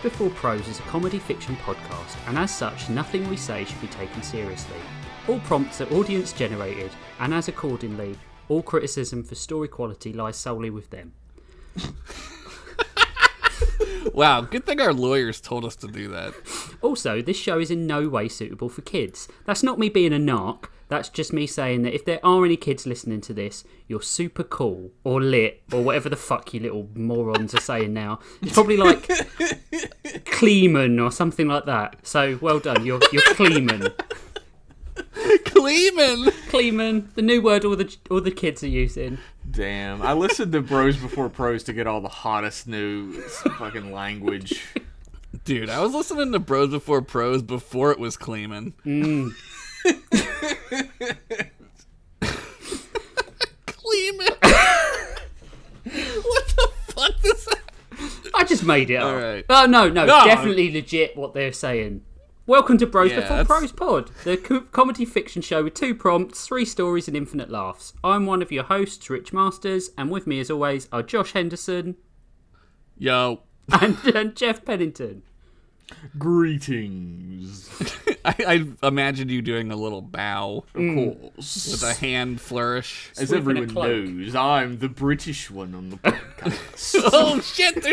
Before Prose is a comedy fiction podcast, and as such, nothing we say should be taken seriously. All prompts are audience generated, and as accordingly, all criticism for story quality lies solely with them. Wow, good thing our lawyers told us to do that. Also, this show is in no way suitable for kids. That's not me being a narc, that's just me saying that if there are any kids listening to this, you're super cool, or lit, or whatever the fuck you little morons are saying now. It's probably like Kleeman or something like that. So, well done, you're Kleeman. Kleeman, the new word all the kids are using. Damn, I listened to Bros Before Pros to get all the hottest new fucking language. Dude, I was listening to Bros Before Pros before it was Kleeman. Kleeman. What the fuck is that? I just made it up. All right. Oh, no, definitely legit what they're saying. Welcome to Bros Before that's... Pros Pod, the comedy fiction show with 2 prompts, 3 stories and infinite laughs. I'm one of your hosts, Rich Masters, and with me as always are Josh Henderson. Yo. And Jeff Pennington. Greetings. I imagined you doing a little bow. Of course. With a hand flourish. As Sweeping everyone a cloak. knows, I'm the British one on the podcast. Oh shit,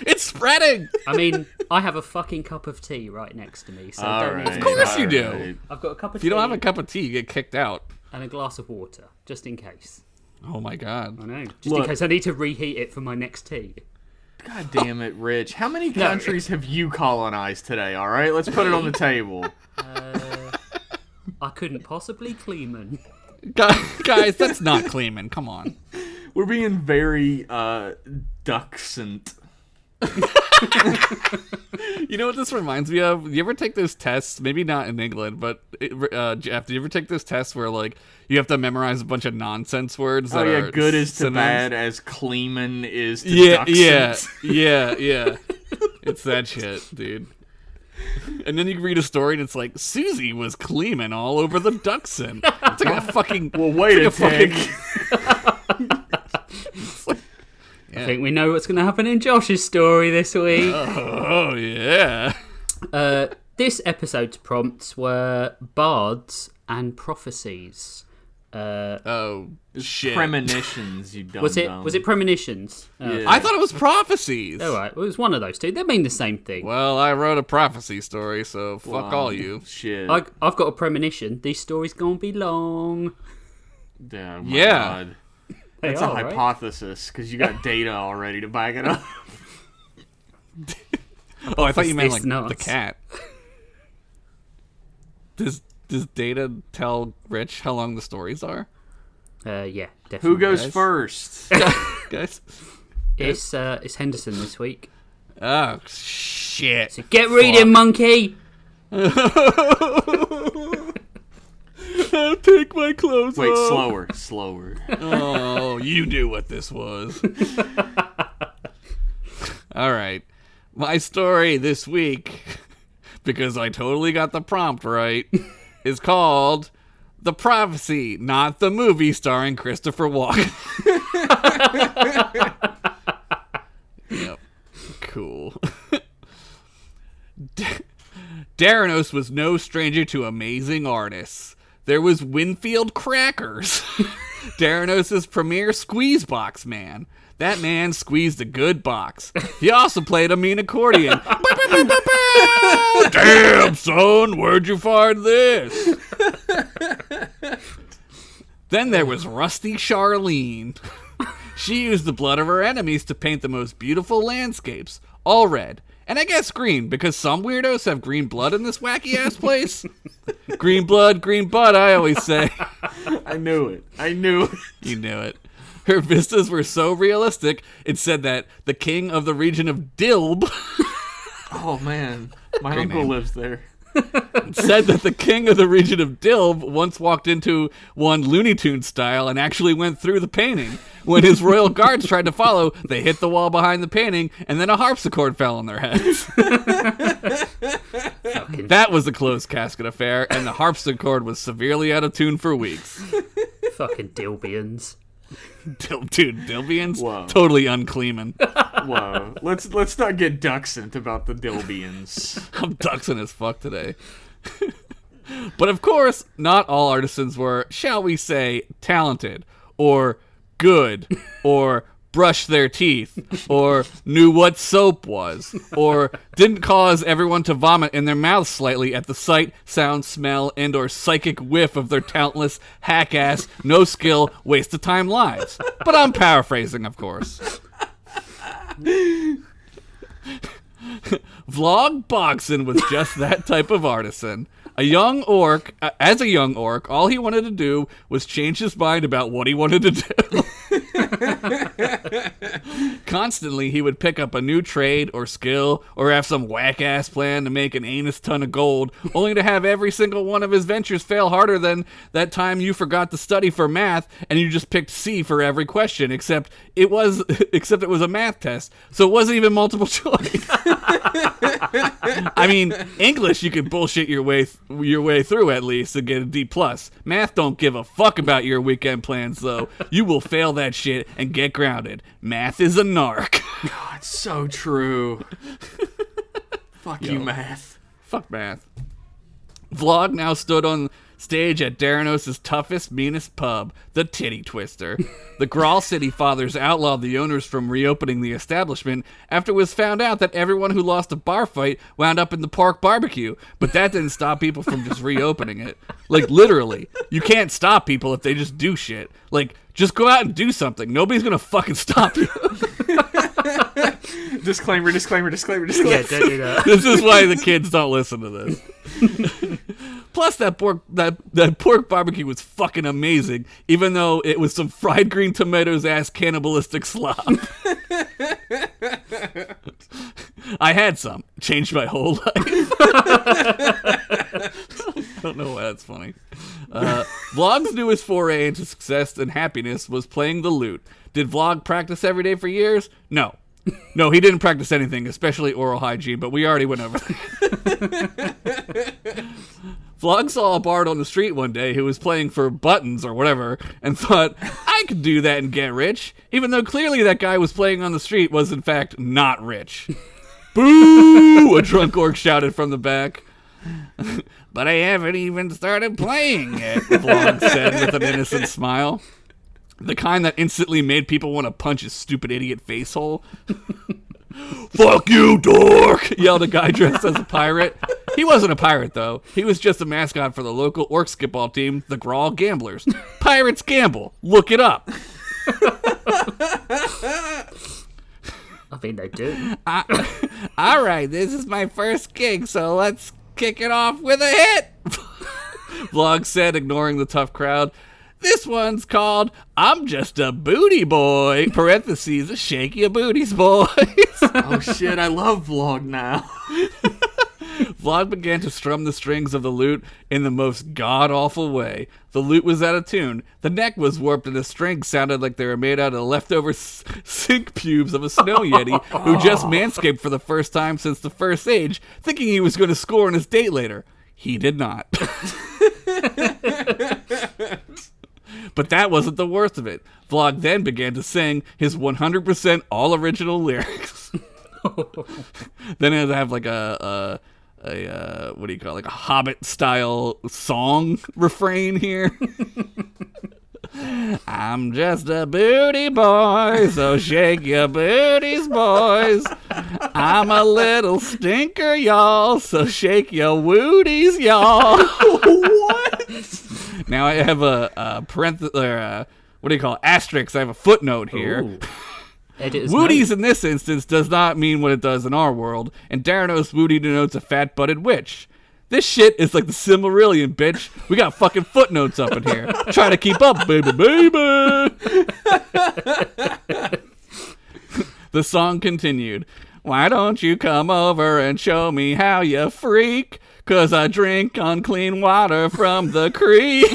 it's spreading! I mean, I have a fucking cup of tea right next to me, so don't Alright, even... Of course you do. alright. I've got a cup of If tea you don't have a cup of tea, you get kicked out. and a glass of water, just in case. Oh my god. I know, just in Look. case I need to reheat it for my next tea. God damn it, Rich. How many countries have you colonized today, alright? Let's put it on the table. I couldn't possibly Kleeman. Guys, that's not Kleeman. Come on. We're being very, duxant. You know what this reminds me of? You ever take those tests? Maybe not in England, but Jeff, do you ever take those tests where like you have to memorize a bunch of nonsense words? Oh that yeah, are good is to synonyms? bad as Kleeman is to Yeah, duxant. yeah. It's that shit, dude. And then you read a story and it's like Susie was Kleeman all over the Duxon. It's like a fucking. Well, wait a tick. I think we know what's going to happen in Josh's story this week. Oh yeah. This episode's prompts were Bards and Prophecies. Oh shit. Premonitions, you dumb Was dumb. it Premonitions? Yeah. I thought it was Prophecies. All right, well, it was one of those two. They mean the same thing. Well, I wrote a prophecy story, so fuck all you. Shit. I've got a premonition. These stories gonna be long. Yeah. God. They That's are, a right? hypothesis, because you got data already to back it up. Oh, I thought you meant This like nuts. the cat. Does Data tell Rich how long the stories are? Yeah, definitely. Who goes Guys. first? Guys? It's Henderson this week. Oh shit. So get reading, monkey. I'll take my clothes Wait, off. slower. Oh, you knew what this was. All right. My story this week, because I totally got the prompt right, is called The Prophecy, Not the Movie, starring Christopher Walken. Yep. Cool. Daranos was no stranger to amazing artists. There was Winfield Crackers, Daranos' premier squeeze box man. That man squeezed a good box. He also played a mean accordion. Damn, son, where'd you find this? Then there was Rusty Charlene. She used the blood of her enemies to paint the most beautiful landscapes, all red. And I guess green, because some weirdos have green blood in this wacky-ass place. Green blood, green butt, I always say. I knew it. You knew it. Her vistas were so realistic, it said that the king of the region of Dilb Oh, man. My Great uncle name. lives there. said that the king of the region of Dilb once walked into one Looney Tunes style and actually went through the painting. When his royal guards tried to follow, they hit the wall behind the painting, and then a harpsichord fell on their heads. That was a closed casket affair, and the harpsichord was severely out of tune for weeks. Fucking Dilbians. Dude, Dilbians? Whoa. Totally uncleaning. Whoa. Let's not get duxant about the Dilbians. I'm duxing as fuck today. But of course, not all artisans were, shall we say, talented, or good, or brushed their teeth, or knew what soap was, or didn't cause everyone to vomit in their mouths slightly at the sight, sound, smell, and or psychic whiff of their talentless, hack-ass, no-skill, waste-of-time lives. But I'm paraphrasing, of course. Vlog Bogson was just that type of artisan. As a young orc, all he wanted to do was change his mind about what he wanted to do. Constantly, he would pick up a new trade or skill or have some whack-ass plan to make an anus ton of gold, only to have every single one of his ventures fail harder than that time you forgot to study for math and you just picked C for every question, except it was a math test, so it wasn't even multiple choice. I mean, English you could bullshit your way through at least to get a D+. Math don't give a fuck about your weekend plans though. You will fail that shit and get grounded. Math is a narc. God, so true. Fuck you, math. Fuck math. Vlog now stood on stage at Daranos' toughest, meanest pub, the Titty Twister. The Grawl City fathers outlawed the owners from reopening the establishment after it was found out that everyone who lost a bar fight wound up in the park barbecue, but that didn't stop people from just reopening it. Like, literally. You can't stop people if they just do shit. Like, just go out and do something. Nobody's gonna fucking stop you. Disclaimer. Yeah, don't do that. This is why the kids don't listen to this. Plus, that pork barbecue was fucking amazing, even though it was some fried green tomatoes ass cannibalistic slop. I had some. Changed my whole life. I don't know why that's funny. Vlog's newest foray into success and happiness was playing the lute. Did Vlog practice every day for years? No. No, he didn't practice anything, especially oral hygiene, but we already went over that. Vlog saw a bard on the street one day who was playing for buttons or whatever and thought, I could do that and get rich, even though clearly that guy was playing on the street was in fact not rich. Boo! A drunk orc shouted from the back. But I haven't even started playing yet, Vlog said with an innocent smile. The kind that instantly made people want to punch his stupid idiot face hole. Fuck you, dork! Yelled a guy dressed as a pirate. He wasn't a pirate, though. He was just a mascot for the local orc skip-ball team, the Grawl Gamblers. Pirates gamble. Look it up. I think they do. All right, this is my first gig, so let's kick it off with a hit. Vlog said, ignoring the tough crowd. This one's called I'm Just a Booty Boy, parentheses, shake your booties, boys. Oh shit, I love Vlog now. Vlog began to strum the strings of the lute in the most god-awful way. The lute was out of tune, the neck was warped, and the strings sounded like they were made out of the leftover sink pubes of a snow yeti who just manscaped for the first time since the first age, thinking he was going to score on his date later. He did not. But that wasn't the worst of it. Vlog then began to sing his 100% all-original lyrics. Then it would have like a what do you call it? Like a Hobbit-style song refrain here. I'm just a booty boy, so shake your booties, boys. I'm a little stinker, y'all, so shake your wooties, y'all. What? Now I have a parenthesis, or what do you call it? Asterisk. I have a footnote here. Ooh. Editor's Wooties note. in this instance does not mean what it does in our world, and Daranos Woody denotes a fat-butted witch. This shit is like the Silmarillion, bitch. We got fucking footnotes up in here. Try to keep up, baby, baby. The song continued. Why don't you come over and show me how you freak? 'Cause I drink unclean water from the creek.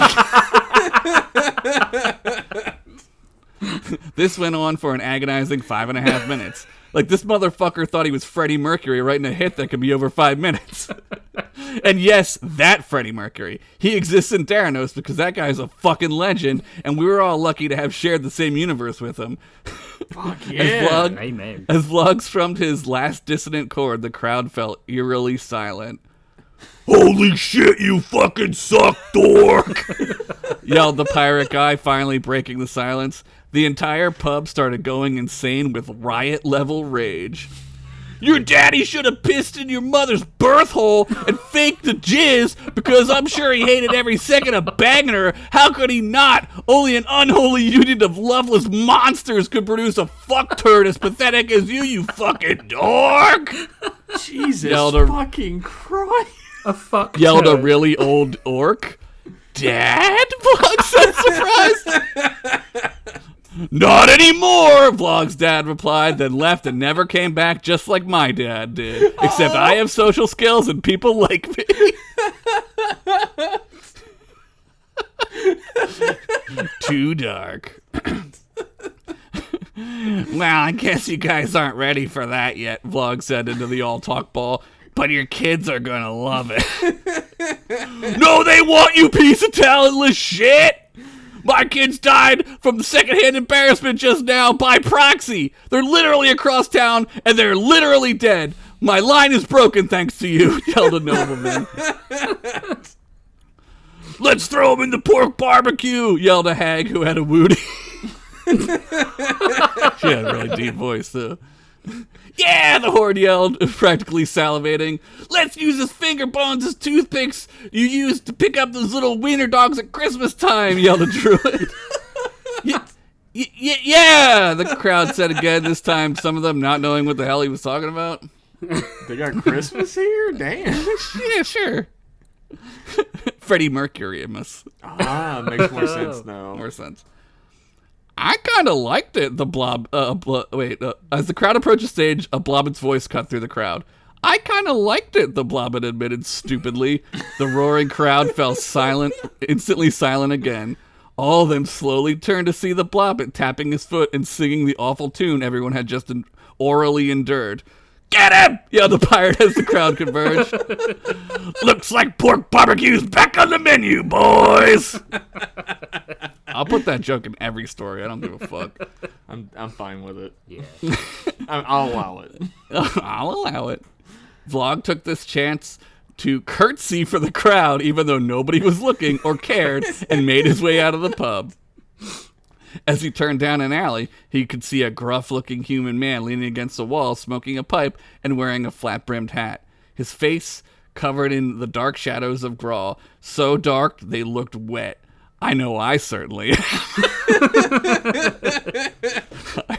This went on for an agonizing 5.5 minutes. Like, this motherfucker thought he was Freddie Mercury writing a hit that could be over 5 minutes. And yes, that Freddie Mercury. He exists in Theranos because that guy's a fucking legend, and we were all lucky to have shared the same universe with him. Fuck yeah. Amen. As Vlog strummed his last dissonant chord, the crowd fell eerily silent. Holy shit, you fucking suck, dork! Yelled the pirate guy, finally breaking the silence. The entire pub started going insane with riot-level rage. Your daddy should have pissed in your mother's birth hole and faked the jizz because I'm sure he hated every second of banging her. How could he not? Only an unholy union of loveless monsters could produce a fuck turd as pathetic as you fucking dork! Jesus fucking Christ. A fuck Yelled a turd. really old orc. Dad? Vlog said, surprised. Not anymore, Vlog's dad replied, then left and never came back, just like my dad did. Except I have social skills and people like me. Too dark. Well, I guess you guys aren't ready for that yet, Vlog said into the all-talk ball. But your kids are gonna love it. No, they won't, you piece of talentless shit! My kids died from the secondhand embarrassment just now by proxy. They're literally across town, and they're literally dead. My line is broken thanks to you, yelled a nobleman. Let's throw him in the pork barbecue, yelled a hag who had a woody. She had a really deep voice, though. Yeah, the horde yelled, practically salivating. Let's use his finger bones as toothpicks you used to pick up those little wiener dogs at Christmas time, yelled a druid. Yeah, the crowd said again, this time some of them not knowing what the hell he was talking about. They got Christmas here? Damn. Yeah, sure. Freddie Mercury, it must. Makes more sense now. More sense. I kind of liked it, the blob. As the crowd approached the stage, a Blobbit's voice cut through the crowd. I kind of liked it, the Blobbit admitted stupidly. The roaring crowd fell silent, instantly silent again. All of them slowly turned to see the Blobbit tapping his foot and singing the awful tune everyone had just orally endured. Get him! Yelled the pirate as the crowd converged. Looks like pork barbecue's back on the menu, boys! I'll put that joke in every story. I don't give a fuck. I'm fine with it. Yeah. I'll allow it. I'll allow it. Vlog took this chance to curtsy for the crowd, even though nobody was looking or cared, and made his way out of the pub. As he turned down an alley, he could see a gruff-looking human man leaning against a wall, smoking a pipe and wearing a flat-brimmed hat. His face covered in the dark shadows of Grawl, so dark they looked wet. I know I certainly. I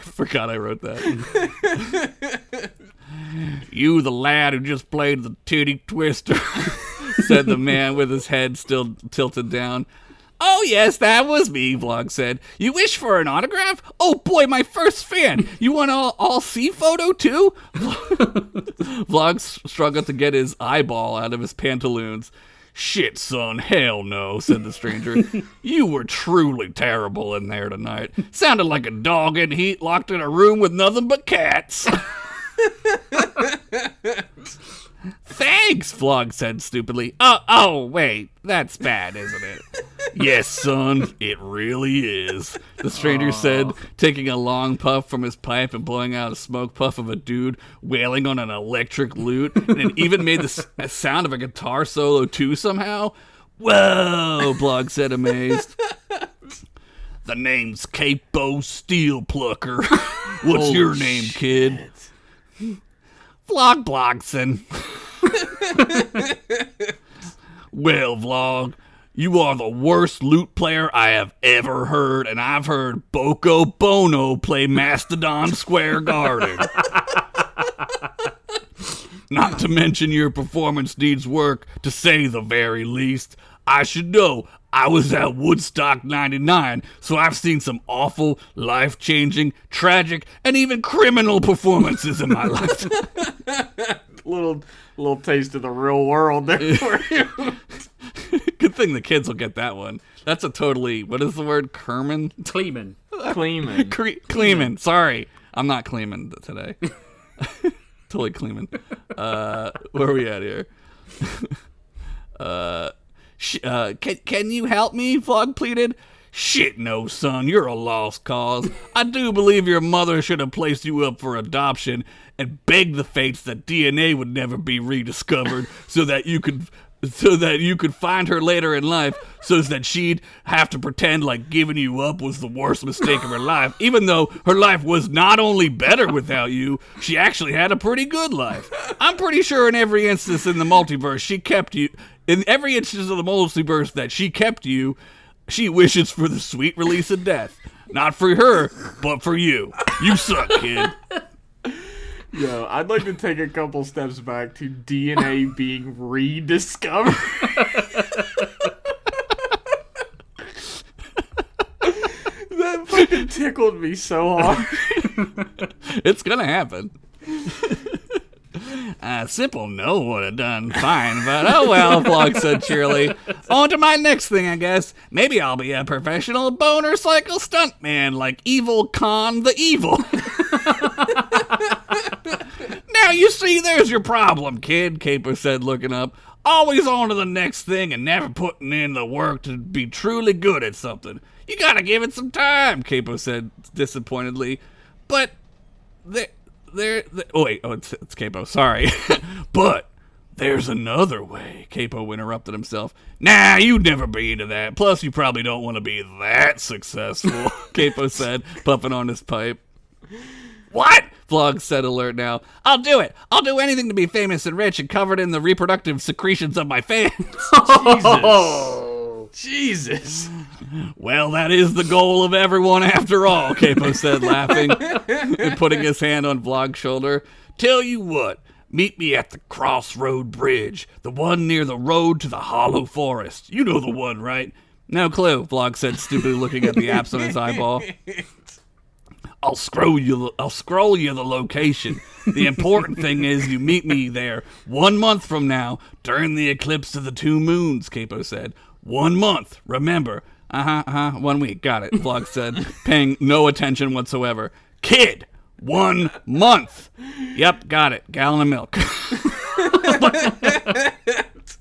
forgot I wrote that. You, the lad who just played the titty twister, said the man with his head still tilted down. Oh, yes, that was me, Vlog said. You wish for an autograph? Oh, boy, my first fan. You want all see photo, too? Vlog struggled to get his eyeball out of his pantaloons. Shit, son, hell no, said the stranger. You were truly terrible in there tonight. Sounded like a dog in heat locked in a room with nothing but cats. Thanks, Vlog said stupidly. Oh, wait, that's bad, isn't it? Yes, son, it really is, the stranger said, taking a long puff from his pipe and blowing out a smoke puff of a dude wailing on an electric lute, and it even made the sound of a guitar solo too somehow. Whoa, Vlog said, amazed. The name's Capo Steel Plucker. What's your name, kid? Vlog Blogson. Well, Vlog, you are the worst lute player I have ever heard, and I've heard Boko Bono play Mastodon Square Garden. Not to mention your performance needs work, to say the very least. I should know. I was at Woodstock 99, so I've seen some awful, life-changing, tragic, and even criminal performances in my life. little taste of the real world there for you. Good thing the kids will get that one. That's a totally, what is the word? Kleeman? Kleeman. Sorry. I'm not Kleeman today. Totally Kleeman. Where are we at here? Can you help me? Vlog pleaded. Shit, no, son, you're a lost cause. I do believe your mother should have placed you up for adoption and begged the fates that DNA would never be rediscovered so that you could find her later in life so that she'd have to pretend like giving you up was the worst mistake of her life, even though her life was not only better without you, she actually had a pretty good life. I'm pretty sure in every instance in the multiverse she kept you, in every instance of the multiverse that she kept you, she wishes for the sweet release of death. Not for her, but for you. You suck, kid. Yo, I'd like to take a couple steps back to DNA being rediscovered. That fucking tickled me so hard. It's gonna happen. Simple no would have done fine, but oh well, Vlog said cheerily. On to my next thing, I guess. Maybe I'll be a professional boner cycle stuntman like Evil Khan the Evil. Now you see, there's your problem, kid, Capo said, looking up. Always on to the next thing and never putting in the work to be truly good at something. You gotta give it some time, Capo said disappointedly. But it's Capo, sorry. But there's another way, Capo interrupted himself. Nah, you'd never be into that. Plus, you probably don't want to be that successful, Capo said, puffing on his pipe. What? Vlog said, alert now. I'll do it. I'll do anything to be famous and rich and covered in the reproductive secretions of my fans. Jesus. Well, that is the goal of everyone after all, Capo said, laughing and putting his hand on Vlog's shoulder. Tell you what, meet me at the Crossroad Bridge, the one near the road to the Hollow Forest. You know the one, right? No clue, Vlog said, stupidly looking at the apps on his eyeball. I'll scroll you the location. The important thing is you meet me there 1 month from now during the eclipse of the 2 moons, Capo said. 1 month, remember. 1 week, got it, Vlog said, paying no attention whatsoever. Kid, 1 month. Yep, got it, gallon of milk.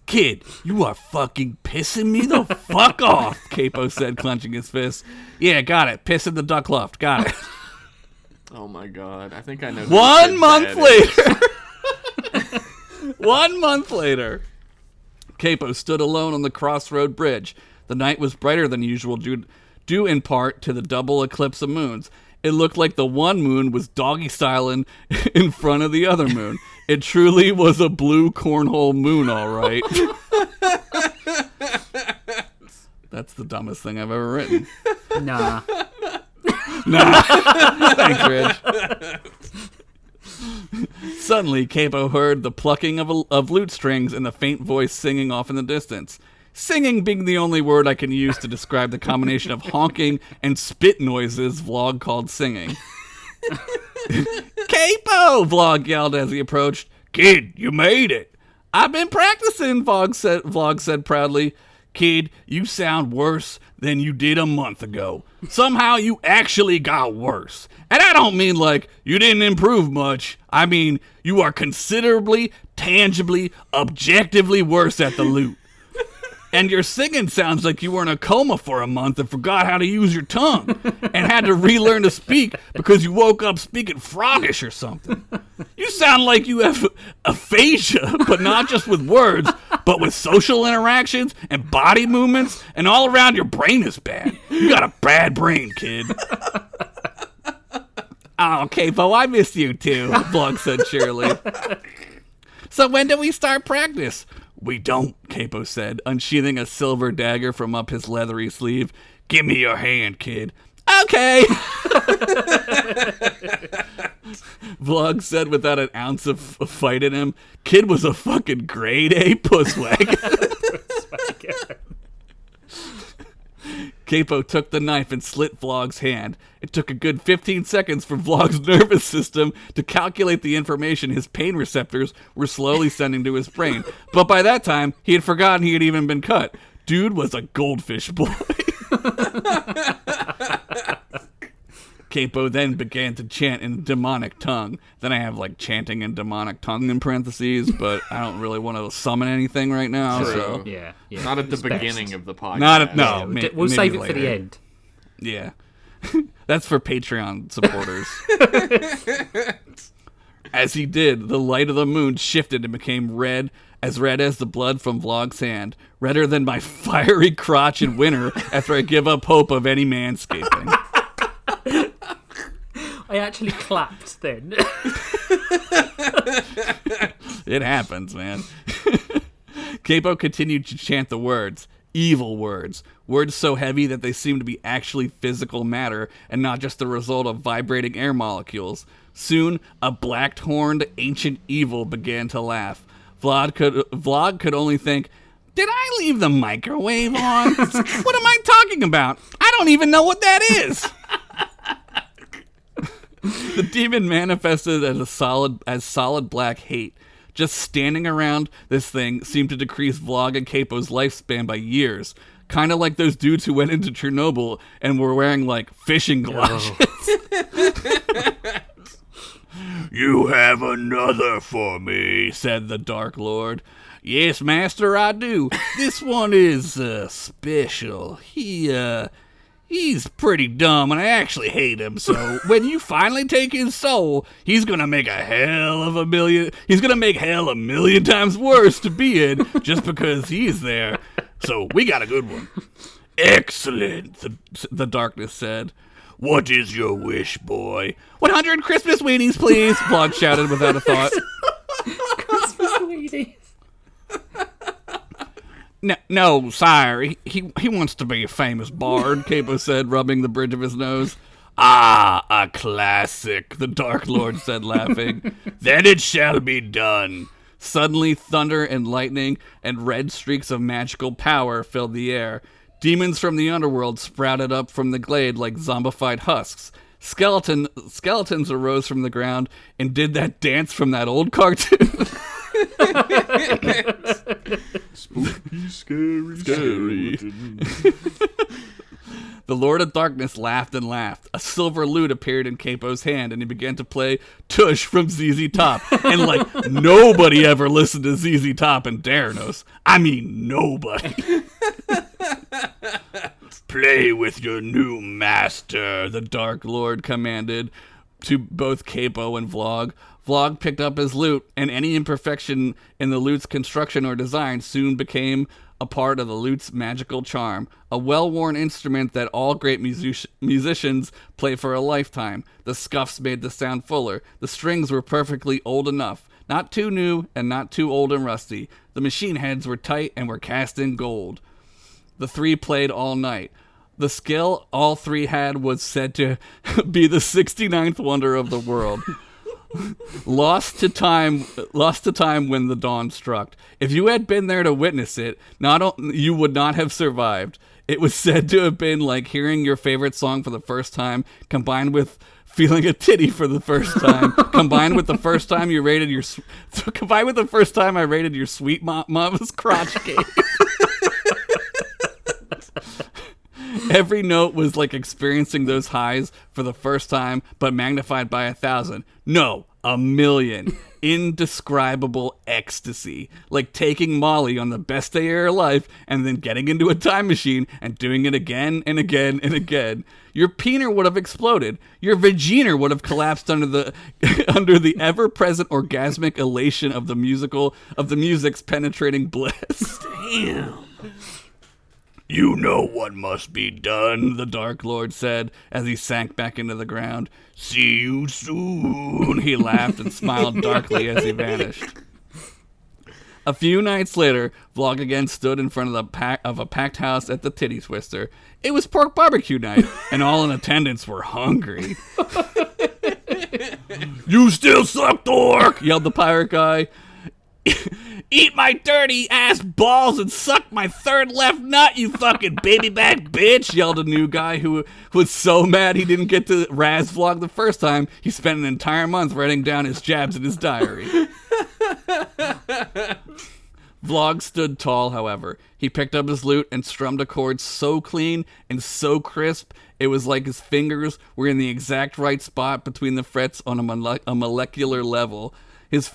Kid, you are fucking pissing me the fuck off, Capo said, clenching his fist. Yeah, got it, piss in the duck loft, got it. Oh my god, I think I know. 1 month later. 1 month later. Capo stood alone on the Crossroad Bridge. The night was brighter than usual due in part to the double eclipse of moons. It looked like the one moon was doggy-styling in front of the other moon. It truly was a blue cornhole moon, all right. That's the dumbest thing I've ever written. Nah. Thanks, Rich. Suddenly, Capo heard the plucking of lute strings and the faint voice singing off in the distance. Singing being the only word I can use to describe the combination of honking and spit noises Vlog called singing. Capo! Vlog yelled as he approached. Kid, you made it. I've been practicing, Vlog said proudly. Kid, you sound worse than you did a month ago. Somehow you actually got worse. And I don't mean like you didn't improve much. I mean you are considerably, tangibly, objectively worse at the lute. And your singing sounds like you were in a coma for a month and forgot how to use your tongue and had to relearn to speak because you woke up speaking froggish or something. You sound like you have aphasia, but not just with words, but with social interactions and body movements, and all around your brain is bad. You got a bad brain, kid. Oh, Capo, I miss you too, Vlog said cheerily. So when do we start practice? We don't, Capo said, unsheathing a silver dagger from up his leathery sleeve. Give me your hand, kid. Okay. Vlog said without an ounce of fight in him. Kid was a fucking grade A pusswag. Capo took the knife and slit Vlog's hand. It took a good 15 seconds for Vlog's nervous system to calculate the information his pain receptors were slowly sending to his brain. But by that time, he had forgotten he had even been cut. Dude was a goldfish boy. Capo then began to chant in a demonic tongue. Then I have like chanting in demonic tongue in parentheses, but I don't really want to summon anything right now. True. So Yeah. Not at the It's beginning best. of the podcast. no, We'll save it maybe for the later. end. Yeah. That's for Patreon supporters. As he did, the light of the moon shifted and became red as the blood from Vlog's hand. Redder than my fiery crotch in winter after I give up hope of any manscaping. I actually clapped then. It happens, man. Capo continued to chant the words. Evil words. Words so heavy that they seemed to be actually physical matter and not just the result of vibrating air molecules. Soon, a black-horned ancient evil began to laugh. Vlog could only think, did I leave the microwave on? What am I talking about? I don't even know what that is. The demon manifested as solid black hate. Just standing around this thing seemed to decrease Vlog and Capo's lifespan by years. Kind of like those dudes who went into Chernobyl and were wearing, like, fishing galoshes. You have another for me, said the Dark Lord. Yes, master, I do. This one is, special. He's pretty dumb, and I actually hate him, so when you finally take his soul, he's gonna make hell a million times worse to be in, just because he's there. So, we got a good one. Excellent, the darkness said. What is your wish, boy? 100 Christmas weenies, please, Vlog shouted without a thought. Christmas weenies. No, sire. He wants to be a famous bard, Capo said, rubbing the bridge of his nose. Ah, a classic, the Dark Lord said, laughing. Then it shall be done. Suddenly, thunder and lightning and red streaks of magical power filled the air. Demons from the underworld sprouted up from the glade like zombified husks. Skeletons arose from the ground and did that dance from that old cartoon. Spooky, scary. The Lord of Darkness laughed and laughed. A silver lute appeared in Capo's hand, and he began to play Tush from ZZ Top. And, like, nobody ever listened to ZZ Top in Daranos. I mean, nobody. Play with your new master, the Dark Lord commanded to both Capo and Vlog. Vlog picked up his lute, and any imperfection in the lute's construction or design soon became a part of the lute's magical charm, a well-worn instrument that all great musicians play for a lifetime. The scuffs made the sound fuller. The strings were perfectly old enough, not too new and not too old and rusty. The machine heads were tight and were cast in gold. The three played all night. The skill all three had was said to be the 69th wonder of the world. Lost to time when the dawn struck. If you had been there to witness it, you would not have survived. It was said to have been like hearing your favorite song for the first time, combined with feeling a titty for the first time, combined with the first time I rated your sweet mama's crotch cake. Every note was like experiencing those highs for the first time, but magnified by 1,000. No, 1,000,000. Indescribable ecstasy. Like taking Molly on the best day of your life and then getting into a time machine and doing it again and again and again. Your peener would have exploded. Your vagina would have collapsed under the ever-present orgasmic elation of the music's penetrating bliss. Damn. You know what must be done, the Dark Lord said as he sank back into the ground. See you soon, he laughed and smiled darkly as he vanished. A few nights later, Vlog again stood in front of a packed house at the Titty Twister. It was pork barbecue night, and all in attendance were hungry. You still suck, dork, yelled the pirate guy. Eat my dirty ass balls and suck my third left nut, you fucking baby back bitch, yelled a new guy who was so mad he didn't get to Raz Vlog the first time, he spent an entire month writing down his jabs in his diary. Vlog stood tall, however. He picked up his lute and strummed a chord so clean and so crisp, it was like his fingers were in the exact right spot between the frets on a molecular level. His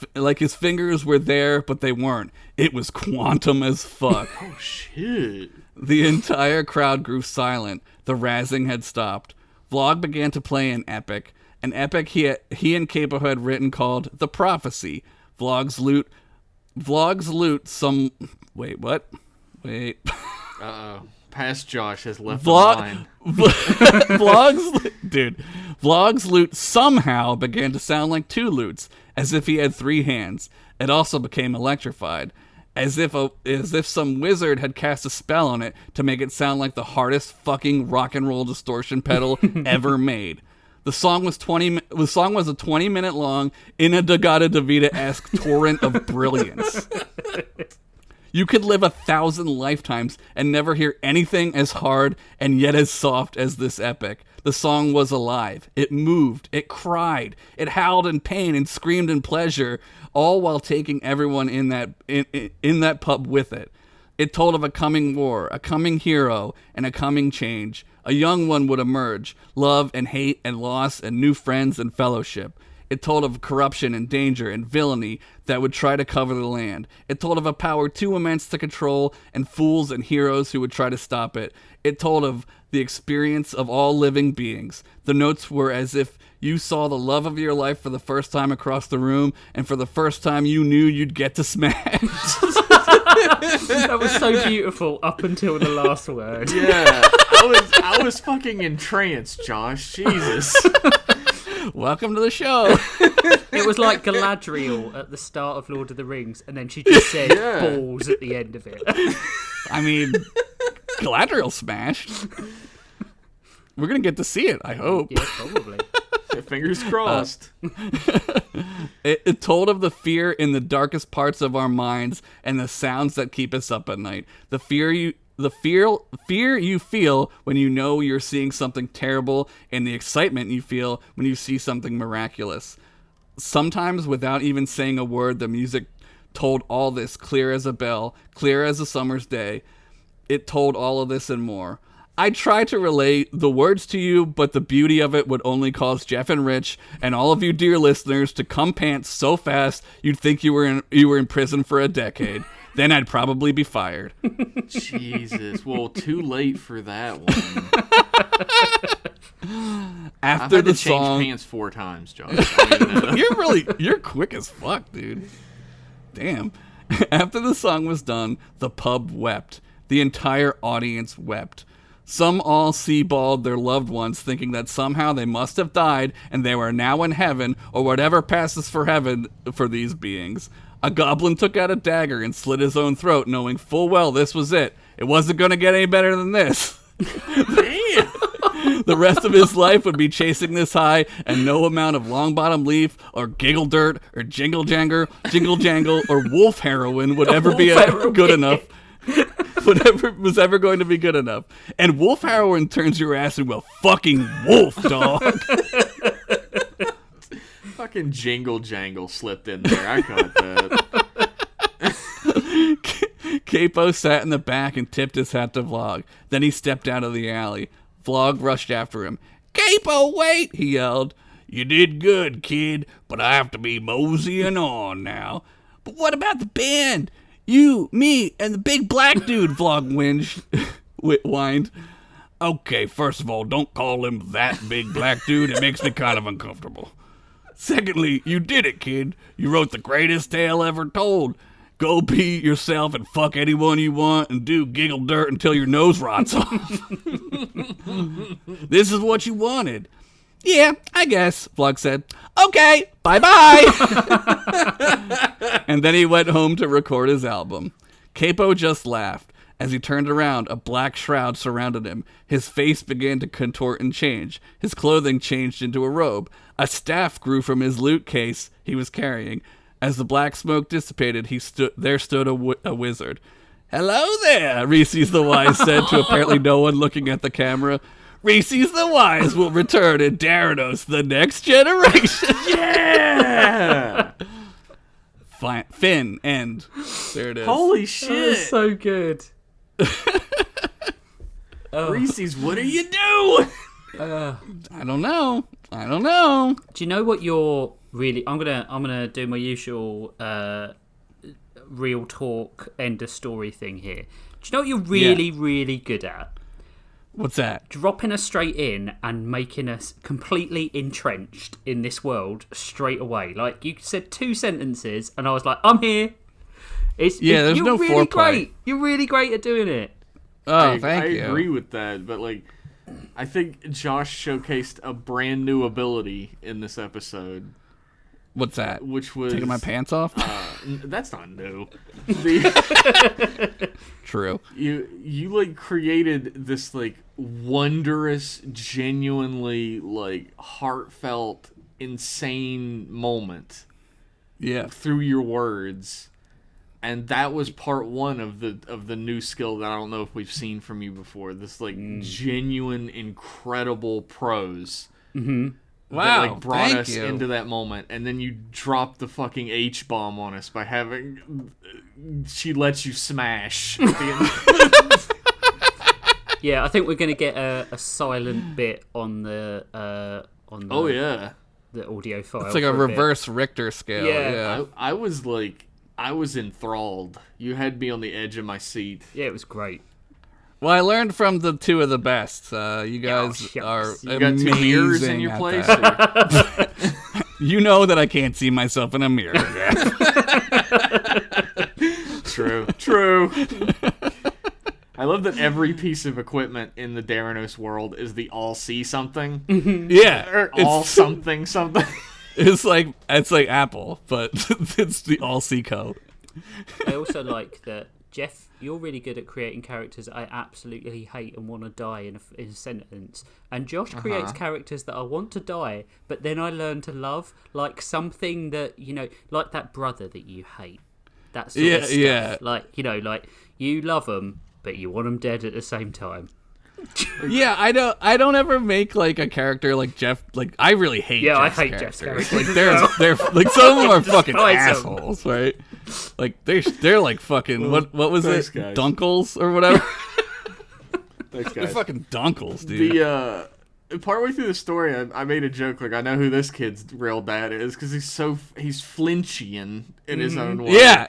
fingers were there, but they weren't. It was quantum as fuck. Oh, shit. The entire crowd grew silent. The razzing had stopped. Vlog began to play an epic he and Capo had written called The Prophecy. Vlog's lute some... Wait, what? Wait. Uh-oh. Past Josh has left the line. Vlog's lute somehow began to sound like two lutes, as if he had three hands. It also became electrified, as if some wizard had cast a spell on it to make it sound like the hardest fucking rock and roll distortion pedal ever made. The song was a 20-minute long In-A-Da-Gada-Da-Vida-esque torrent of brilliance. You could live 1,000 lifetimes and never hear anything as hard and yet as soft as this epic. The song was alive. It moved. It cried. It howled in pain and screamed in pleasure, all while taking everyone in that pub with it. It told of a coming war, a coming hero, and a coming change. A young one would emerge, love and hate and loss and new friends and fellowship. It told of corruption and danger and villainy that would try to cover the land. It told of a power too immense to control and fools and heroes who would try to stop it. It told of the experience of all living beings. The notes were as if you saw the love of your life for the first time across the room, and for the first time you knew you'd get to smash. That was so beautiful up until the last word. Yeah, I was fucking entranced, Josh. Jesus. Welcome to the show. It was like Galadriel at the start of Lord of the Rings, and then she just said balls at the end of it. I mean, Galadriel smashed. We're going to get to see it, I hope. Yeah, probably. Fingers crossed. It told of the fear in the darkest parts of our minds and the sounds that keep us up at night. The fear you feel when you know you're seeing something terrible, and the excitement you feel when you see something miraculous. Sometimes, without even saying a word, the music told all this clear as a bell, clear as a summer's day. It told all of this and more. I try to relay the words to you, but the beauty of it would only cause Jeff and Rich and all of you dear listeners to come pants so fast you'd think you were in prison for a decade. Then I'd probably be fired. Jesus. Well, too late for that one. After I've had the to song, change pants 4 times, Josh. you're quick as fuck, dude. Damn. After the song was done, the pub wept. The entire audience wept. Some all sea-balled their loved ones, thinking that somehow they must have died and they were now in heaven, or whatever passes for heaven for these beings. A goblin took out a dagger and slit his own throat, knowing full well this was it. It wasn't going to get any better than this. Damn. The rest of his life would be chasing this high, and no amount of long bottom leaf, or giggle dirt, or jingle jangle, or wolf heroin would ever be good enough. Whatever was ever going to be good enough. And wolf heroin turns your ass into a fucking wolf, dog. Fucking jingle jangle slipped in there. I caught that. Capo sat in the back and tipped his hat to Vlog. Then he stepped out of the alley. Vlog rushed after him. "Capo, wait!" he yelled. "You did good, kid, but I have to be moseying on now." "But what about the band? You, me, and the big black dude," Vlog whined. "Okay, first of all, don't call him that big black dude. It makes me kind of uncomfortable. Secondly, you did it, kid. You wrote the greatest tale ever told. Go be yourself and fuck anyone you want and do giggle dirt until your nose rots off. This is what you wanted." "Yeah, I guess," Vlog said. "Okay, bye-bye." And then he went home to record his album. Capo just laughed. As he turned around, a black shroud surrounded him. His face began to contort and change. His clothing changed into a robe. A staff grew from his loot case he was carrying. As the black smoke dissipated, there stood a wizard. "Hello there," Reese's the Wise said to apparently no one looking at the camera. "Reese's the Wise will return in Darados the next generation." Yeah! Finn, end. There it is. Holy That shit! was so good. Reese's, what do you do? I don't know. Do you know what you're really? I'm gonna do my usual real talk end of story thing here. Do you know what you're really good at? What's that? Dropping us straight in and making us completely entrenched in this world straight away. Like, you said 2 sentences, and I was like, I'm here. There's you're no really foreplay. great. You're really great at doing it. Oh, thank I you. agree with that, but like, I think Josh showcased a brand new ability in this episode, What's that? which was Taking my pants off? That's not new. True. You like created this like wondrous, genuinely like heartfelt, insane moment Yeah. through your words. And that was part 1 of the new skill that I don't know if we've seen from you before. This like genuine, incredible prose. Wow. That like brought thank us you. into that moment, and then you dropped the fucking H bomb on us by having she lets you smash. At the end. Yeah, I think we're going to get a silent bit on the Oh yeah, the audio file. It's like a for bit. reverse Richter scale. Yeah. Yeah. I was enthralled. You had me on the edge of my seat. Yeah, it was great. Well, I learned from the 2 of the best. You guys shucks. are You got 2 amazing mirrors in your at place. that. or- You know that I can't see myself in a mirror. True. I love that every piece of equipment in the Daranos world is the all see something. Yeah. Or all something. It's like Apple, but it's the all C code. I also like that, Jeff, you're really good at creating characters I absolutely hate and want to die in a sentence. And Josh creates characters that I want to die, but then I learn to love, like something that, like that brother that you hate. That sort of stuff. Yeah. Like, like you love them, but you want them dead at the same time. Yeah, I don't ever make like a character like Jeff. Like I really hate. Yeah, Jeff's I hate Jeff's characters. characters. Like they're like some of them are fucking Despise 'em. assholes, right? Like they're like fucking what was thanks, it? guys. Dunkles or whatever. Thanks, They're guys. fucking dunkles, dude. The partway through the story, I made a joke like I know who this kid's real dad is because he's Flinchian in his own way. Yeah.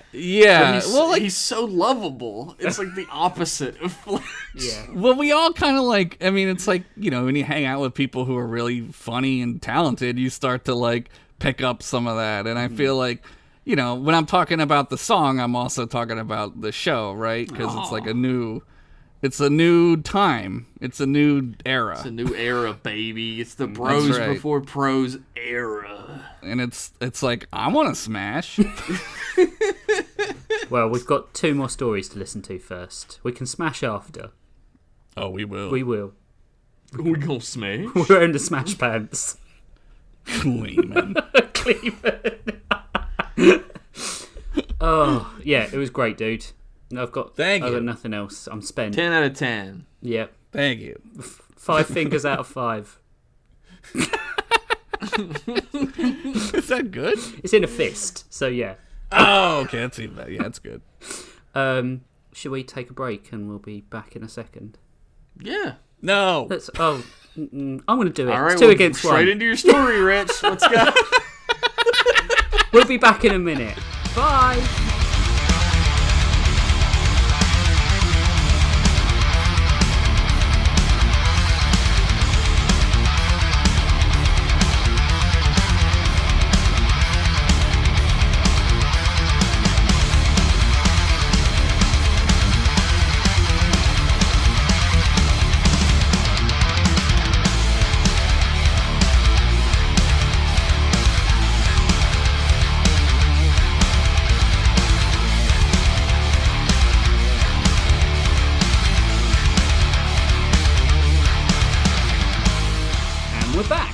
But Well, like he's so lovable. It's like the opposite of Flinch. Yeah. Well, we all kind of like, I mean, it's like, when you hang out with people who are really funny and talented, you start to like pick up some of that. And I feel like, when I'm talking about the song, I'm also talking about the show, right? Because it's like it's a new time. It's a new era. It's a new era, baby. It's the bros right. before pros era. And it's like, I want to smash. Well, we've got 2 more stories to listen to first. We can smash after. Oh, we will. We will. We gonna smash? We're wearing the smash pants. Gleaming. Cleveland. Oh, yeah, it was great, dude. I've got nothing else. I'm spent. 10 out of 10. Yep. Thank you. 5 fingers out of 5. Is that good? It's in a fist, so yeah. Oh, okay. That's even better. Yeah, that's good. Should we take a break and we'll be back in a second? Yeah. No. I'm going to do it. All right, It's 2 well, against 1. straight into your story, Rich. Let's go. We'll be back in a minute. Bye. We're back.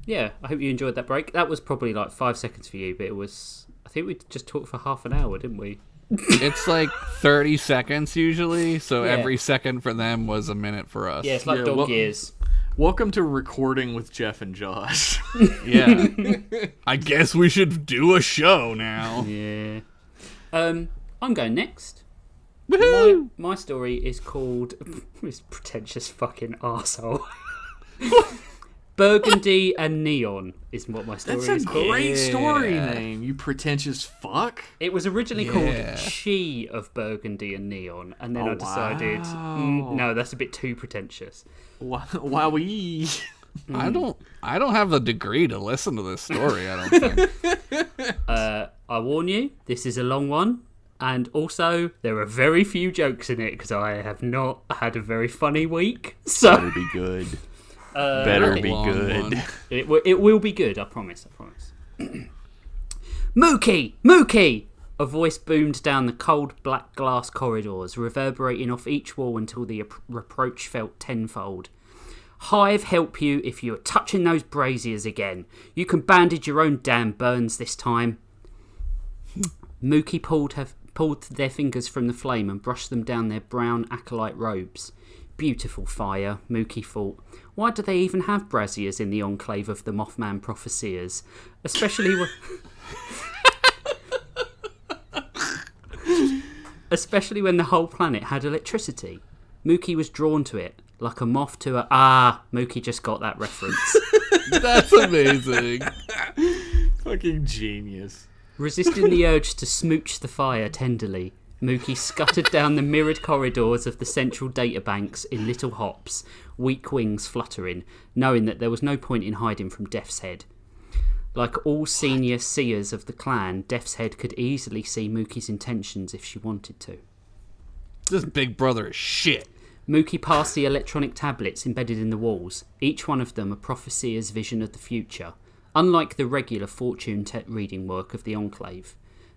Yeah, I hope you enjoyed that break. That was probably like 5 seconds for you, but it was. I think we just talked for half an hour, didn't we? It's like 30 seconds usually, so Yeah. every second for them was a minute for us. Yeah, it's like Yeah, dog well- years. Welcome to recording with Jeff and Josh. Yeah. I guess we should do a show now. Yeah. I'm going next. Woohoo! My story is called this pretentious fucking arsehole. Burgundy and Neon is what my story That's is a called. great story name, you pretentious fuck. It was originally called She of Burgundy and Neon, and then I decided, no, that's a bit too pretentious. Wowee. I don't have the degree to listen to this story, I don't think. I warn you, this is a long one, and also there are very few jokes in it because I have not had a very funny week. So Better be good. Better be good. It will be good, I promise. Mookie! Mookie! A voice boomed down the cold black glass corridors, reverberating off each wall until the reproach felt tenfold. Hive help you if you are touching those braziers again. You can bandage your own damn burns this time. Mookie pulled their fingers from the flame and brushed them down their brown acolyte robes. Beautiful fire, Mookie thought. Why do they even have braziers in the enclave of the Mothman Prophecies? Especially when the whole planet had electricity. Mookie was drawn to it, like a moth to a... Mookie just got that reference. That's amazing. Fucking genius. Resisting the urge to smooch the fire tenderly, Mookie scuttered down the mirrored corridors of the central databanks in little hops, weak wings fluttering, knowing that there was no point in hiding from Death's Head. Like all senior seers of the clan, Death's Head could easily see Mookie's intentions if she wanted to. This big brother is shit. Mookie passed the electronic tablets embedded in the walls, each one of them a Prophecy's vision of the future, unlike the regular fortune reading work of the Enclave.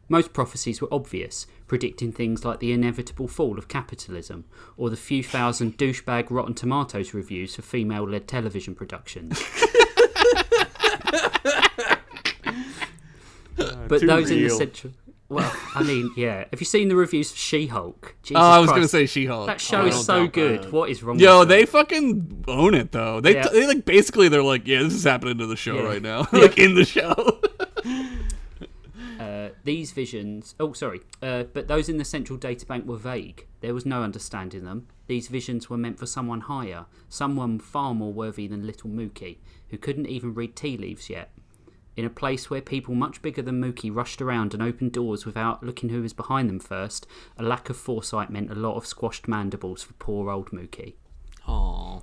Most prophecies were obvious, predicting things like the inevitable fall of capitalism, or the few thousand douchebag Rotten Tomatoes reviews for female-led television productions. But those in the central... Well, I mean, yeah. Have you seen the reviews for She-Hulk? Jesus I was Christ. going to say She-Hulk. That show is so good. What is wrong Yo, with they fucking own it, though. They like, basically, they're like, yeah, this is happening to the show right now. Yeah. Like, in the show. These visions... but those in the central databank were vague. There was no understanding them. These visions were meant for someone higher, someone far more worthy than little Mookie, who couldn't even read tea leaves yet. In a place where people much bigger than Mookie rushed around and opened doors without looking who was behind them first, a lack of foresight meant a lot of squashed mandibles for poor old Mookie. Aww.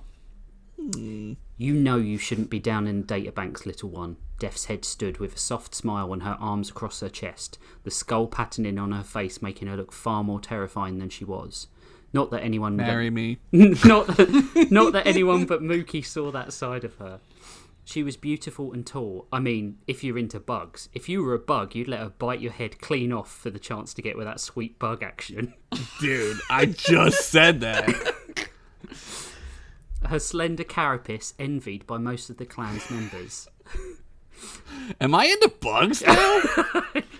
You know you shouldn't be down in the databanks, little one. Death's Head stood with a soft smile and her arms across her chest, the skull patterning on her face making her look far more terrifying than she was. Not that anyone... Marry me. not that anyone but Mookie saw that side of her. She was beautiful and tall. I mean, if you're into bugs. If you were a bug, you'd let her bite your head clean off for the chance to get with that sweet bug action. Dude, I just said that. Her slender carapace envied by most of the clan's members. Am I into bugs now?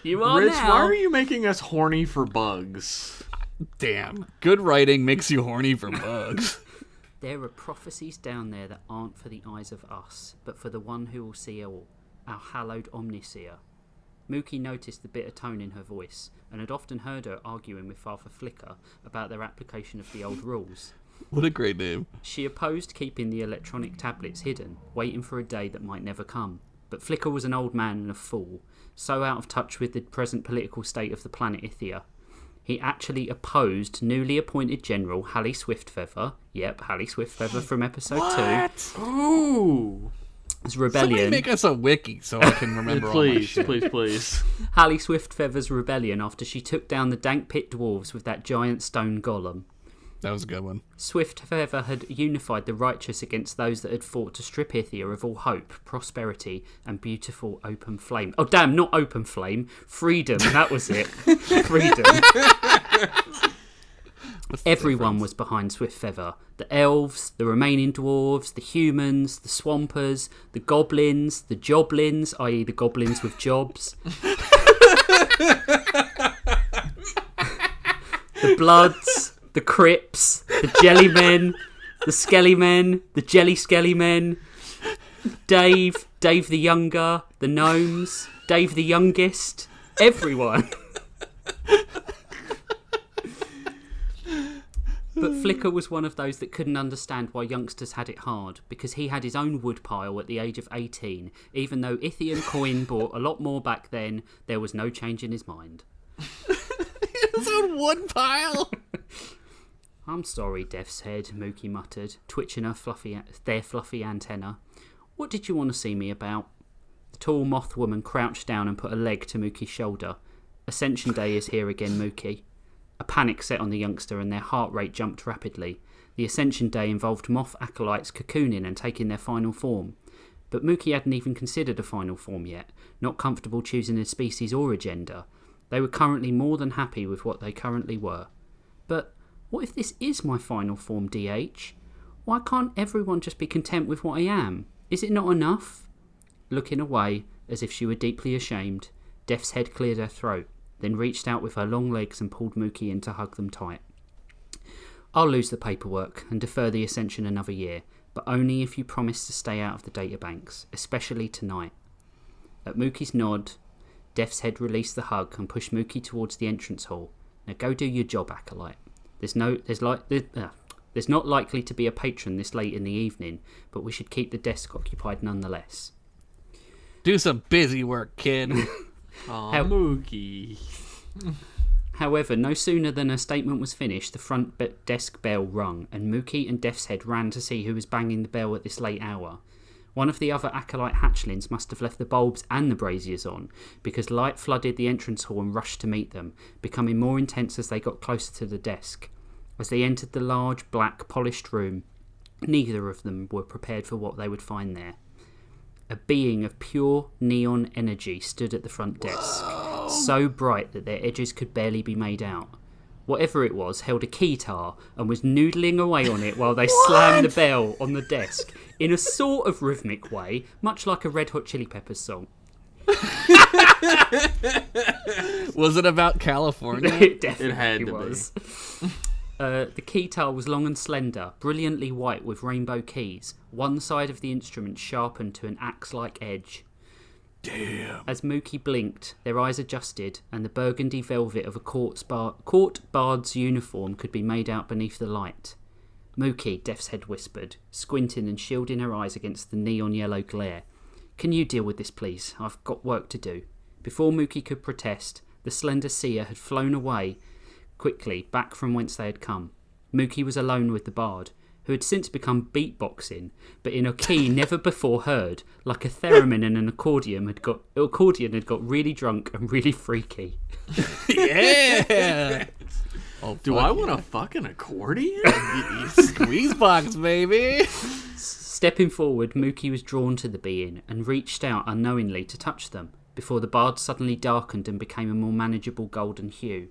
You are Rich, now. why are you making us horny for bugs? Damn. Good writing makes you horny for bugs. There are prophecies down there that aren't for the eyes of us, but for the one who will see all, our hallowed omniseer. Mookie noticed the bitter tone in her voice, and had often heard her arguing with Father Flicker about their application of the old rules. What a great name. She opposed keeping the electronic tablets hidden, waiting for a day that might never come. But Flicker was an old man and a fool, so out of touch with the present political state of the planet Ithia. He actually opposed newly appointed General Hallie Swiftfeather. Yep, Hallie Swiftfeather from episode 2. Ooh. His rebellion. Somebody make us a wiki so I can remember all my shit. Please. Hallie Swiftfeather's rebellion after she took down the dank pit dwarves with that giant stone golem. That was a good one. Swiftfeather had unified the righteous against those that had fought to strip Ithia of all hope, prosperity, and beautiful open flame. Oh, damn, not open flame. Freedom, that was it. Freedom. Everyone was behind Swiftfeather. The elves, the remaining dwarves, the humans, the swampers, the goblins, the joblins, i.e. the goblins with jobs. The bloods, the crips, the jellymen, the Skelly Men, the Jelly Skelly Men, Dave the Younger, the Gnomes, Dave the Youngest, everyone. But Flicker was one of those that couldn't understand why youngsters had it hard, because he had his own woodpile at the age of 18. Even though Ithian coin bought a lot more back then, there was no change in his mind. His own woodpile. I'm sorry, Death's Head, Mookie muttered, twitching their fluffy antenna. What did you want to see me about? The tall moth woman crouched down and put a leg to Mookie's shoulder. Ascension Day is here again, Mookie. A panic set on the youngster and their heart rate jumped rapidly. The Ascension Day involved moth acolytes cocooning and taking their final form. But Mookie hadn't even considered a final form yet, not comfortable choosing a species or a gender. They were currently more than happy with what they currently were. But what if this is my final form, DH? Why can't everyone just be content with what I am? Is it not enough? Looking away, as if she were deeply ashamed, Death's Head cleared her throat, then reached out with her long legs and pulled Mookie in to hug them tight. I'll lose the paperwork and defer the ascension another year, but only if you promise to stay out of the databanks, especially tonight. At Mookie's nod, Death's Head released the hug and pushed Mookie towards the entrance hall. Now go do your job, acolyte. There's not likely to be a patron this late in the evening, but we should keep the desk occupied nonetheless. Do some busy work, kid. Mookie. However, no sooner than her statement was finished, the front desk bell rung, and Mookie and Death's Head ran to see who was banging the bell at this late hour. One of the other acolyte hatchlings must have left the bulbs and the braziers on, because light flooded the entrance hall and rushed to meet them, becoming more intense as they got closer to the desk. As they entered the large, black, polished room, neither of them were prepared for what they would find there. A being of pure neon energy stood at the front desk, so bright that their edges could barely be made out. Whatever it was held a keytar and was noodling away on it while they slammed the bell on the desk in a sort of rhythmic way, much like a Red Hot Chili Peppers song. Was it about California? It definitely had to was. The keytar was long and slender, brilliantly white with rainbow keys, one side of the instrument sharpened to an axe-like edge. Damn. As Mookie blinked, their eyes adjusted, and the burgundy velvet of a court bard's uniform could be made out beneath the light. Mookie, Death's Head whispered, squinting and shielding her eyes against the neon yellow glare. Can you deal with this, please? I've got work to do. Before Mookie could protest, the slender seer had flown away quickly, back from whence they had come. Mookie was alone with the bard, who had since become beatboxing, but in a key never before heard, like a theremin and an accordion had got really drunk and really freaky. Yeah! Oh, Do I want a fucking accordion? Squeeze box, baby! Stepping forward, Mookie was drawn to the being and reached out unknowingly to touch them, before the bard suddenly darkened and became a more manageable golden hue.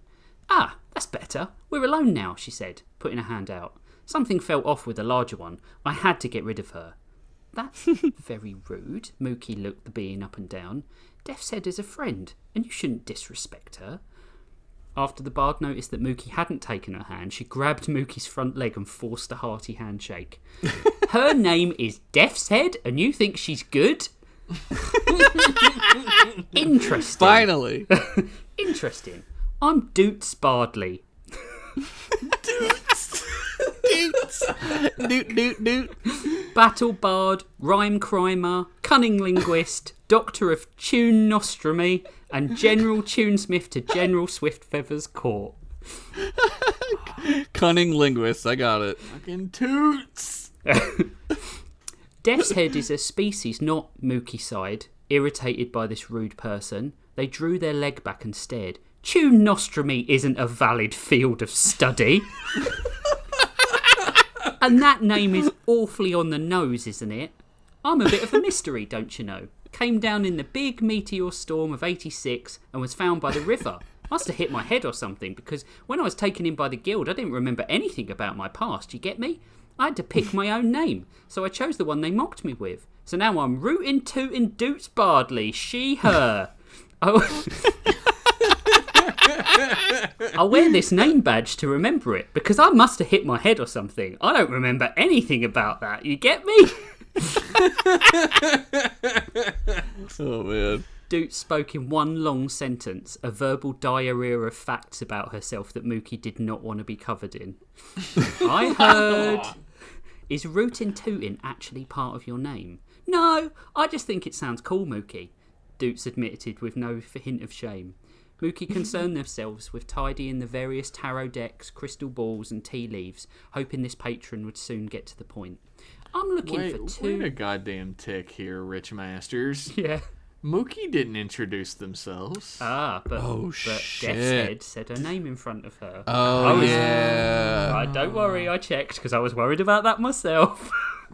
Ah, that's better. We're alone now, she said, putting her hand out. Something felt off with the larger one. I had to get rid of her. That's very rude. Mookie looked the being up and down. Death's Head is a friend, and you shouldn't disrespect her. After the bard noticed that Mookie hadn't taken her hand, she grabbed Mookie's front leg and forced a hearty handshake. Her name is Death's Head, and you think she's good? Interesting. Finally. Interesting. I'm Doots Bardley. Doots. Doot. Battle Bard, Rhyme Crimer, Cunning Linguist, Doctor of Tune Nostromy, and General Tunesmith to General Swiftfeather's court. Cunning linguist, I got it. Fucking toots. Death's Head is a species not Mookie side. Irritated by this rude person, they drew their leg back and stared. Tune Nostromy isn't a valid field of study. And that name is awfully on the nose, isn't it? I'm a bit of a mystery, don't you know? Came down in the big meteor storm of 86 and was found by the river. Must have hit my head or something, because when I was taken in by the guild, I didn't remember anything about my past, you get me? I had to pick my own name, so I chose the one they mocked me with. So now I'm rootin' tootin' Doots Bardley, she, her. Oh... I'll wear this name badge to remember it, because I must have hit my head or something. I don't remember anything about that. You get me? Oh, man. Doots spoke in one long sentence, a verbal diarrhea of facts about herself that Mookie did not want to be covered in. I heard... Is rootin' tootin' actually part of your name? No, I just think it sounds cool, Mookie, Doots admitted with no hint of shame. Mookie concerned themselves with tidying the various tarot decks, crystal balls and tea leaves, hoping this patron would soon get to the point. I'm looking for two... Wait a goddamn tick here, Rich Masters. Yeah. Mookie didn't introduce themselves. But shit. Death's Head said her name in front of her. Yeah. Right, don't worry, I checked because I was worried about that myself.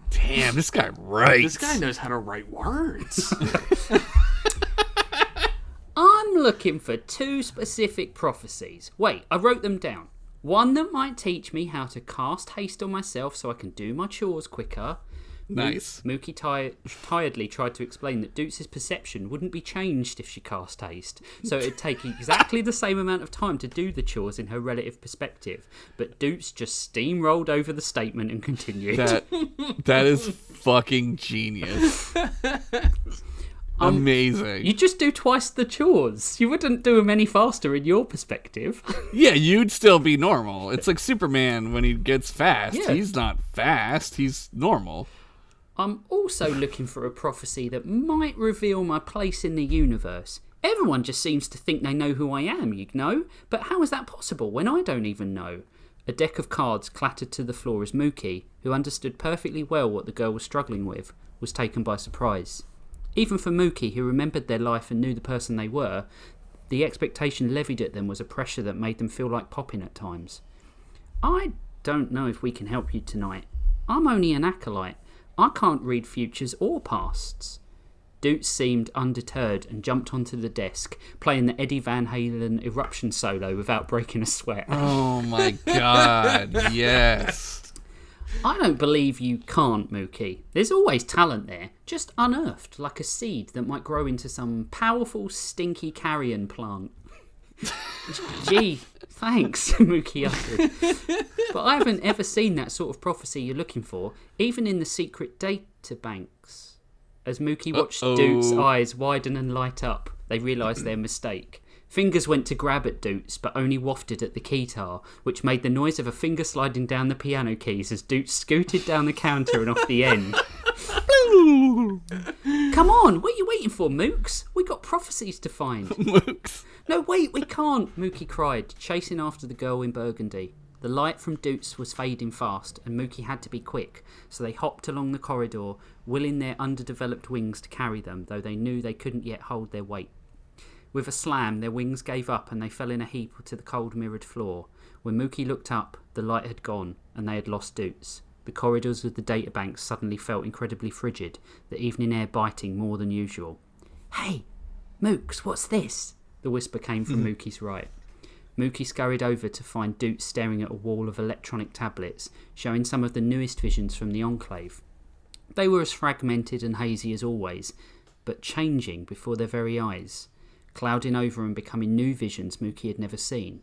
Damn, this guy writes. This guy knows how to write words. I'm looking for two specific prophecies. Wait, I wrote them down. One that might teach me how to cast haste on myself so I can do my chores quicker. Nice. Mookie tiredly tried to explain that Doots' perception wouldn't be changed if she cast haste, so it'd take exactly the same amount of time to do the chores in her relative perspective. But Doots just steamrolled over the statement and continued. That is fucking genius. Amazing. You just do twice the chores. You wouldn't do them any faster in your perspective. Yeah, you'd still be normal. It's like Superman when he gets fast. Yeah. He's not fast. He's normal. I'm also looking for a prophecy that might reveal my place in the universe. Everyone just seems to think they know who I am, you know? But how is that possible when I don't even know? A deck of cards clattered to the floor as Mookie, who understood perfectly well what the girl was struggling with, was taken by surprise. Even for Mookie, who remembered their life and knew the person they were, the expectation levied at them was a pressure that made them feel like popping at times. I don't know if we can help you tonight. I'm only an acolyte. I can't read futures or pasts. Doots seemed undeterred and jumped onto the desk, playing the Eddie Van Halen eruption solo without breaking a sweat. Oh my god, yes. I don't believe you can't, Mookie. There's always talent there, just unearthed, like a seed that might grow into some powerful, stinky carrion plant. Gee, thanks, Mookie uttered. But I haven't ever seen that sort of prophecy you're looking for, even in the secret data banks. As Mookie watched Doots' eyes widen and light up, they realised their mistake. Fingers went to grab at Doots, but only wafted at the keytar, which made the noise of a finger sliding down the piano keys as Doots scooted down the counter and off the end. Come on, what are you waiting for, Mooks? We got prophecies to find. Mooks. No, wait, we can't, Mookie cried, chasing after the girl in burgundy. The light from Doots was fading fast, and Mookie had to be quick, so they hopped along the corridor, willing their underdeveloped wings to carry them, though they knew they couldn't yet hold their weight. With a slam, their wings gave up and they fell in a heap to the cold mirrored floor. When Mookie looked up, the light had gone, and they had lost Doots. The corridors of the databanks suddenly felt incredibly frigid, the evening air biting more than usual. Hey, Mooks, what's this? The whisper came from Mookie's right. Mookie scurried over to find Doots staring at a wall of electronic tablets, showing some of the newest visions from the Enclave. They were as fragmented and hazy as always, but changing before their very eyes, clouding over and becoming new visions Mookie had never seen.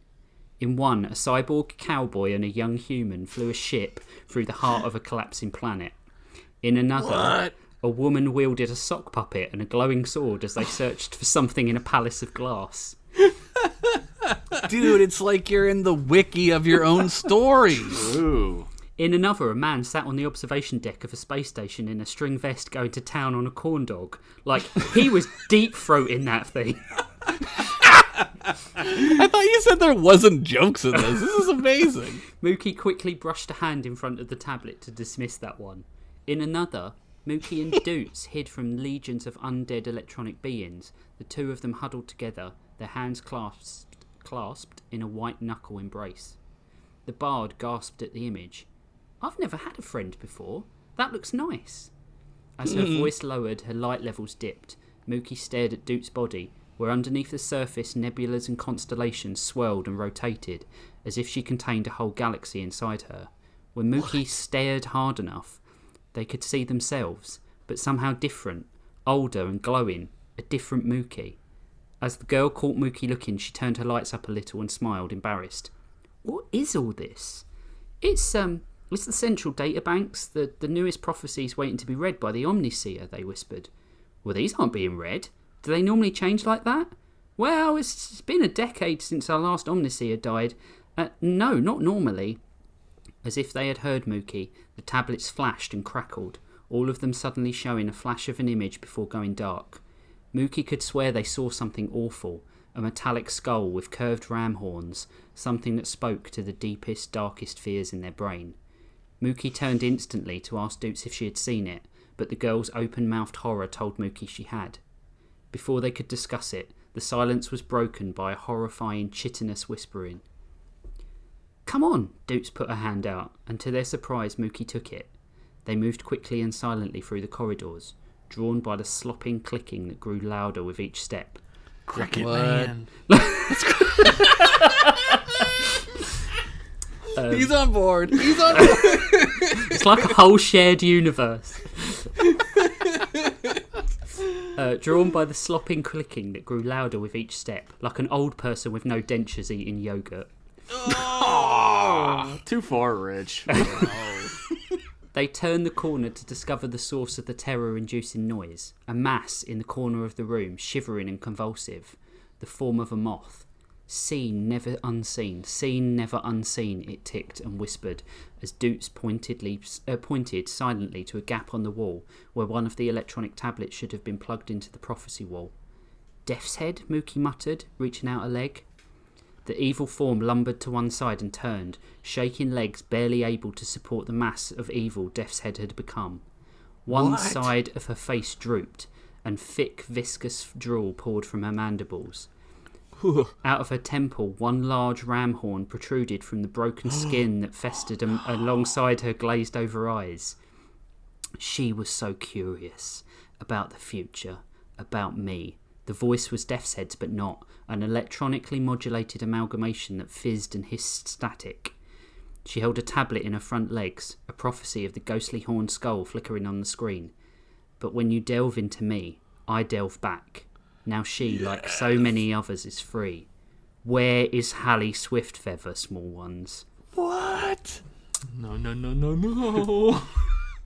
In one, a cyborg cowboy and a young human flew a ship through the heart of a collapsing planet. In another, a woman wielded a sock puppet and a glowing sword as they searched for something in a palace of glass. Dude, it's like you're in the wiki of your own stories. Ooh. In another, a man sat on the observation deck of a space station in a string vest going to town on a corn dog. Like, he was deep-throating that thing. I thought you said there wasn't jokes in this. This is amazing. Mookie quickly brushed a hand in front of the tablet to dismiss that one. In another, Mookie and Doots hid from legions of undead electronic beings, the two of them huddled together, their hands clasped in a white knuckle embrace. The bard gasped at the image. I've never had a friend before. That looks nice. As her voice lowered, her light levels dipped. Mookie stared at Doots' body, where underneath the surface nebulas and constellations swirled and rotated, as if she contained a whole galaxy inside her. When Mookie stared hard enough, they could see themselves, but somehow different, older and glowing, a different Mookie. As the girl caught Mookie looking, she turned her lights up a little and smiled, embarrassed. What is all this? It's the central databanks, the newest prophecies waiting to be read by the Omniseer, they whispered. Well, these aren't being read. Do they normally change like that? Well, it's been a decade since our last Omniseer died. No, not normally. As if they had heard Mookie, the tablets flashed and crackled, all of them suddenly showing a flash of an image before going dark. Mookie could swear they saw something awful, a metallic skull with curved ram horns, something that spoke to the deepest, darkest fears in their brain. Mookie turned instantly to ask Doots if she had seen it, but the girl's open-mouthed horror told Mookie she had. Before they could discuss it, the silence was broken by a horrifying, chitinous whispering. Come on, Doots put her hand out, and to their surprise Mookie took it. They moved quickly and silently through the corridors, drawn by the slopping clicking that grew louder with each step. Cricket Man. He's on board. He's on board. It's like a whole shared universe. Drawn by the slopping clicking that grew louder with each step, like an old person with no dentures eating yogurt. Oh, too far, Rich. They turned the corner to discover the source of the terror-inducing noise, a mass in the corner of the room, shivering and convulsive, the form of a moth. Seen, never unseen, it ticked and whispered, as Doots pointed silently to a gap on the wall where one of the electronic tablets should have been plugged into the prophecy wall. Death's head, Mookie muttered, reaching out a leg. The evil form lumbered to one side and turned, shaking legs barely able to support the mass of evil Death's head had become. One side of her face drooped, and thick, viscous drool poured from her mandibles. Out of her temple, one large ram horn protruded from the broken skin that festered alongside her glazed-over eyes. She was so curious about the future, about me. The voice was Death's Head's, but not an electronically modulated amalgamation that fizzed and hissed static. She held a tablet in her front legs, a prophecy of the ghostly horned skull flickering on the screen. But when you delve into me, I delve back. Now she, like so many others, is free. Where is Hallie Swiftfeather, small ones? What? No.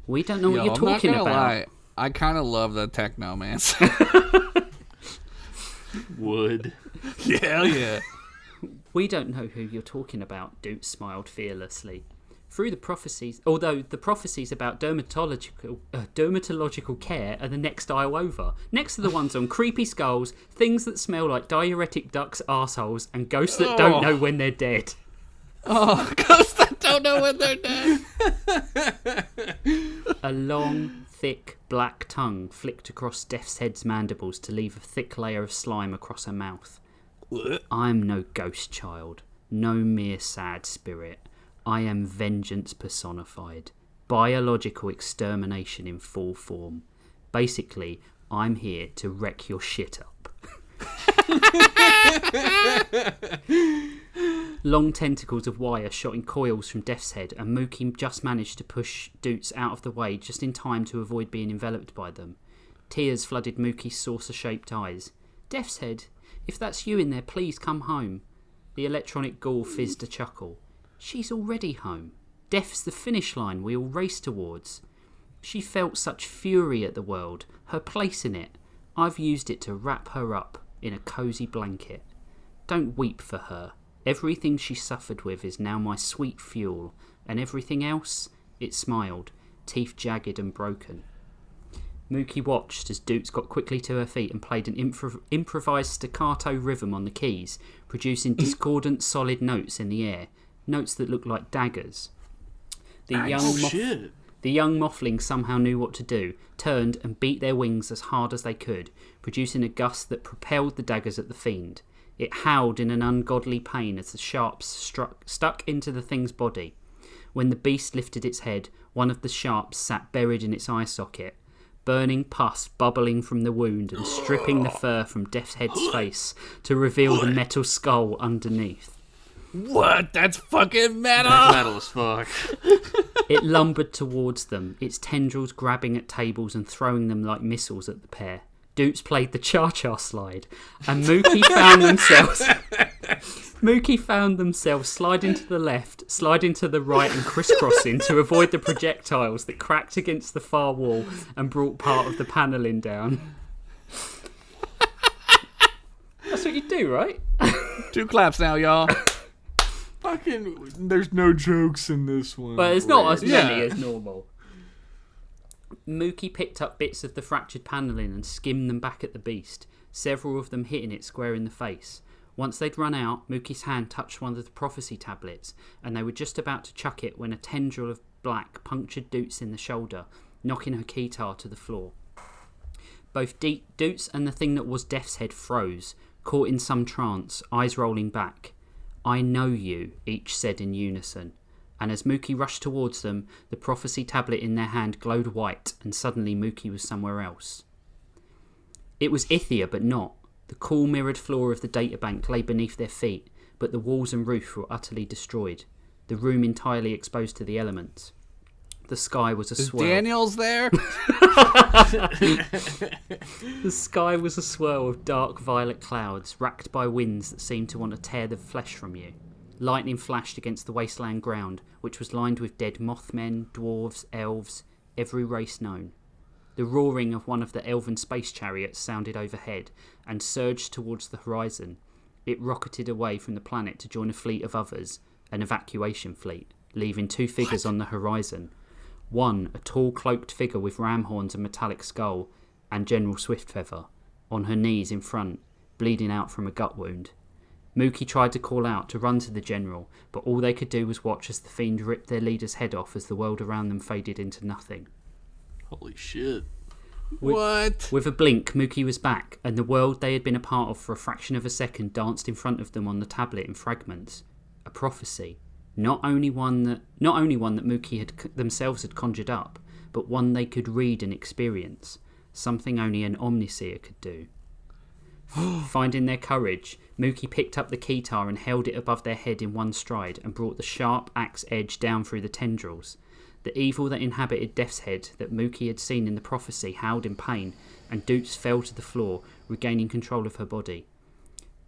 We don't know what you're talking I'm not gonna about. lie. I kind of love the technomancer. Would. Hell yeah. We don't know who you're talking about, Doots smiled fearlessly. Through the prophecies, although the prophecies about dermatological care are the next aisle over, next to the ones on creepy skulls, things that smell like diuretic ducks' arseholes, and ghosts that don't know when they're dead. Oh, ghosts that don't know when they're dead. A long, thick, black tongue flicked across Death's Head's mandibles to leave a thick layer of slime across her mouth. I'm no ghost child, no mere sad spirit. I am vengeance personified. Biological extermination in full form. Basically, I'm here to wreck your shit up. Long tentacles of wire shot in coils from Death's Head, and Mookie just managed to push Doots out of the way just in time to avoid being enveloped by them. Tears flooded Mookie's saucer-shaped eyes. Death's Head, if that's you in there, please come home. The electronic ghoul fizzed a chuckle. She's already home. Death's the finish line we all race towards. She felt such fury at the world, her place in it. I've used it to wrap her up in a cosy blanket. Don't weep for her. Everything she suffered with is now my sweet fuel, and everything else, it smiled, teeth jagged and broken. Mookie watched as Doots got quickly to her feet and played an improvised staccato rhythm on the keys, producing discordant solid notes in the air. Notes that looked like daggers. The young mothling somehow knew what to do, turned and beat their wings as hard as they could, producing a gust that propelled the daggers at the fiend. It howled in an ungodly pain as the sharps stuck into the thing's body. When the beast lifted its head, one of the sharps sat buried in its eye socket, burning pus bubbling from the wound and stripping the fur from Death's Head's face to reveal the metal skull underneath. What? That's fucking metal! That's metal as fuck. It lumbered towards them, its tendrils grabbing at tables and throwing them like missiles at the pair. Doots played the cha-cha slide, and Mookie found themselves sliding to the left, sliding to the right, and crisscrossing to avoid the projectiles that cracked against the far wall and brought part of the panelling down. That's what you do, right? 2 claps now, y'all. Fucking, there's no jokes in this one. But it's not as many Yeah. as normal. Mookie picked up bits of the fractured panelling and skimmed them back at the beast, several of them hitting it square in the face. Once they'd run out, Mookie's hand touched one of the prophecy tablets, and they were just about to chuck it when a tendril of black punctured Doots in the shoulder, knocking her keytar to the floor. Both Doots and the thing that was Death's Head froze, caught in some trance, eyes rolling back. "I know you," each said in unison. And as Mookie rushed towards them, the prophecy tablet in their hand glowed white, and suddenly Mookie was somewhere else. It was Ithia, but not. The cool mirrored floor of the databank lay beneath their feet, but the walls and roof were utterly destroyed. The room entirely exposed to the elements. The sky was a swirl. Is Daniels there? The sky was a swirl of dark violet clouds, racked by winds that seemed to want to tear the flesh from you. Lightning flashed against the wasteland ground, which was lined with dead Mothmen, dwarves, elves, every race known. The roaring of one of the elven space chariots sounded overhead and surged towards the horizon. It rocketed away from the planet to join a fleet of others, an evacuation fleet, leaving 2 figures on the horizon. One, a tall cloaked figure with ram horns and metallic skull, and General Swiftfeather, on her knees in front, bleeding out from a gut wound. Mookie tried to call out to run to the general, but all they could do was watch as the fiend ripped their leader's head off as the world around them faded into nothing. Holy shit. What? With a blink, Mookie was back, and the world they had been a part of for a fraction of a second danced in front of them on the tablet in fragments. A prophecy. Not only one that Mookie themselves had conjured up, but one they could read and experience. Something only an omniseer could do. Finding their courage, Mookie picked up the keytar and held it above their head in one stride and brought the sharp axe edge down through the tendrils. The evil that inhabited Death's Head that Mookie had seen in the prophecy howled in pain, and Doots fell to the floor, regaining control of her body.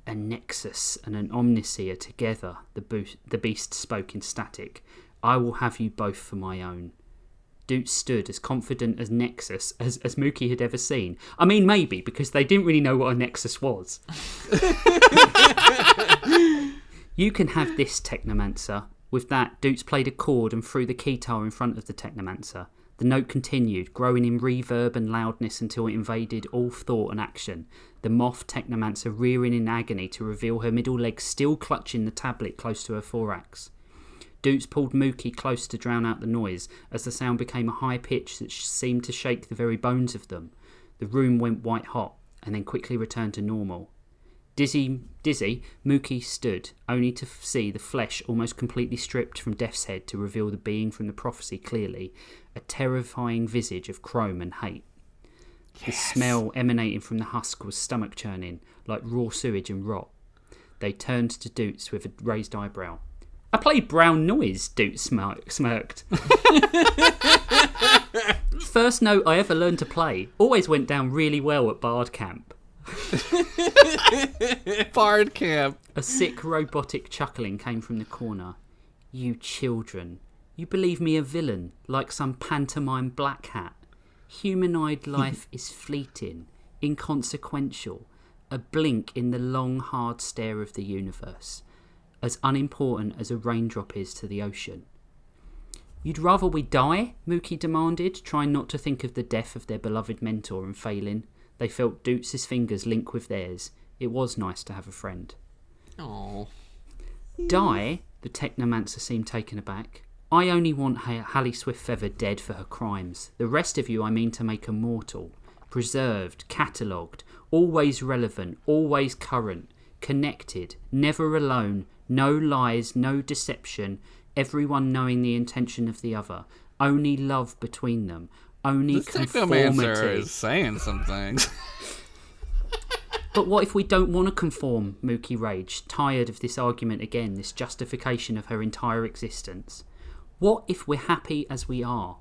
A nexus and an omniseer together, the beast spoke in static. "I will have you both for my own." Doots stood as confident as Nexus as Mookie had ever seen. I mean, maybe, because they didn't really know what a Nexus was. "You can have this, Technomancer." With that, Doots played a chord and threw the keytar in front of the Technomancer. The note continued, growing in reverb and loudness until it invaded all thought and action. The moth Technomancer rearing in agony to reveal her middle leg still clutching the tablet close to her thorax. Doots pulled Mookie close to drown out the noise, as the sound became a high pitch that seemed to shake the very bones of them. The room went white hot, and then quickly returned to normal. Dizzy, Mookie stood, only to see the flesh almost completely stripped from Death's Head to reveal the being from the prophecy clearly, a terrifying visage of chrome and hate. The smell emanating from the husk was stomach-churning, like raw sewage and rot. They turned to Doots with a raised eyebrow. "I played brown noise," Doots smirked. "First note I ever learned to play. Always went down really well at Bard Camp." Bard Camp. A sick robotic chuckling came from the corner. "You children. You believe me a villain, like some pantomime black hat. Humanoid life is fleeting, inconsequential, a blink in the long, hard stare of the universe. As unimportant as a raindrop is to the ocean." "You'd rather we die?" Mookie demanded, trying not to think of the death of their beloved mentor and failing. They felt Doots' fingers link with theirs. It was nice to have a friend. Oh. "Die?" The Technomancer seemed taken aback. "I only want Hallie Swiftfeather dead for her crimes. The rest of you I mean to make immortal. Preserved, catalogued, always relevant, always current, connected, never alone, no lies, no deception, everyone knowing the intention of the other, only love between them, only This Technomancer conformity." is saying some things. "But what if we don't want to conform?" Mookie raged, tired of this argument again, this justification of her entire existence. "What if we're happy as we are?"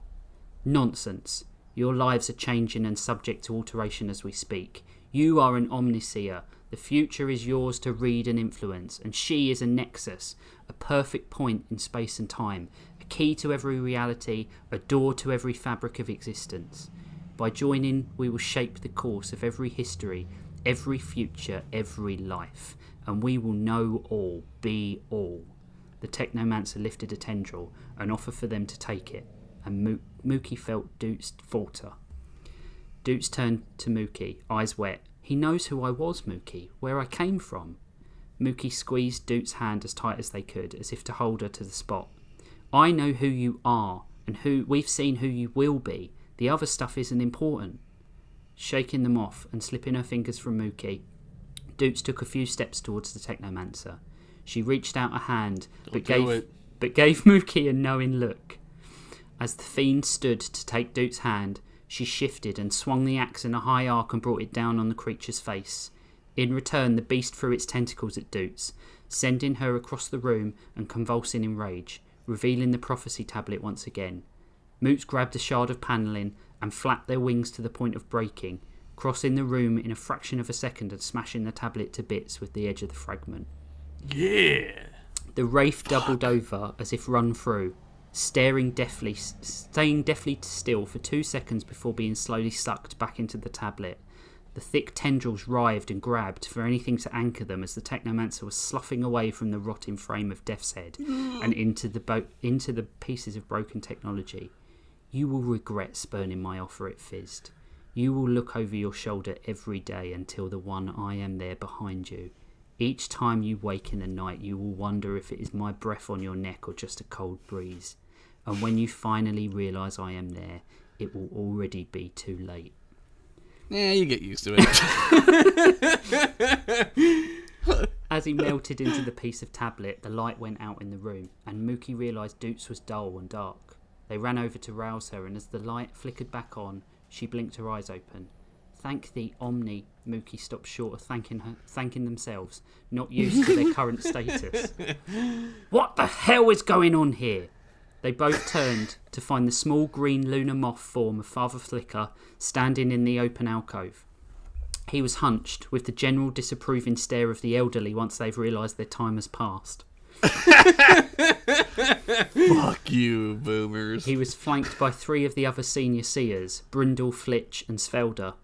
"Nonsense. Your lives are changing and subject to alteration as we speak. You are an omniseer. The future is yours to read and influence, and she is a nexus, a perfect point in space and time, a key to every reality, a door to every fabric of existence. By joining, we will shape the course of every history, every future, every life, and we will know all, be all. The technomancer lifted a tendril, an offer for them to take it, and Mookie felt Doots falter. Doots turned to Mookie, eyes wet. He knows who I was, Mookie, where I came from. Mookie squeezed Doots' hand as tight as they could, as if to hold her to the spot. I know who you are, and we've seen who you will be. The other stuff isn't important. Shaking them off and slipping her fingers from Mookie, Doots took a few steps towards the technomancer. She reached out a hand, but gave Mookie a knowing look. As the fiend stood to take Doots' hand, she shifted and swung the axe in a high arc and brought it down on the creature's face. In return, the beast threw its tentacles at Doots, sending her across the room and convulsing in rage, revealing the prophecy tablet once again. Moots grabbed a shard of panelling and flapped their wings to the point of breaking, crossing the room in a fraction of a second and smashing the tablet to bits with the edge of the fragment. Yeah! The wraith doubled over as if run through, staying deathly still for 2 seconds before being slowly sucked back into the tablet. The thick tendrils writhed and grabbed for anything to anchor them as the technomancer was sloughing away from the rotting frame of Death's Head and into the pieces of broken technology. You will regret spurning my offer, it fizzed. You will look over your shoulder every day until the one I am there behind you. Each time you wake in the night, you will wonder if it is my breath on your neck or just a cold breeze. And when you finally realise I am there, it will already be too late. Yeah, you get used to it. As he melted into the piece of tablet, the light went out in the room, and Mookie realised Doots was dull and dark. They ran over to rouse her, and as the light flickered back on, she blinked her eyes open. Thank thee, Omni. Mookie stopped short of thanking themselves, not used to their current status. What the hell is going on here? They both turned to find the small green lunar moth form of Father Flicker standing in the open alcove. He was hunched, with the general disapproving stare of the elderly once they've realised their time has passed. Fuck you, boomers. He was flanked by 3 of the other senior seers, Brindle, Flinch and Svelda.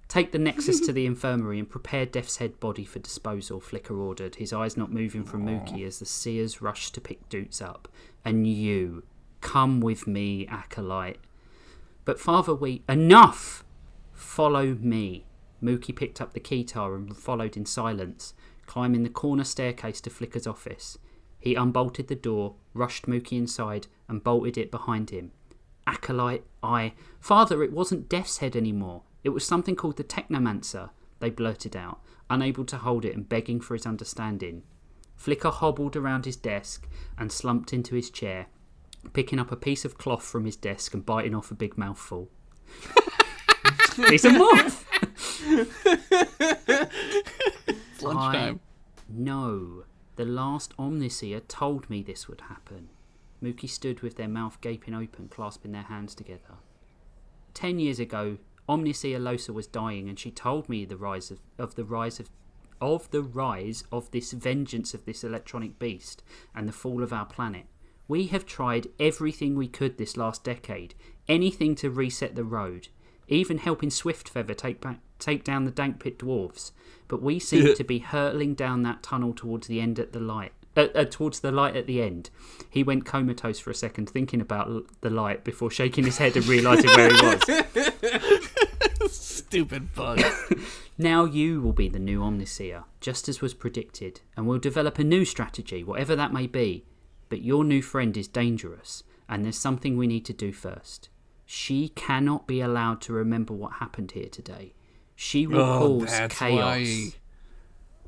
Take the Nexus to the infirmary and prepare Death's Head body for disposal, Flicker ordered, his eyes not moving from Mookie as the seers rushed to pick Doots up. And you, come with me, Acolyte. But Father, enough! Follow me. Mookie picked up the keytar and followed in silence, climbing the corner staircase to Flicker's office. He unbolted the door, rushed Mookie inside, and bolted it behind him. Acolyte, Father, it wasn't Death's Head anymore. It was something called the Technomancer, they blurted out, unable to hold it and begging for his understanding. Flicker hobbled around his desk and slumped into his chair, picking up a piece of cloth from his desk and biting off a big mouthful. He's a moth! It's lunchtime. No, the last Omniseer told me this would happen. Mookie stood with their mouth gaping open, clasping their hands together. 10 years ago, Omniseer Losa was dying, and she told me the rise of this vengeance of this electronic beast and the fall of our planet. We have tried everything we could this last decade, anything to reset the road, even helping Swiftfeather take down the Dank Pit dwarves. But we seem to be hurtling down that tunnel towards the end at the light. Towards the light at the end. He went comatose for a second, thinking about the light before shaking his head and realising where he was. Stupid bug. Now you will be the new Omniseer, just as was predicted, and we'll develop a new strategy, whatever that may be. But your new friend is dangerous, and there's something we need to do first. She cannot be allowed to remember what happened here today. She will cause chaos.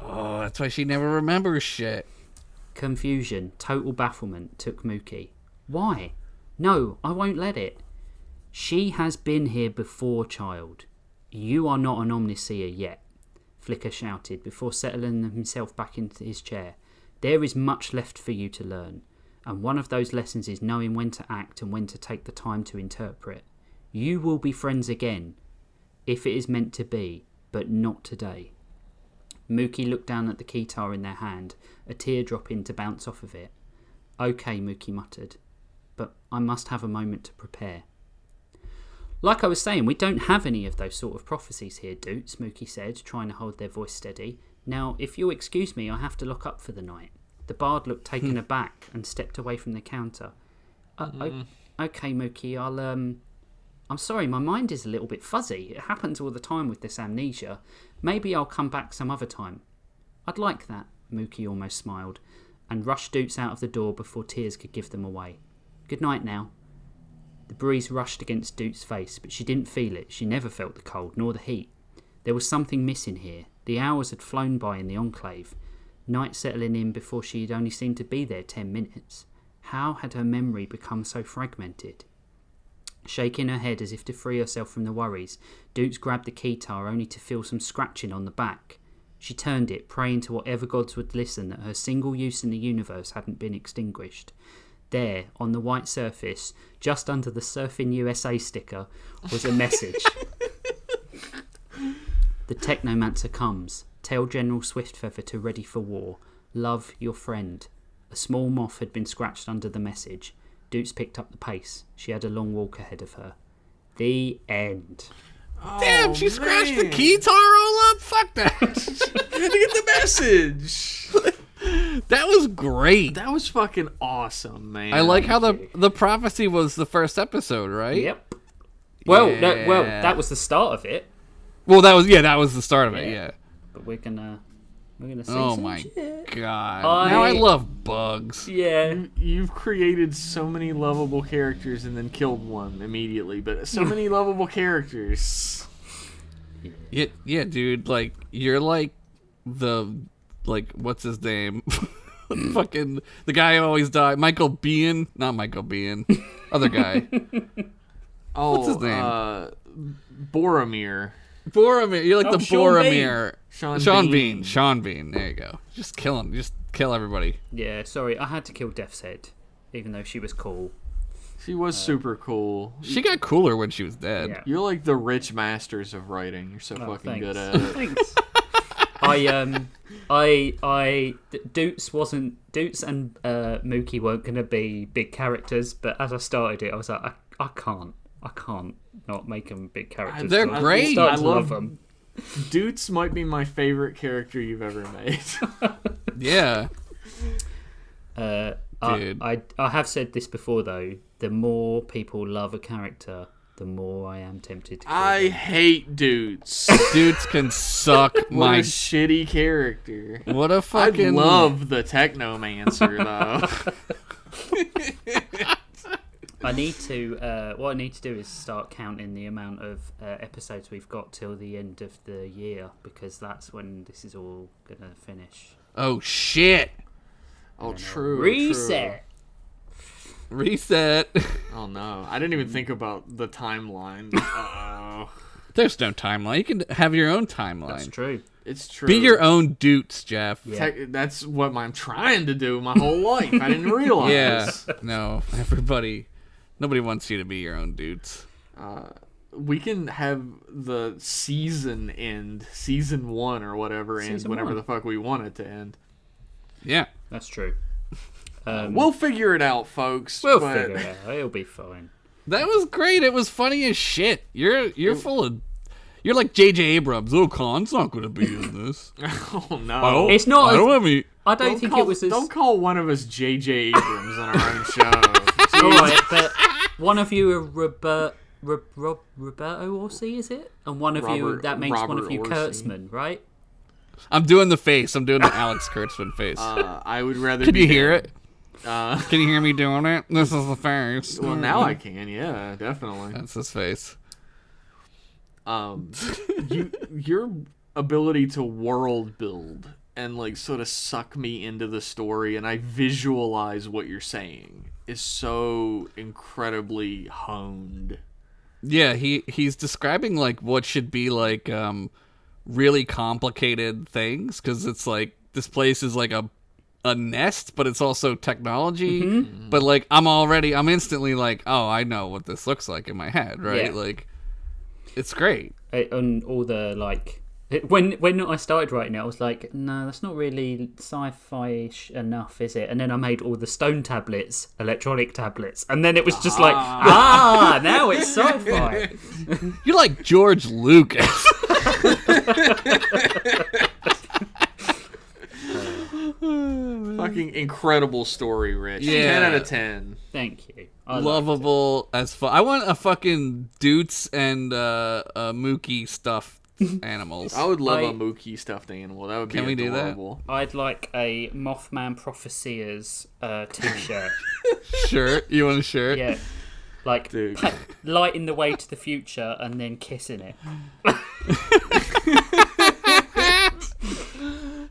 That's why she never remembers shit. Confusion, total bafflement took Mookie. Why? No, I won't let it. She has been here before, child. You are not an Omniseer yet, Flicker shouted before settling himself back into his chair. There is much left for you to learn, and one of those lessons is knowing when to act and when to take the time to interpret. You will be friends again, if it is meant to be, but not today. Mookie looked down at the keytar in their hand, a tear dropping to bounce off of it. Okay, Mookie muttered, but I must have a moment to prepare. Like I was saying, we don't have any of those sort of prophecies here, Doots, Mookie said, trying to hold their voice steady. Now, if you'll excuse me, I have to lock up for the night. The bard looked taken aback and stepped away from the counter. Okay, Mookie, I'm sorry, my mind is a little bit fuzzy. It happens all the time with this amnesia. Maybe I'll come back some other time. I'd like that, Mookie almost smiled, and rushed Doots out of the door before tears could give them away. Good night now. The breeze rushed against Doots' face, but she didn't feel it. She never felt the cold, nor the heat. There was something missing here. The hours had flown by in the enclave, night settling in before she had only seemed to be there 10 minutes. How had her memory become so fragmented? Shaking her head as if to free herself from the worries, Doots grabbed the keytar only to feel some scratching on the back. She turned it, praying to whatever gods would listen that her single use in the universe hadn't been extinguished. There, on the white surface, just under the Surfing USA sticker, was a message. The Technomancer comes. Tell General Swiftfeather to ready for war. Love, your friend. A small moth had been scratched under the message. Doots picked up the pace. She had a long walk ahead of her. The end. Damn, she scratched the keytar all up? Fuck that. I had to get the message. That was great. That was fucking awesome, man. I like how the prophecy was the first episode, right? Yep. Well, Yeah. that was the start of it. Well, that was the start of it, yeah. But we're gonna see Oh some my shit. god. Now I love bugs. Yeah. You've created so many lovable characters and then killed one immediately, but so many lovable characters. Yeah, dude, like you're like what's his name? Fucking the guy who always died. Michael Biehn. Not Michael Biehn. Other guy. Oh, What's his name? Boromir. Boromir. You're like the Sean Boromir. Sean Bean. Sean Bean. There you go. Just kill him. Just kill everybody. Yeah, sorry, I had to kill Death's Head, even though she was cool. She was super cool. She got cooler when she was dead. Yeah. You're like the rich masters of writing. You're so fucking Thanks. good at it. Thanks. Doots and Mookie weren't gonna be big characters, but as I started it, I was like, I can't not make them big characters. They're So I great. started to I love love them. Doots might be my favorite character you've ever made. Yeah. I have said this before though. The more people love a character, the more I am tempted to kill I them. hate Doots. Dudes can suck What my. a shitty character. What a I fucking. love the Technomancer though. I need to. What I need to do is start counting the amount of episodes we've got till the end of the year, because that's when this is all gonna finish. Oh shit. Oh, true. Reset. Reset. Oh no, I didn't even think about the timeline. Uh-oh. There's no timeline. You can have your own timeline. That's true. It's true. Be your own Doots, Jeff. Yeah. That's what I'm trying to do my whole life. I didn't realize. Yeah. No, nobody wants you to be your own Doots. We can have the season end, season 1 or whatever, end Season whenever 1. the fuck we want it to end. Yeah. That's true. We'll figure it out, folks. We'll but figure it out. It'll be fine. That was great. It was funny as shit. You're full of. You're like J.J. Abrams. Oh, Khan's not going to be in this. Oh no. It's not. I don't have any. I don't think call, it was as. Don't call one of us J.J. Abrams on our own show. All right, but one of you are Roberto Orsi, is it? And one of you, that makes one of Robert you Orsi. Kurtzman, right? I'm doing the face. I'm doing the Alex Kurtzman face. I would rather. Can be you hear dead. it? Can you hear me doing it? This is the face. Well, now I can. Yeah, definitely. That's his face. Your ability to world build and like sort of suck me into the story, and I visualize what you're saying is so incredibly honed. Yeah, he's describing like what should be like really complicated things, because it's like this place is like a a nest, but it's also technology. Mm-hmm. But like, I'm instantly like, oh, I know what this looks like in my head, right? Yeah. Like, it's great. And all the like, when I started writing it, I was like, no, that's not really sci-fi-ish enough, is it? And then I made all the stone tablets, electronic tablets, and then it was just like, now it's sci-fi. You're like George Lucas. Fucking incredible story, Rich. Yeah. 10 out of 10. Thank you. I Lovable as fuck. I want a fucking Doots and Mookie stuffed animals. I would love a Mookie stuffed animal. That would be Can we do that? adorable. I'd like a Mothman Prophecies t-shirt. Shirt? You want a shirt? Yeah. Like, Dude. lighting the way to the future and then kissing it.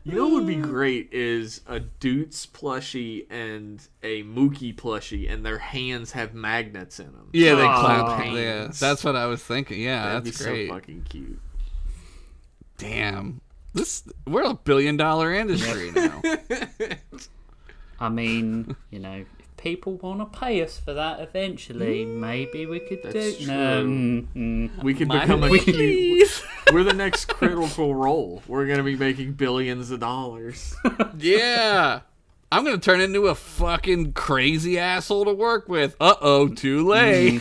You know what would be great is a Doots plushie and a Mookie plushie, and their hands have magnets in them. Yeah, they Aw. clap. Hands. Yeah, that's what I was thinking. Yeah, That'd that's be great. so fucking cute. Damn. We're a $1 billion industry now. I mean, you know, if people want to pay us for that eventually, maybe we could That's do... No, true. We could My become a please. We're the next Critical Role. We're going to be making billions of dollars. Yeah. I'm going to turn into a fucking crazy asshole to work with. Uh-oh, too late.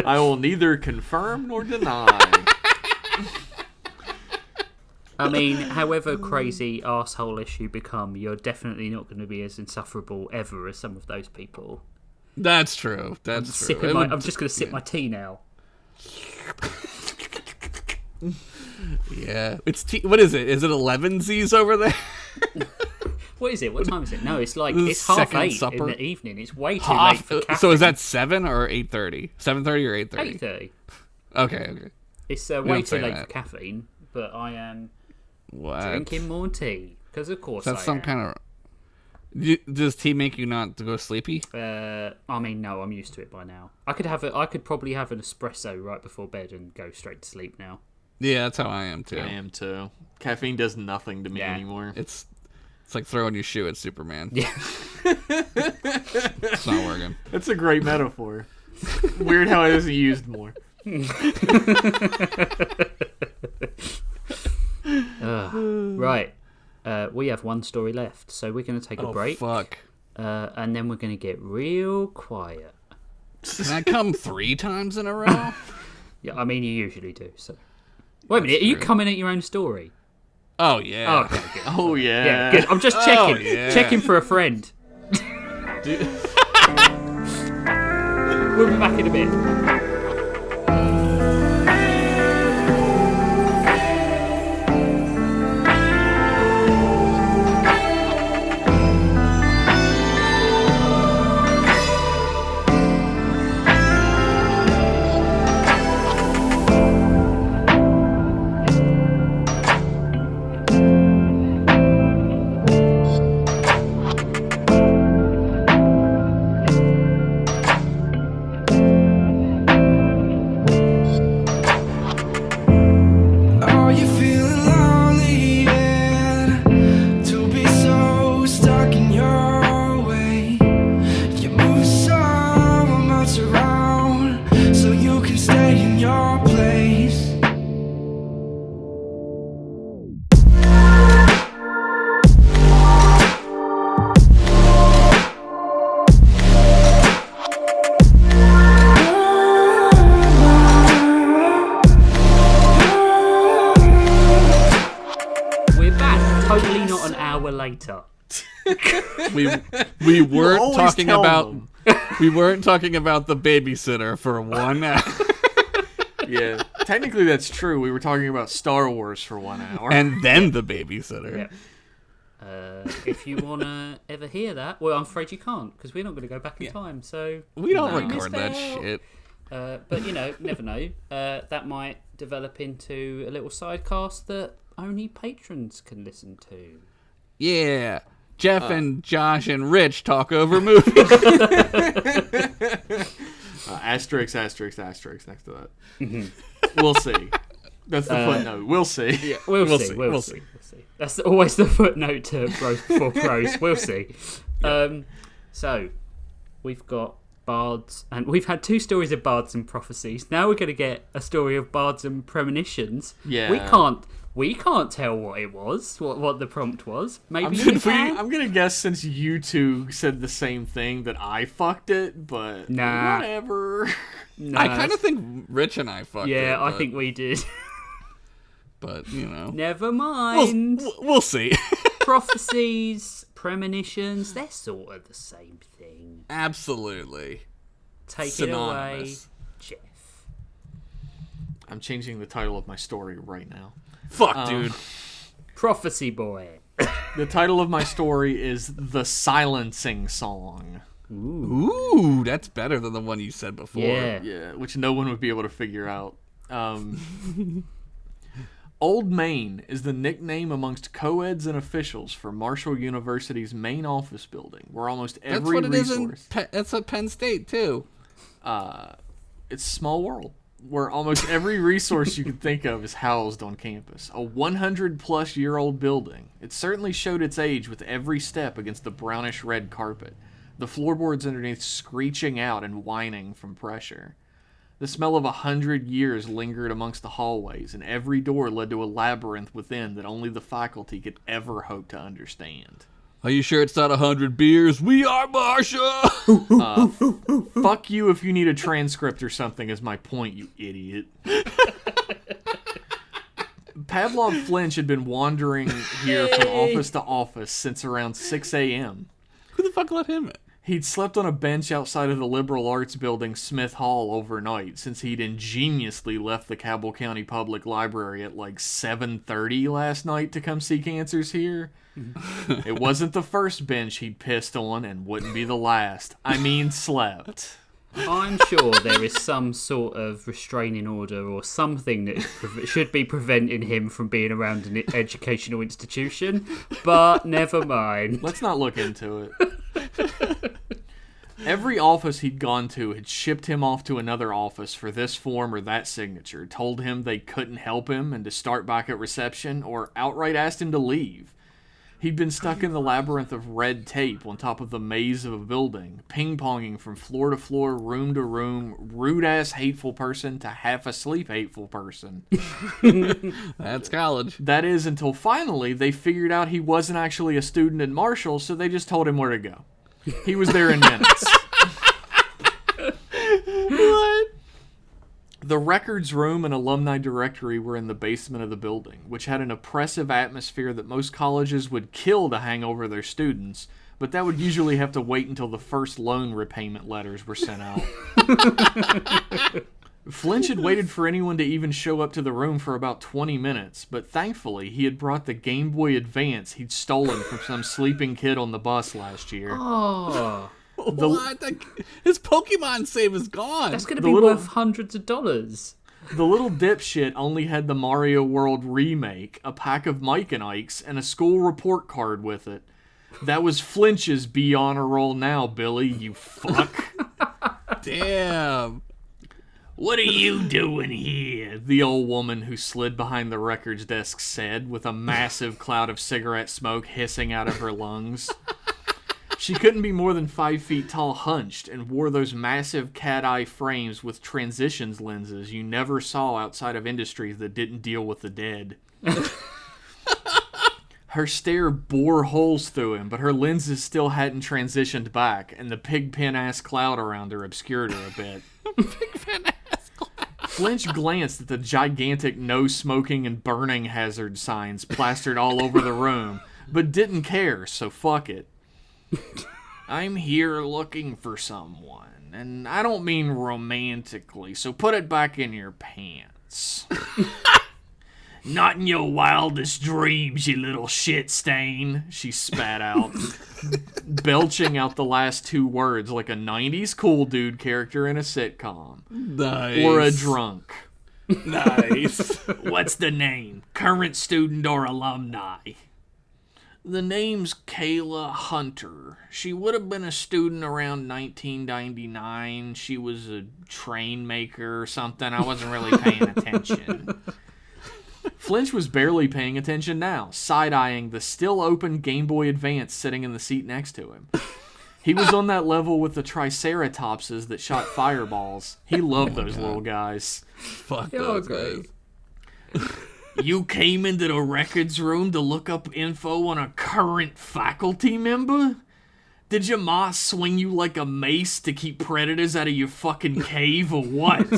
I will neither confirm nor deny. I mean, however crazy arsehole-ish you become, you're definitely not going to be as insufferable ever as some of those people. That's true. That's true. I'm just going to sip my tea now. Yeah. It's what is it? Is it 11sies over there? What is it? What time is it? No, it's like, This it's 2nd 8 supper? in the evening. It's way too late for caffeine. So is that 7 or 8:30? 7:30 or 8:30? 8:30. Okay. It's way don't too say late that. for caffeine, but I am What? drinking more tea. Because of course That's I some am. kind of... Does tea make you not to go sleepy? I mean, no, I'm used to it by now. I could probably have an espresso right before bed and go straight to sleep now. Yeah, that's how I am too. I am too. Caffeine does nothing to me Yeah. anymore. It's like throwing your shoe at Superman. Yeah. It's not working. That's a great metaphor. Weird how it isn't used more. Right. We have one story left, so we're going to take a break. Fuck. And then we're going to get real quiet. Can I come 3 times in a row? Yeah, I mean, you usually do, so... Wait a minute, are you true. coming at your own story? Oh, yeah. Oh, okay, good. Oh, yeah. Yeah, good. I'm just checking. yeah. Checking for a friend. We'll be back in a bit. Are you feeling lonely yet? To be so stuck in your way. You move some amounts around so you can stay in your place. We're back. Totally not an hour later. We weren't always talking tell about... them. We weren't talking about the babysitter for 1 hour. Yeah. Technically, that's true. We were talking about Star Wars for 1 hour. And then the babysitter. Yeah. If you want to ever hear that, well, I'm afraid you can't, because we're not going to go back in time, so... We don't No. record that Missed out. shit. But, you know, never know. That might develop into a little sidecast that only patrons can listen to. Yeah. Jeff and Josh and Rich talk over movies. Asterisk, asterisk, asterisk next to that. We'll see. That's the footnote. We'll see. Yeah, we'll see. We'll see. That's always the footnote to growth before prose. We'll see. So, we've got Bards, and we've had 2 stories of Bards and Prophecies. Now we're going to get a story of Bards and Premonitions. Yeah. We can't tell what it was, what the prompt was. Maybe I'm gonna guess since you two said the same thing that I fucked it, but whatever. I kind of think Rich and I fucked it. Yeah, I think we did. But, you know. Never mind. We'll see. Prophecies, premonitions, they're sort of the same thing. Absolutely. Take Synonymous. it away, Jeff. I'm changing the title of my story right now. Fuck, dude. Prophecy boy. The title of my story is The Silencing Song. Ooh, that's better than the one you said before. Yeah, which no one would be able to figure out. Old Main is the nickname amongst co-eds and officials for Marshall University's main office building, where almost every resource... That's at Penn State, too. It's a small world, where almost every resource you could think of is housed on campus. A 100-plus-year-old building. It certainly showed its age with every step against the brownish-red carpet, the floorboards underneath screeching out and whining from pressure. The smell of 100 years lingered amongst the hallways, and every door led to a labyrinth within that only the faculty could ever hope to understand. Are you sure it's not 100 beers? We are Marshall! Fuck you if you need a transcript or something is my point, you idiot. Pavlov Flinch had been wandering here from office to office since around 6 a.m. Who the fuck let him in? He'd slept on a bench outside of the liberal arts building Smith Hall overnight since he'd ingeniously left the Cabell County Public Library at like 7:30 last night to come seek answers here. It wasn't the first bench he'd pissed on and wouldn't be the last. I mean slept. I'm sure there is some sort of restraining order or something that should be preventing him from being around an educational institution, but never mind. Let's not look into it. Every office he'd gone to had shipped him off to another office for this form or that signature, told him they couldn't help him and to start back at reception, or outright asked him to leave. He'd been stuck in the labyrinth of red tape on top of the maze of a building, ping-ponging from floor to floor, room to room, rude-ass hateful person to half-asleep hateful person. That's college. That is, until finally they figured out he wasn't actually a student at Marshall, so they just told him where to go. He was there in minutes. What? The records room and alumni directory were in the basement of the building, which had an oppressive atmosphere that most colleges would kill to hang over their students, but that would usually have to wait until the first loan repayment letters were sent out. Flinch had waited for anyone to even show up to the room for about 20 minutes, but thankfully he had brought the Game Boy Advance he'd stolen from some sleeping kid on the bus last year. Oh, What? His Pokemon save is gone. that's going to be worth hundreds of dollars. The little dipshit only had the Mario World remake, a pack of Mike and Ike's, and a school report card with it. That was Flinch's Be Honor Roll now, Billy, you fuck. Damn. What are you doing here? The old woman who slid behind the records desk said, with a massive cloud of cigarette smoke hissing out of her lungs. She couldn't be more than 5 feet tall hunched and wore those massive cat-eye frames with transitions lenses you never saw outside of industries that didn't deal with the dead. Her stare bore holes through him, but her lenses still hadn't transitioned back, and the pigpen-ass cloud around her obscured her a bit. Pigpen-ass cloud. Flinch glanced at the gigantic no smoking and burning hazard signs plastered all over the room, but didn't care, so fuck it. I'm here looking for someone, and I don't mean romantically, so put it back in your pants. Not in your wildest dreams, you little shit stain, she spat out, belching out the last 2 words like a 90s cool dude character in a sitcom. Nice. Or a drunk. Nice. What's the name? Current student or alumni? The name's Kayla Hunter. She would have been a student around 1999. She was a train maker or something. I wasn't really paying attention. Flinch was barely paying attention now, side-eyeing the still-open Game Boy Advance sitting in the seat next to him. He was on that level with the Triceratopses that shot fireballs. He loved those little guys. Fuck those guys. You came into the records room to look up info on a current faculty member? Did your ma swing you like a mace to keep predators out of your fucking cave or what?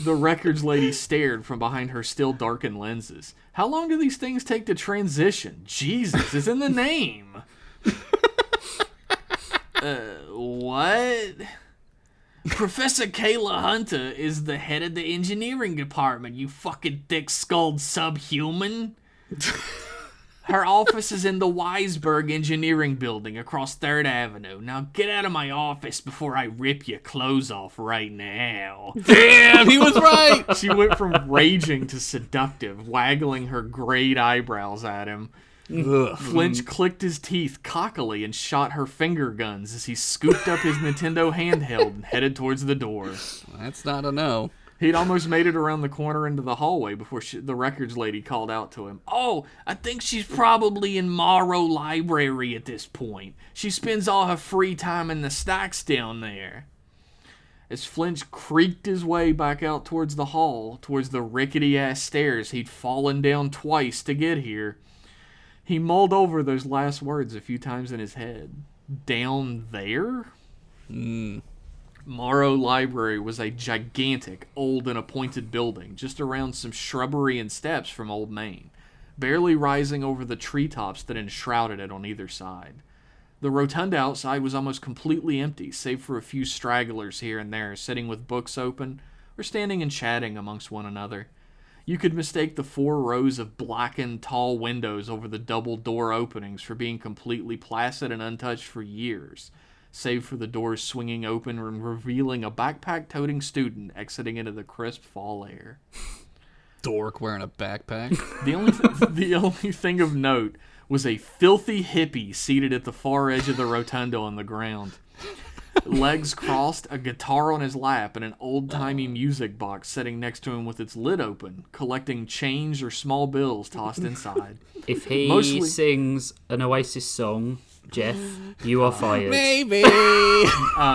The records lady stared from behind her still darkened lenses. How long do these things take to transition? Jesus, it's in the name. What? Professor Kayla Hunter is the head of the engineering department, you fucking thick-skulled subhuman. Her office is in the Weisberg Engineering Building across 3rd Avenue. Now get out of my office before I rip your clothes off right now. Damn, he was right! She went from raging to seductive, waggling her grayed eyebrows at him. Ugh. Flinch clicked his teeth cockily and shot her finger guns as he scooped up his Nintendo handheld and headed towards the door. That's not a no. He'd almost made it around the corner into the hallway before the records lady called out to him. Oh, I think she's probably in Morrow Library at this point. She spends all her free time in the stacks down there. As Flinch creaked his way back out towards the hall, towards the rickety-ass stairs he'd fallen down twice to get here, he mulled over those last words a few times in his head. Down there? Morrow Library was a gigantic, old and appointed building, just around some shrubbery and steps from Old Main, barely rising over the treetops that enshrouded it on either side. The rotunda outside was almost completely empty, save for a few stragglers here and there, sitting with books open, or standing and chatting amongst one another. You could mistake the 4 rows of blackened, tall windows over the double door openings for being completely placid and untouched for years, save for the doors swinging open and revealing a backpack-toting student exiting into the crisp fall air. Dork wearing a backpack. The only thing of note was a filthy hippie seated at the far edge of the rotunda on the ground. Legs crossed, a guitar on his lap, and an old-timey music box sitting next to him with its lid open, collecting change or small bills tossed inside. If he sings an Oasis song, Jeff, you are fired. Maybe.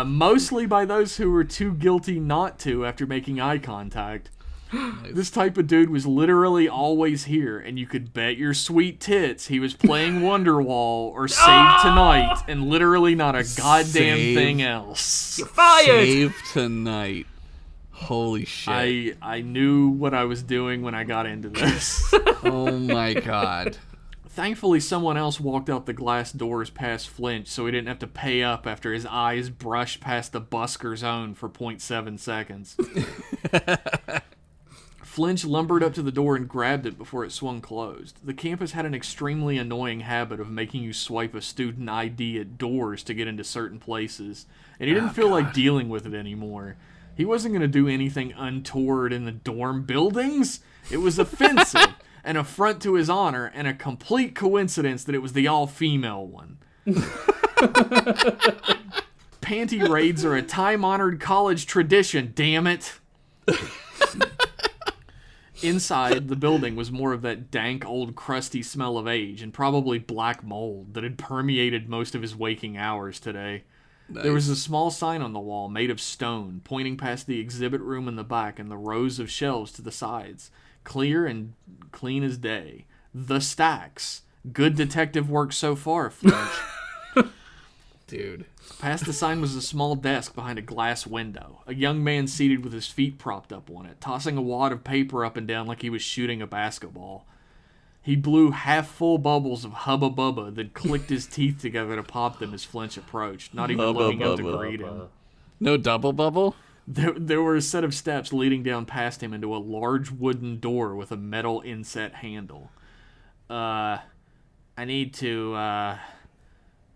Mostly by those who were too guilty not to after making eye contact. Nice. This type of dude was literally always here, and you could bet your sweet tits he was playing Wonderwall or Save Tonight, and literally not a goddamn thing else. You're fired! Save Tonight. Holy shit. I knew what I was doing when I got into this. Oh my god. Thankfully, someone else walked out the glass doors past Flinch, so he didn't have to pay up after his eyes brushed past the busker's own for 0.7 seconds. Flinch lumbered up to the door and grabbed it before it swung closed. The campus had an extremely annoying habit of making you swipe a student ID at doors to get into certain places, and he didn't feel like dealing with it anymore. He wasn't going to do anything untoward in the dorm buildings. It was offensive, an affront to his honor, and a complete coincidence that it was the all-female one. Panty raids are a time-honored college tradition, damn it. Inside, the building was more of that dank, old, crusty smell of age and probably black mold that had permeated most of his waking hours today. Nice. There was a small sign on the wall made of stone, pointing past the exhibit room in the back and the rows of shelves to the sides. Clear and clean as day. The Stacks. Good detective work so far, Flinch. Dude. Past the sign was a small desk behind a glass window. A young man seated with his feet propped up on it, tossing a wad of paper up and down like he was shooting a basketball. He blew half-full bubbles of Hubba Bubba, then clicked his teeth together to pop them as Flinch approached, not even looking up to greet him. No double bubble? There were a set of steps leading down past him into a large wooden door with a metal inset handle. I need to,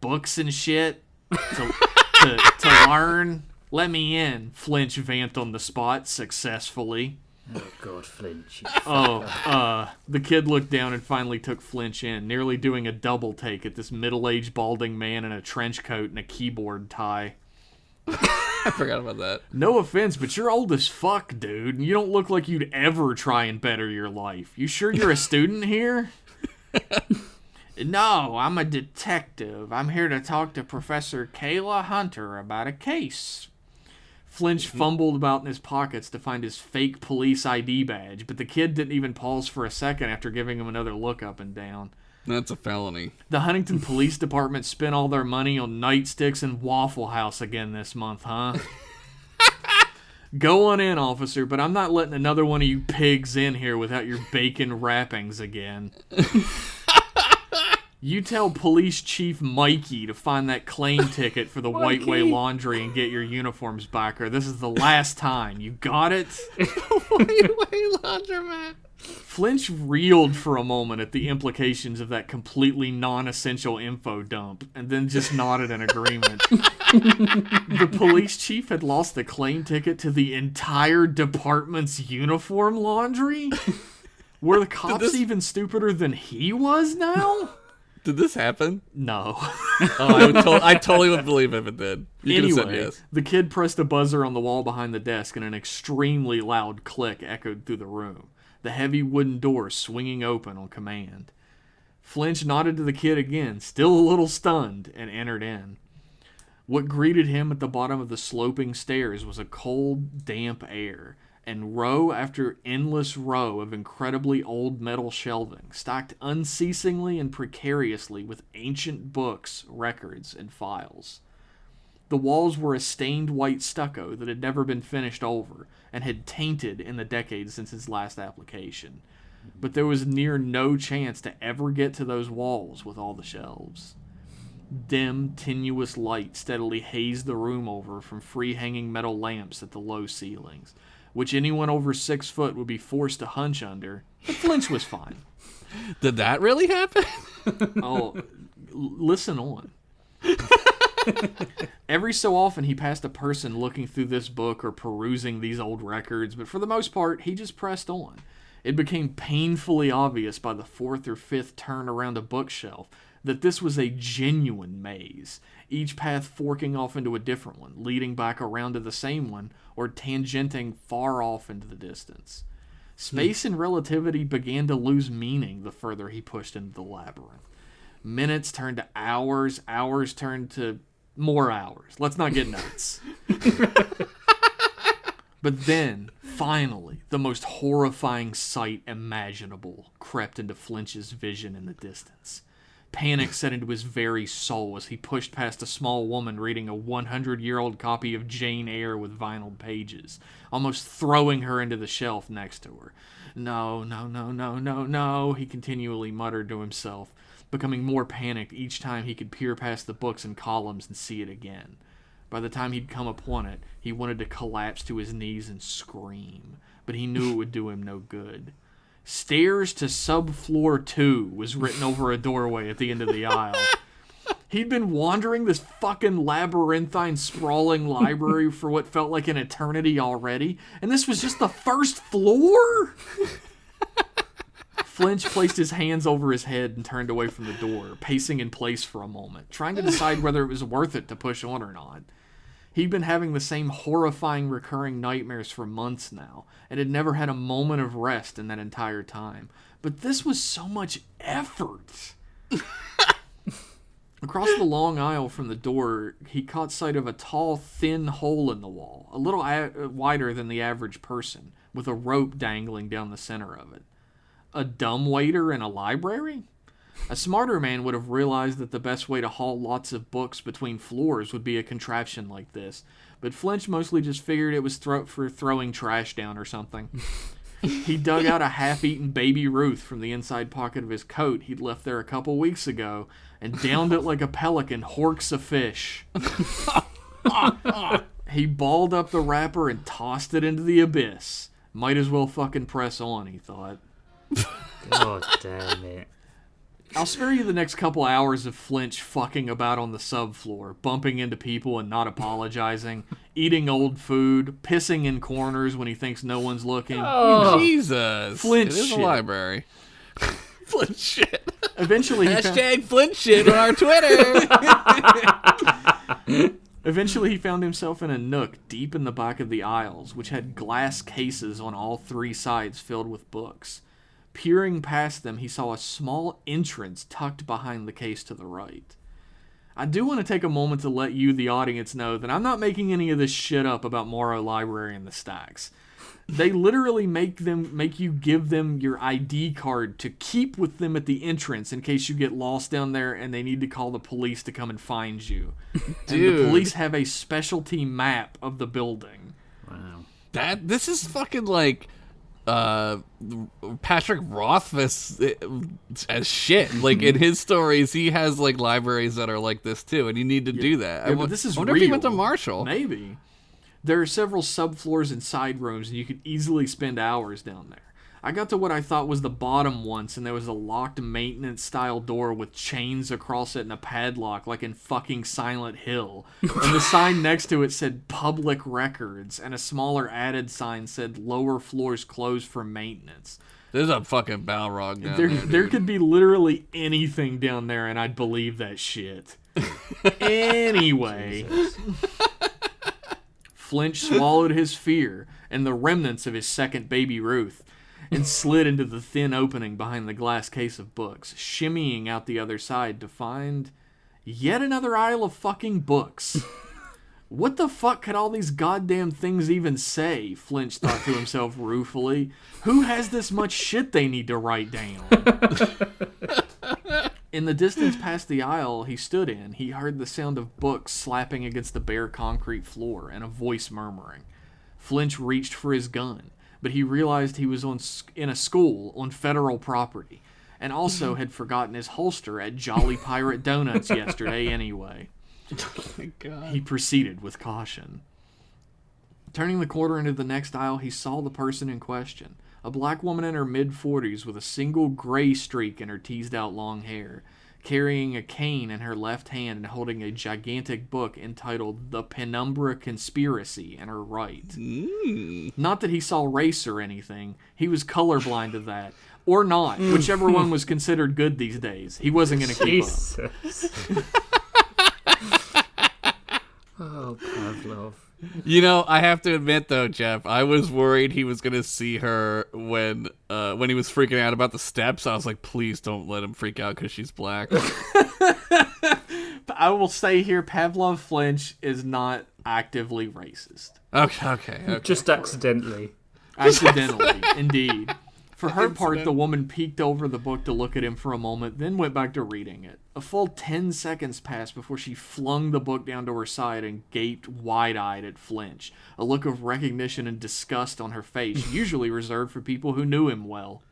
books and shit to learn. Let me in. Flinch vamped on the spot successfully. Oh god, Flinch. The kid looked down and finally took Flinch in, nearly doing a double take at this middle-aged balding man in a trench coat and a keyboard tie. I forgot about that. No offense, but you're old as fuck, dude. You don't look like you'd ever try and better your life. You sure you're a student here? No, I'm a detective. I'm here to talk to Professor Kayla Hunter about a case. Flinch fumbled about in his pockets to find his fake police ID badge, but the kid didn't even pause for a second after giving him another look up and down. That's a felony. The Huntington Police Department spent all their money on nightsticks and Waffle House again this month, huh? Go on in, officer, but I'm not letting another one of you pigs in here without your bacon wrappings again. You tell Police Chief Mikey to find that claim ticket for the White Way Laundry and get your uniforms back, or this is the last time. You got it? White Way Laundromat. Flinch reeled for a moment at the implications of that completely non-essential info dump, and then just nodded in agreement. The police chief had lost the claim ticket to the entire department's uniform laundry? Were the cops even stupider than he was now? Did this happen? No. I totally would believe if it did. You could have said Anyway, yes. the kid pressed a buzzer on the wall behind the desk, and an extremely loud click echoed through the room, the heavy wooden door swinging open on command. Flinch nodded to the kid again, still a little stunned, and entered in. What greeted him at the bottom of the sloping stairs was a cold, damp air, and row after endless row of incredibly old metal shelving, stacked unceasingly and precariously with ancient books, records, and files. The walls were a stained white stucco that had never been finished over, and had tainted in the decades since its last application. But there was near no chance to ever get to those walls with all the shelves. Dim, tenuous light steadily hazed the room over from free-hanging metal lamps at the low ceilings, which anyone over 6 foot would be forced to hunch under, but Flinch was fine. Did that really happen? Listen on. Every so often he passed a person looking through this book or perusing these old records, but for the most part, he just pressed on. It became painfully obvious by the 4th or 5th turn around a bookshelf that this was a genuine maze, each path forking off into a different one, leading back around to the same one, or tangenting far off into the distance. Space and relativity began to lose meaning the further he pushed into the labyrinth. Minutes turned to hours, hours turned to more hours. Let's not get nuts. But then, finally, the most horrifying sight imaginable crept into Flinch's vision in the distance. Panic set into his very soul as he pushed past a small woman reading a 100-year-old copy of Jane Eyre with vinyl pages, almost throwing her into the shelf next to her. No, no, no, no, no, no, he continually muttered to himself, becoming more panicked each time he could peer past the books and columns and see it again. By the time he'd come upon it, he wanted to collapse to his knees and scream, but he knew it would do him no good. Stairs to subfloor 2 was written over a doorway at the end of the aisle. He'd been wandering this fucking labyrinthine sprawling library for what felt like an eternity already, and this was just the first floor? Flinch placed his hands over his head and turned away from the door, pacing in place for a moment, trying to decide whether it was worth it to push on or not. He'd been having the same horrifying recurring nightmares for months now, and had never had a moment of rest in that entire time. But this was so much effort. Across the long aisle from the door, he caught sight of a tall, thin hole in the wall, a little wider than the average person, with a rope dangling down the center of it. A dumbwaiter in a library? A smarter man would have realized that the best way to haul lots of books between floors would be a contraption like this, but Flinch mostly just figured it was for throwing trash down or something. He dug out a half-eaten Baby Ruth from the inside pocket of his coat he'd left there a couple weeks ago and downed it like a pelican horks a fish. He balled up the wrapper and tossed it into the abyss. Might as well fucking press on, he thought. God damn it. I'll spare you the next couple hours of Flinch fucking about on the subfloor, bumping into people and not apologizing, eating old food, pissing in corners when he thinks no one's looking. Oh, Jesus. Flinch it is shit. a library. Flinch shit. Eventually, Hashtag Flinch shit on our Twitter. Eventually, he found himself in a nook deep in the back of the aisles, which had glass cases on all 3 sides filled with books. Peering past them, he saw a small entrance tucked behind the case to the right. I do want to take a moment to let you, the audience, know that I'm not making any of this shit up about Morrow Library and the Stacks. They literally make you give them your ID card to keep with them at the entrance in case you get lost down there and they need to call the police to come and find you. Dude. And the police have a specialty map of the building. Wow. This is fucking like Patrick Rothfuss as shit. Like in his stories, he has like libraries that are like this too, and you need to do that. Yeah, but this is I wonder real. if he went to Marshall. Maybe. There are several subfloors and side rooms, and you could easily spend hours down there. I got to what I thought was the bottom once, and there was a locked maintenance-style door with chains across it and a padlock, like in fucking Silent Hill. And the sign next to it said Public Records, and a smaller added sign said Lower Floors Closed for Maintenance. There's a fucking Balrog down there. There could be literally anything down there, and I'd believe that shit. Anyway... Flinch swallowed his fear and the remnants of his second baby Ruth and slid into the thin opening behind the glass case of books, shimmying out the other side to find yet another aisle of fucking books. What the fuck could all these goddamn things even say? Flinch thought to himself ruefully. Who has this much shit they need to write down? In the distance past the aisle he stood in, he heard the sound of books slapping against the bare concrete floor and a voice murmuring. Flinch reached for his gun, but he realized he was in a school on federal property, and also had forgotten his holster at Jolly Pirate Donuts yesterday anyway. Oh my God. He proceeded with caution. Turning the corner into the next aisle, he saw the person in question. A black woman in her mid-40s with a single gray streak in her teased-out long hair, carrying a cane in her left hand and holding a gigantic book entitled The Penumbra Conspiracy in her right. Not that he saw race or anything. He was colorblind to that. Or not. Whichever one was considered good these days. He wasn't going to keep up. Oh, Pavlov. You know, I have to admit though, Jeff, I was worried he was gonna see her when he was freaking out about the steps. I was like, please don't let him freak out because she's black. I will say here, Pavlov Flinch is not actively racist. Okay. Just accidentally. Accidentally, indeed. For her part, the woman peeked over the book to look at him for a moment, then went back to reading it. A full 10 seconds passed before she flung the book down to her side and gaped wide-eyed at Flinch, a look of recognition and disgust on her face, usually reserved for people who knew him well.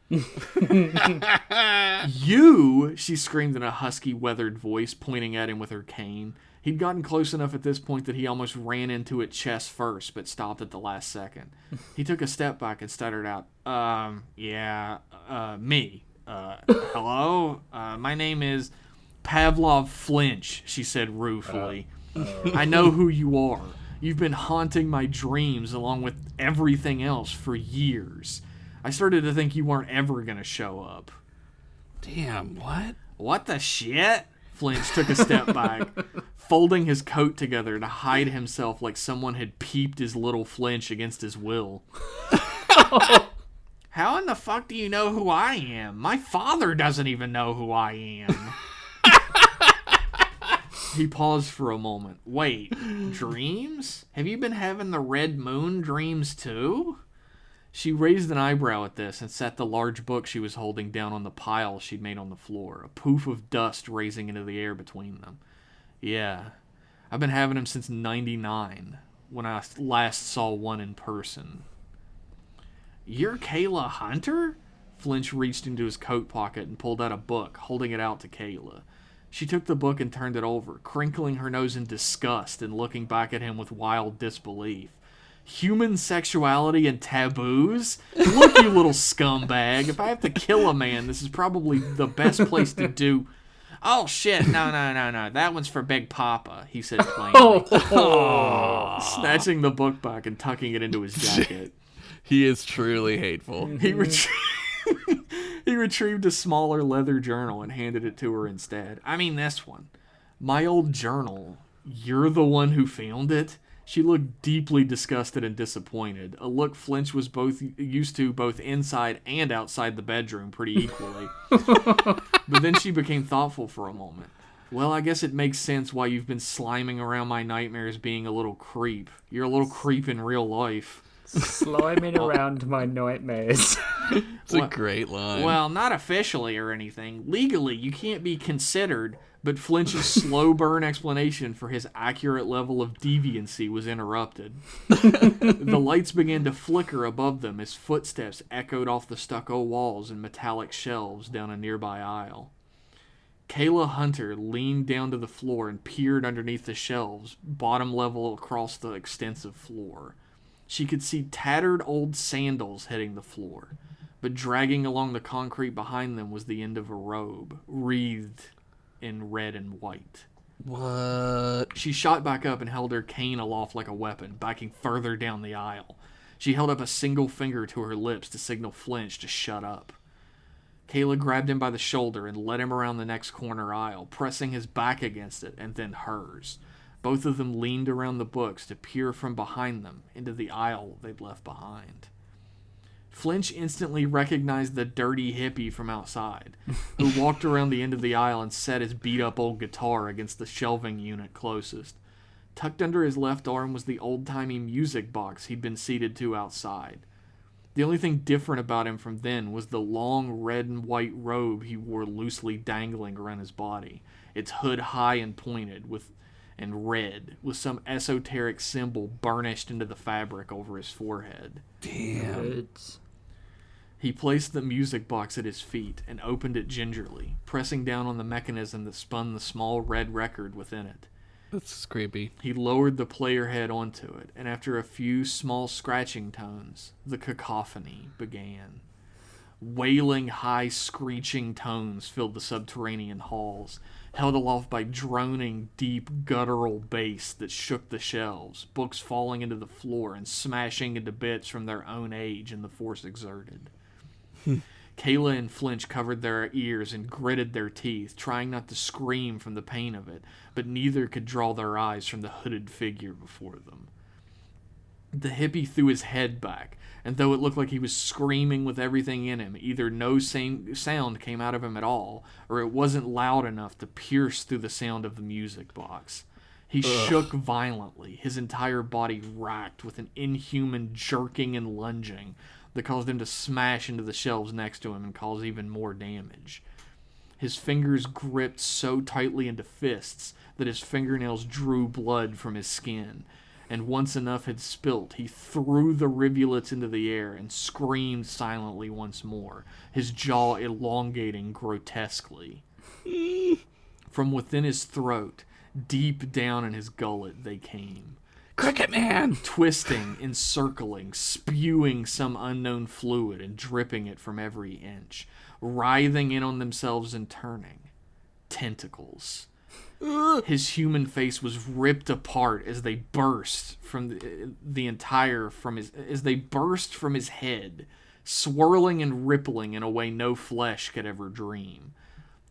You! She screamed in a husky, weathered voice, pointing at him with her cane. He'd gotten close enough at this point that he almost ran into it chest first, but stopped at the last second. He took a step back and stuttered out, me. Hello? My name is Pavlov Flinch, she said ruefully. I know who you are. You've been haunting my dreams along with everything else for years. I started to think you weren't ever going to show up. Damn, what? What the shit? Flinch took a step back, folding his coat together to hide himself like someone had peeped his little Flinch against his will. How in the fuck do you know who I am? My father doesn't even know who I am. He paused for a moment. Wait, dreams? Have you been having the red moon dreams too? She raised an eyebrow at this and set the large book she was holding down on the pile she'd made on the floor, a poof of dust raising into the air between them. Yeah, I've been having them since '99, when I last saw one in person. You're Kayla Hunter? Flinch reached into his coat pocket and pulled out a book, holding it out to Kayla. She took the book and turned it over, crinkling her nose in disgust and looking back at him with wild disbelief. Human sexuality and taboos? Look, you little scumbag. If I have to kill a man, this is probably the best place to do... Oh, shit. No. That one's for Big Papa, he said plainly. Snatching the book back and tucking it into his jacket. He is truly hateful. He retrieved a smaller leather journal and handed it to her instead. I mean this one. My old journal. You're the one who found it? She looked deeply disgusted and disappointed, a look Flinch was both used to both inside and outside the bedroom pretty equally. But then she became thoughtful for a moment. Well, I guess it makes sense why you've been sliming around my nightmares being a little creep. You're a little creep in real life. Sliming around my nightmares. It's a great line. Well, not officially or anything. Legally, you can't be considered, but Flinch's slow burn explanation for his accurate level of deviancy was interrupted. The lights began to flicker above them as footsteps echoed off the stucco walls and metallic shelves down a nearby aisle. Kayla Hunter leaned down to the floor and peered underneath the shelves, bottom level across the extensive floor. She could see tattered old sandals hitting the floor, but dragging along the concrete behind them was the end of a robe, wreathed in red and white. What? She shot back up and held her cane aloft like a weapon, backing further down the aisle. She held up a single finger to her lips to signal Flinch to shut up. Kayla grabbed him by the shoulder and led him around the next corner aisle, pressing his back against it and then hers. Both of them leaned around the books to peer from behind them into the aisle they'd left behind. Flinch instantly recognized the dirty hippie from outside, who walked around the end of the aisle and set his beat-up old guitar against the shelving unit closest. Tucked under his left arm was the old-timey music box he'd been seated to outside. The only thing different about him from then was the long red and white robe he wore loosely dangling around his body, its hood high and pointed and red, with some esoteric symbol burnished into the fabric over his forehead. Damn. He placed the music box at his feet and opened it gingerly, pressing down on the mechanism that spun the small red record within it. That's creepy. He lowered the player head onto it, and after a few small scratching tones, the cacophony began. Wailing, high, screeching tones filled the subterranean halls, held aloft by droning, deep, guttural bass that shook the shelves, books falling into the floor and smashing into bits from their own age and the force exerted. Kayla and Flinch covered their ears and gritted their teeth, trying not to scream from the pain of it, but neither could draw their eyes from the hooded figure before them. The hippie threw his head back, and though it looked like he was screaming with everything in him, either no sound came out of him at all, or it wasn't loud enough to pierce through the sound of the music box. He shook violently, his entire body racked with an inhuman jerking and lunging that caused him to smash into the shelves next to him and cause even more damage. His fingers gripped so tightly into fists that his fingernails drew blood from his skin, and once enough had spilt, he threw the rivulets into the air and screamed silently once more, his jaw elongating grotesquely. From within his throat, deep down in his gullet, they came. Cricket Man! Twisting, encircling, spewing some unknown fluid and dripping it from every inch, writhing in on themselves and turning. Tentacles. His human face was ripped apart as they burst from his head, swirling and rippling in a way no flesh could ever dream.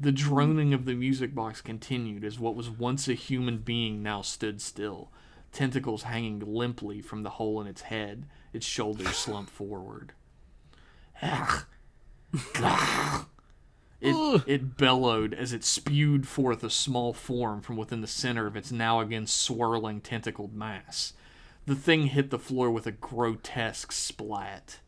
The droning of the music box continued as what was once a human being now stood still, tentacles hanging limply from the hole in its head, its shoulders slumped forward. It bellowed as it spewed forth a small form from within the center of its now again swirling tentacled mass. The thing hit the floor with a grotesque splat.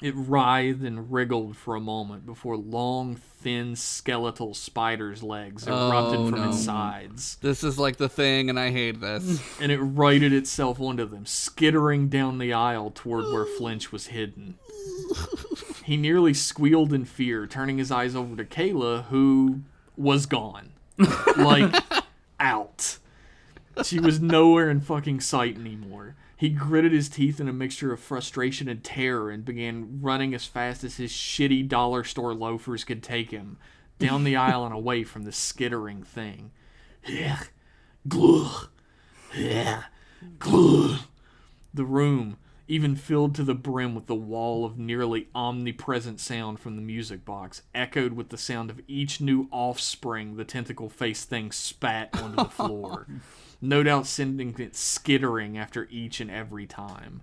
It writhed and wriggled for a moment before long, thin, skeletal spider's legs erupted from its sides. This is like The Thing, and I hate this. And it righted itself onto them, skittering down the aisle toward where Flinch was hidden. He nearly squealed in fear, turning his eyes over to Kayla, who was gone. Like, out. She was nowhere in fucking sight anymore. He gritted his teeth in a mixture of frustration and terror and began running as fast as his shitty dollar store loafers could take him, down the aisle and away from the skittering thing. The room, even filled to the brim with the wall of nearly omnipresent sound from the music box, echoed with the sound of each new offspring the tentacle-faced thing spat onto the floor, no doubt sending it skittering after each and every time.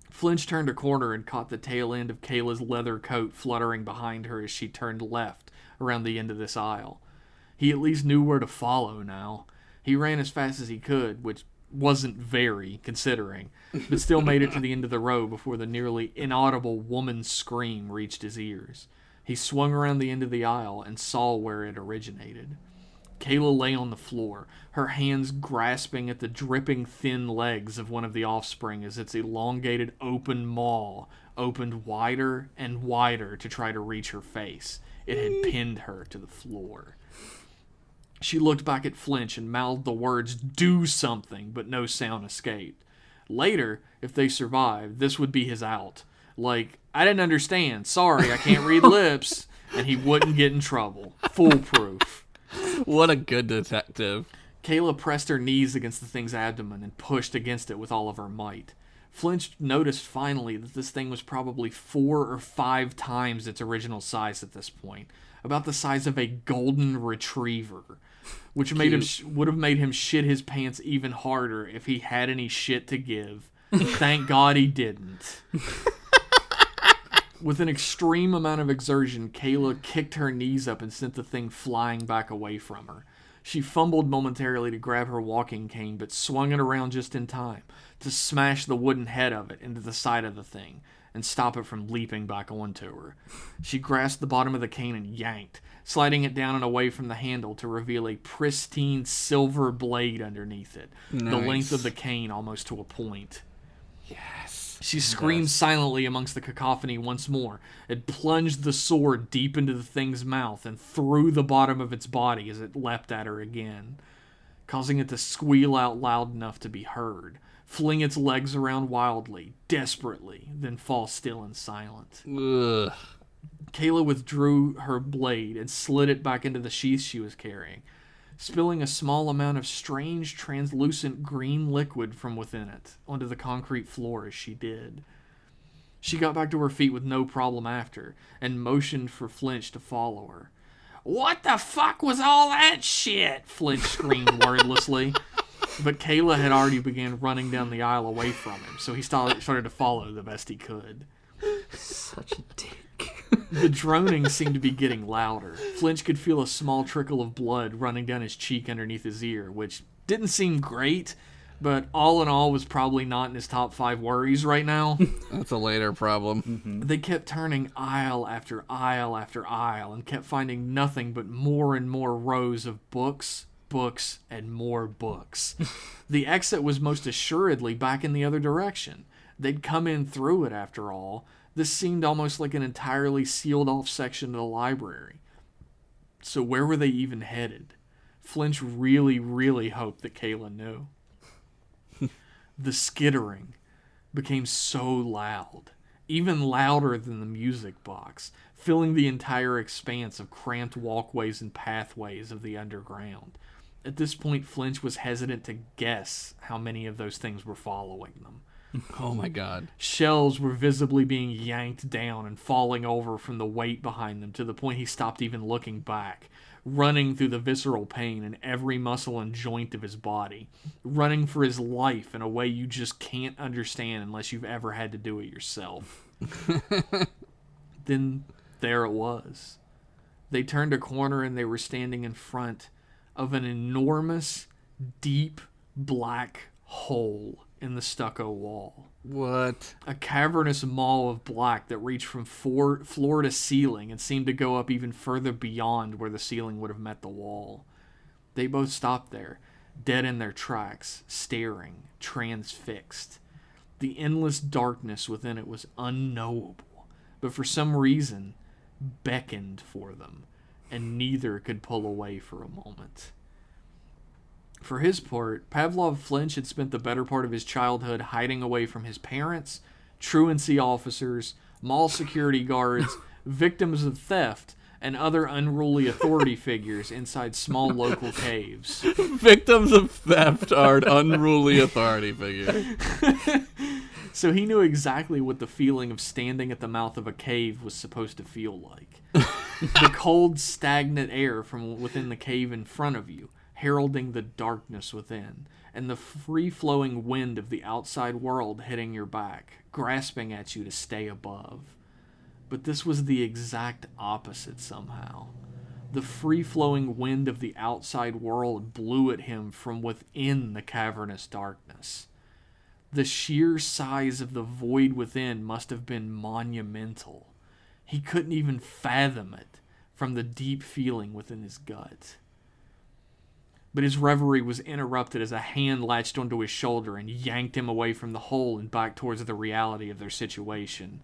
Flinch turned a corner and caught the tail end of Kayla's leather coat fluttering behind her as she turned left around the end of this aisle. He at least knew where to follow now. He ran as fast as he could, which wasn't very, considering, but still made it to the end of the row before the nearly inaudible woman's scream reached his ears. He swung around the end of the aisle and saw where it originated. Kayla lay on the floor, her hands grasping at the dripping thin legs of one of the offspring as its elongated open maw opened wider and wider to try to reach her face. It had pinned her to the floor. She looked back at Flinch and mouthed the words, "Do something," but no sound escaped. Later, if they survived, this would be his out. Like, "I didn't understand. Sorry, I can't read lips." And he wouldn't get in trouble. Foolproof. What a good detective. Kayla pressed her knees against the thing's abdomen and pushed against it with all of her might. Flinch noticed finally that this thing was probably 4 or 5 times its original size at this point. About the size of a golden retriever. Which would have made him shit his pants even harder if he had any shit to give. Thank God he didn't. With an extreme amount of exertion, Kayla kicked her knees up and sent the thing flying back away from her. She fumbled momentarily to grab her walking cane, but swung it around just in time to smash the wooden head of it into the side of the thing and stop it from leaping back onto her. She grasped the bottom of the cane and yanked, sliding it down and away from the handle to reveal a pristine silver blade underneath it, Nice. the length of the cane almost to a point. Yes. She screamed silently amongst the cacophony once more, and plunged the sword deep into the thing's mouth and through the bottom of its body as it leapt at her again, causing it to squeal out loud enough to be heard, fling its legs around wildly, desperately, then fall still and silent. Ugh. Kayla withdrew her blade and slid it back into the sheath she was carrying, spilling a small amount of strange, translucent green liquid from within it onto the concrete floor as she did. She got back to her feet with no problem after, and motioned for Flinch to follow her. "What the fuck was all that shit?" Flinch screamed wordlessly. But Kayla had already began running down the aisle away from him, so he started to follow the best he could. Such a dick. The droning seemed to be getting louder. Flinch could feel a small trickle of blood running down his cheek underneath his ear, which didn't seem great, but all in all was probably not in his top 5 worries right now. That's a later problem. They kept turning aisle after aisle after aisle and kept finding nothing but more and more rows of books, and more books. The exit was most assuredly back in the other direction. They'd come in through it after all. This seemed almost like an entirely sealed off section of the library. So where were they even headed? Flinch really, really hoped that Kayla knew. The skittering became so loud, even louder than the music box, filling the entire expanse of cramped walkways and pathways of the underground. At this point, Flinch was hesitant to guess how many of those things were following them. Oh my god. Shelves were visibly being yanked down and falling over from the weight behind them to the point he stopped even looking back, running through the visceral pain in every muscle and joint of his body, running for his life in a way you just can't understand unless you've ever had to do it yourself. Then there it was. They turned a corner and they were standing in front of an enormous, deep, black hole in the stucco wall. What? A cavernous maw of black that reached from floor to ceiling and seemed to go up even further beyond where the ceiling would have met the wall. They both stopped there, dead in their tracks, staring, transfixed. The endless darkness within it was unknowable, but for some reason beckoned for them, and neither could pull away for a moment. For his part, Pavlov Flinch had spent the better part of his childhood hiding away from his parents, truancy officers, mall security guards, victims of theft, and other unruly authority figures inside small local caves. Victims of theft are unruly authority figures. So he knew exactly what the feeling of standing at the mouth of a cave was supposed to feel like. The cold, stagnant air from within the cave in front of you, heralding the darkness within, and the free-flowing wind of the outside world hitting your back, grasping at you to stay above. But this was the exact opposite somehow. The free-flowing wind of the outside world blew at him from within the cavernous darkness. The sheer size of the void within must have been monumental. He couldn't even fathom it from the deep feeling within his gut. But his reverie was interrupted as a hand latched onto his shoulder and yanked him away from the hole and back towards the reality of their situation.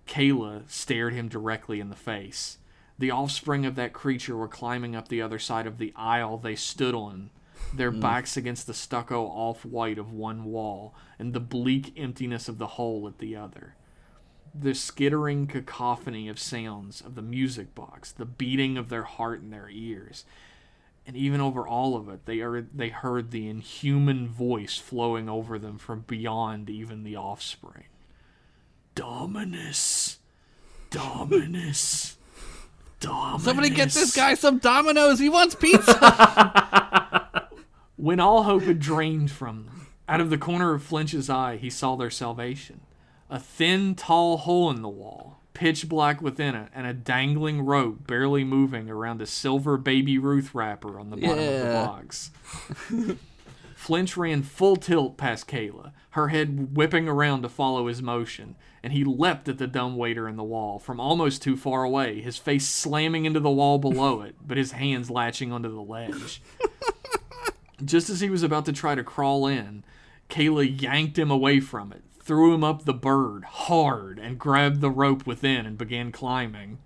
Kayla stared him directly in the face. The offspring of that creature were climbing up the other side of the aisle they stood on, their backs against the stucco off-white of one wall and the bleak emptiness of the hole at the other. The skittering cacophony of sounds of the music box, the beating of their heart in their ears, and even over all of it, they heard the inhuman voice flowing over them from beyond even the offspring. Dominus. Dominus. Dominus. Somebody get this guy some Domino's. He wants pizza. When all hope had drained from them, out of the corner of Flinch's eye, he saw their salvation. A thin, tall hole in the wall, pitch black within it, and a dangling rope barely moving around a silver Baby Ruth wrapper on the bottom of the box. Flinch ran full tilt past Kayla, her head whipping around to follow his motion, and he leapt at the dumbwaiter in the wall from almost too far away, his face slamming into the wall below it, but his hands latching onto the ledge. Just as he was about to try to crawl in, Kayla yanked him away from it, threw him up the bird hard, and grabbed the rope within and began climbing.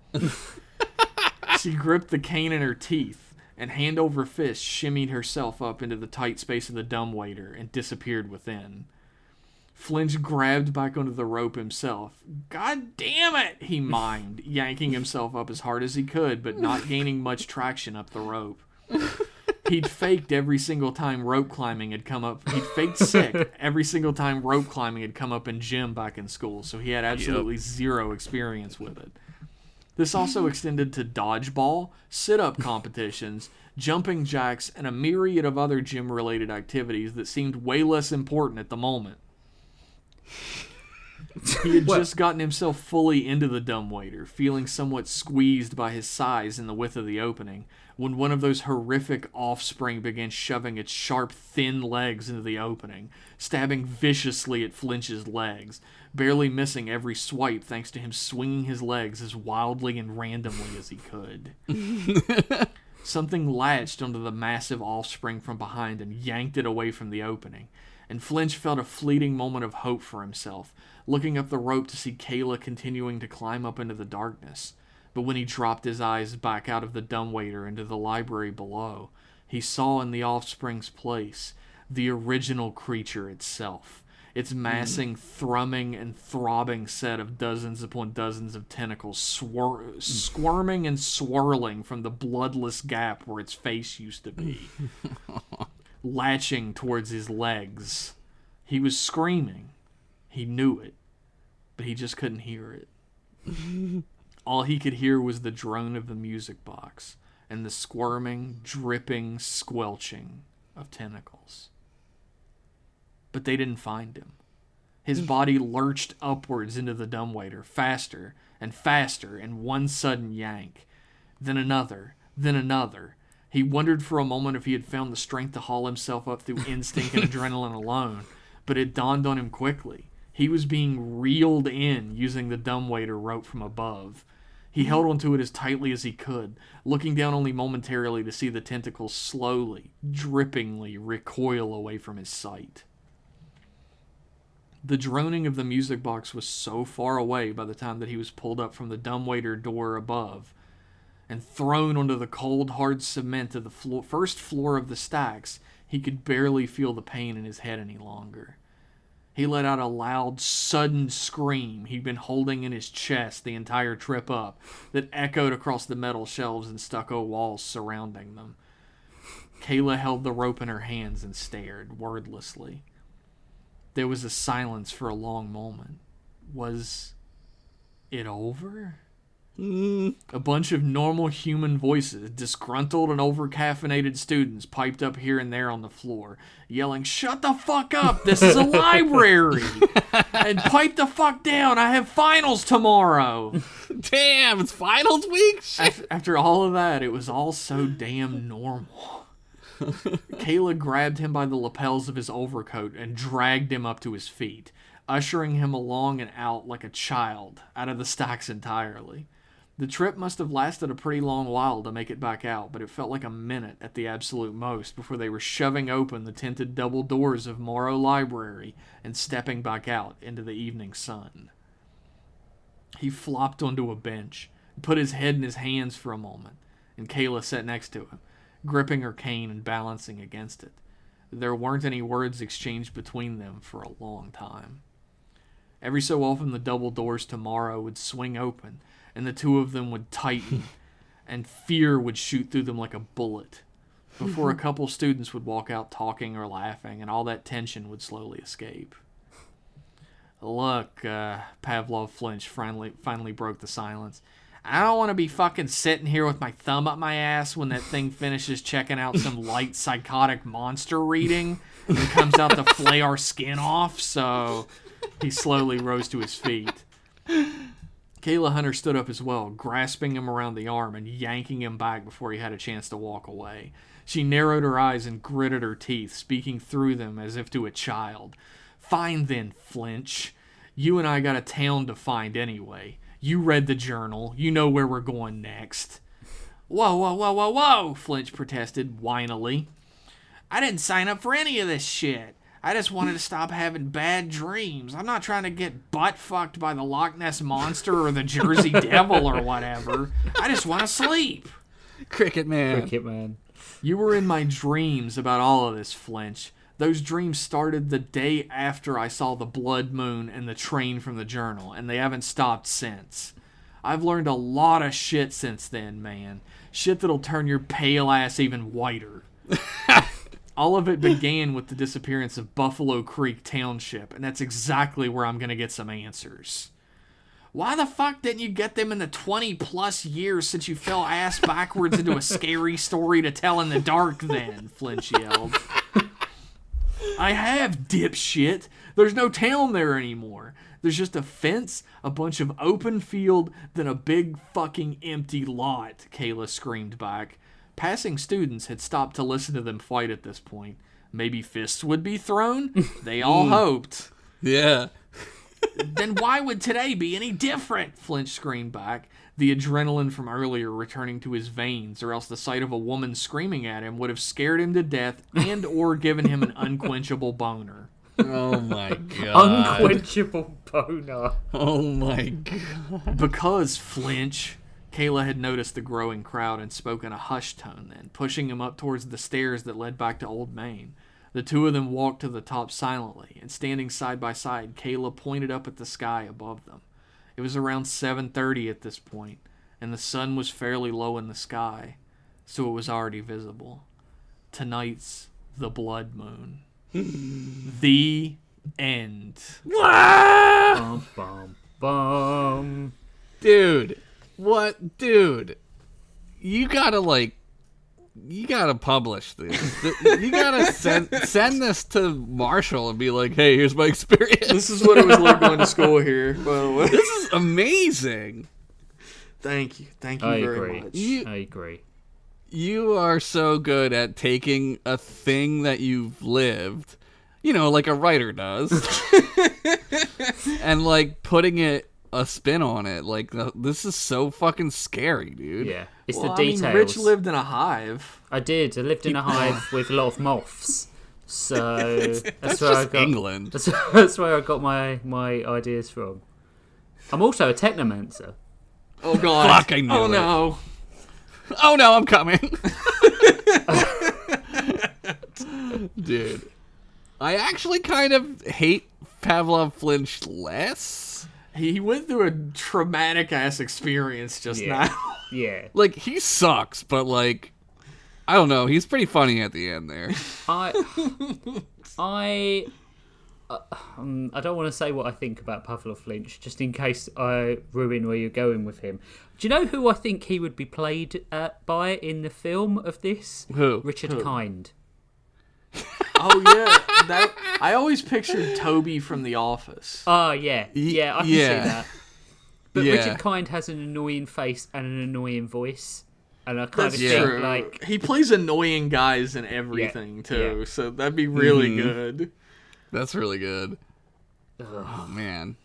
She gripped the cane in her teeth, and hand over fist shimmied herself up into the tight space of the dumbwaiter and disappeared within. Flinch grabbed back onto the rope himself. God damn it, he mimed, yanking himself up as hard as he could, but not gaining much traction up the rope. He'd faked every single time rope climbing had come up. He'd faked sick every single time rope climbing had come up in gym back in school, so he had absolutely zero experience with it. This also extended to dodgeball, sit-up competitions, jumping jacks, and a myriad of other gym-related activities that seemed way less important at the moment. He had just gotten himself fully into the dumbwaiter, feeling somewhat squeezed by his size and the width of the opening, when one of those horrific offspring began shoving its sharp, thin legs into the opening, stabbing viciously at Flinch's legs, barely missing every swipe thanks to him swinging his legs as wildly and randomly as he could. Something latched onto the massive offspring from behind and yanked it away from the opening, and Flinch felt a fleeting moment of hope for himself, looking up the rope to see Kayla continuing to climb up into the darkness. But when he dropped his eyes back out of the dumbwaiter into the library below, he saw in the offspring's place the original creature itself, its massing, thrumming, and throbbing set of dozens upon dozens of tentacles squirming and swirling from the bloodless gap where its face used to be, latching towards his legs. He was screaming. He knew it, but he just couldn't hear it. All he could hear was the drone of the music box and the squirming, dripping, squelching of tentacles. But they didn't find him. His body lurched upwards into the dumbwaiter, faster and faster in one sudden yank. Then another, then another. He wondered for a moment if he had found the strength to haul himself up through instinct and adrenaline alone, but it dawned on him quickly. He was being reeled in using the dumbwaiter rope from above. He held onto it as tightly as he could, looking down only momentarily to see the tentacles slowly, drippingly recoil away from his sight. The droning of the music box was so far away by the time that he was pulled up from the dumbwaiter door above and thrown onto the cold, hard cement of the first floor of the stacks, he could barely feel the pain in his head any longer. He let out a loud, sudden scream he'd been holding in his chest the entire trip up that echoed across the metal shelves and stucco walls surrounding them. Kayla held the rope in her hands and stared, wordlessly. There was a silence for a long moment. Was it over? A bunch of normal human voices, disgruntled and over-caffeinated students piped up here and there on the floor, yelling, "Shut the fuck up! This is a library!" And "Pipe the fuck down! I have finals tomorrow!" Damn, it's finals week? After all of that, it was all so damn normal. Kayla grabbed him by the lapels of his overcoat and dragged him up to his feet, ushering him along and out like a child, out of the stacks entirely. The trip must have lasted a pretty long while to make it back out, but it felt like a minute at the absolute most before they were shoving open the tinted double doors of Morrow Library and stepping back out into the evening sun. He flopped onto a bench, put his head in his hands for a moment, and Kayla sat next to him, gripping her cane and balancing against it. There weren't any words exchanged between them for a long time. Every so often the double doors to Morrow would swing open, and the two of them would tighten, and fear would shoot through them like a bullet, before a couple students would walk out talking or laughing, and all that tension would slowly escape. "Look," Pavlov Flinch finally broke the silence. "I don't want to be fucking sitting here with my thumb up my ass when that thing finishes checking out some light psychotic monster reading and comes out to flay our skin off," so he slowly rose to his feet. Kayla Hunter stood up as well, grasping him around the arm and yanking him back before he had a chance to walk away. She narrowed her eyes and gritted her teeth, speaking through them as if to a child. "Fine then, Flinch. You and I got a town to find anyway. You read the journal. You know where we're going next." "Whoa, whoa, whoa, whoa, whoa," Flinch protested whinily. "I didn't sign up for any of this shit. I just wanted to stop having bad dreams. I'm not trying to get butt-fucked by the Loch Ness Monster or the Jersey Devil or whatever. I just want to sleep." Cricket man. Cricket man. "You were in my dreams about all of this, Flinch. Those dreams started the day after I saw the blood moon and the train from the journal, and they haven't stopped since. I've learned a lot of shit since then, man. Shit that'll turn your pale ass even whiter." All of it began with the disappearance of Buffalo Creek Township, and that's exactly where I'm going to get some answers. "Why the fuck didn't you get them in the 20-plus years since you fell ass backwards into a scary story to tell in the dark then?" Flinch yelled. "I have, dipshit. There's no town there anymore. There's just a fence, a bunch of open field, then a big fucking empty lot," Kayla screamed back. Passing students had stopped to listen to them fight at this point. Maybe fists would be thrown? They all hoped. Yeah. "Then why would today be any different?" Flinch screamed back, the adrenaline from earlier returning to his veins, or else the sight of a woman screaming at him would have scared him to death and or given him an unquenchable boner. Oh my god. Unquenchable boner. Oh my god. "Because, Flinch," Kayla had noticed the growing crowd and spoke in a hushed tone then, pushing him up towards the stairs that led back to Old Main. The two of them walked to the top silently, and standing side by side, Kayla pointed up at the sky above them. It was around 7:30 at this point, and the sun was fairly low in the sky, so it was already visible. Tonight's the blood moon. The end. Bum, bum, bum. Dude. What? Dude. You gotta publish this. You gotta send this to Marshall and be like, "Hey, here's my experience." This is what it was like going to school here, by the way. This is amazing. Thank you very much. I agree. You are so good at taking a thing that you've lived, like a writer does, and putting a spin on it. This is so fucking scary, dude. Yeah, it's Well, the details. Rich lived in a hive. I did. I lived in a hive with a lot of moths. So that's where I got England. That's where I got my ideas from. I'm also a technomancer. Oh god. Fuck, I knew Oh it. no. Oh no, I'm coming. Dude. I actually kind of hate Pavlov Flinch less. He went through a traumatic ass experience just now. Yeah. He sucks, but I don't know, he's pretty funny at the end there. I I don't want to say what I think about Pavlov Flinch, just in case I ruin where you're going with him. Do you know who I think he would be played by in the film of this? Who? Richard Kind. Oh yeah, I always pictured Toby from The Office. Oh yeah, I can see that. But Yeah. Richard Kind has an annoying face and an annoying voice, and I kind That's of think true. like He plays annoying guys in everything too, yeah. so that'd be really good. That's really good. Oh man,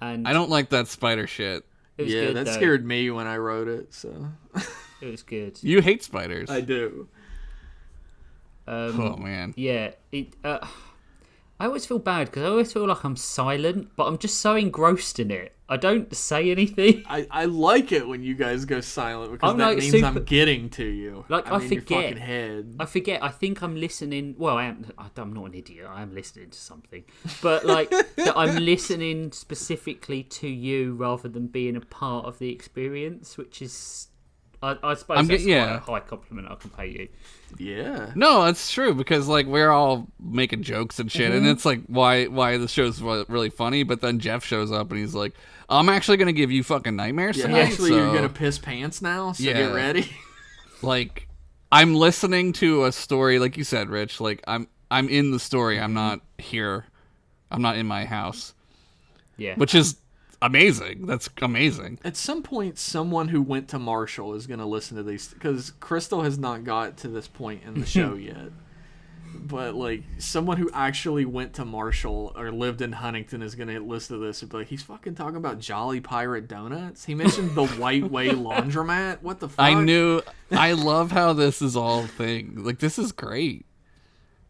and I don't like that spider shit. it was Yeah, good, that though. scared me when I wrote it. So It was good. You hate spiders. I do. Oh man. Yeah, I always feel bad because I always feel like I'm silent, but I'm just so engrossed in it. I don't say anything. I like it when you guys go silent because I'm that like means super- I'm getting to you. Like, I I'm in your forget. fucking head. I forget. I think I'm listening. Well, I'm not an idiot. I am listening to something, but like that I'm listening specifically to you rather than being a part of the experience, which is, I suppose that's quite a high compliment I can pay you. Yeah. No, it's true because like we're all making jokes and shit, and it's like why the show's really funny. But then Jeff shows up and he's like, "I'm actually gonna give you fucking nightmares Yeah, tonight." actually, so, you're gonna piss pants now, so Yeah. get ready. like, I'm listening to a story, like you said, Rich. Like I'm in the story. I'm not here. I'm not in my house. Yeah, Which is amazing. That's amazing. At some point, someone who went to Marshall is gonna listen to these because Crystal has not got to this point in the show yet. But like someone who actually went to Marshall or lived in Huntington is gonna listen to this and be like, he's fucking talking about Jolly Pirate Donuts. He mentioned the White Way laundromat. What the fuck? I love how this is all a thing. Like this is great.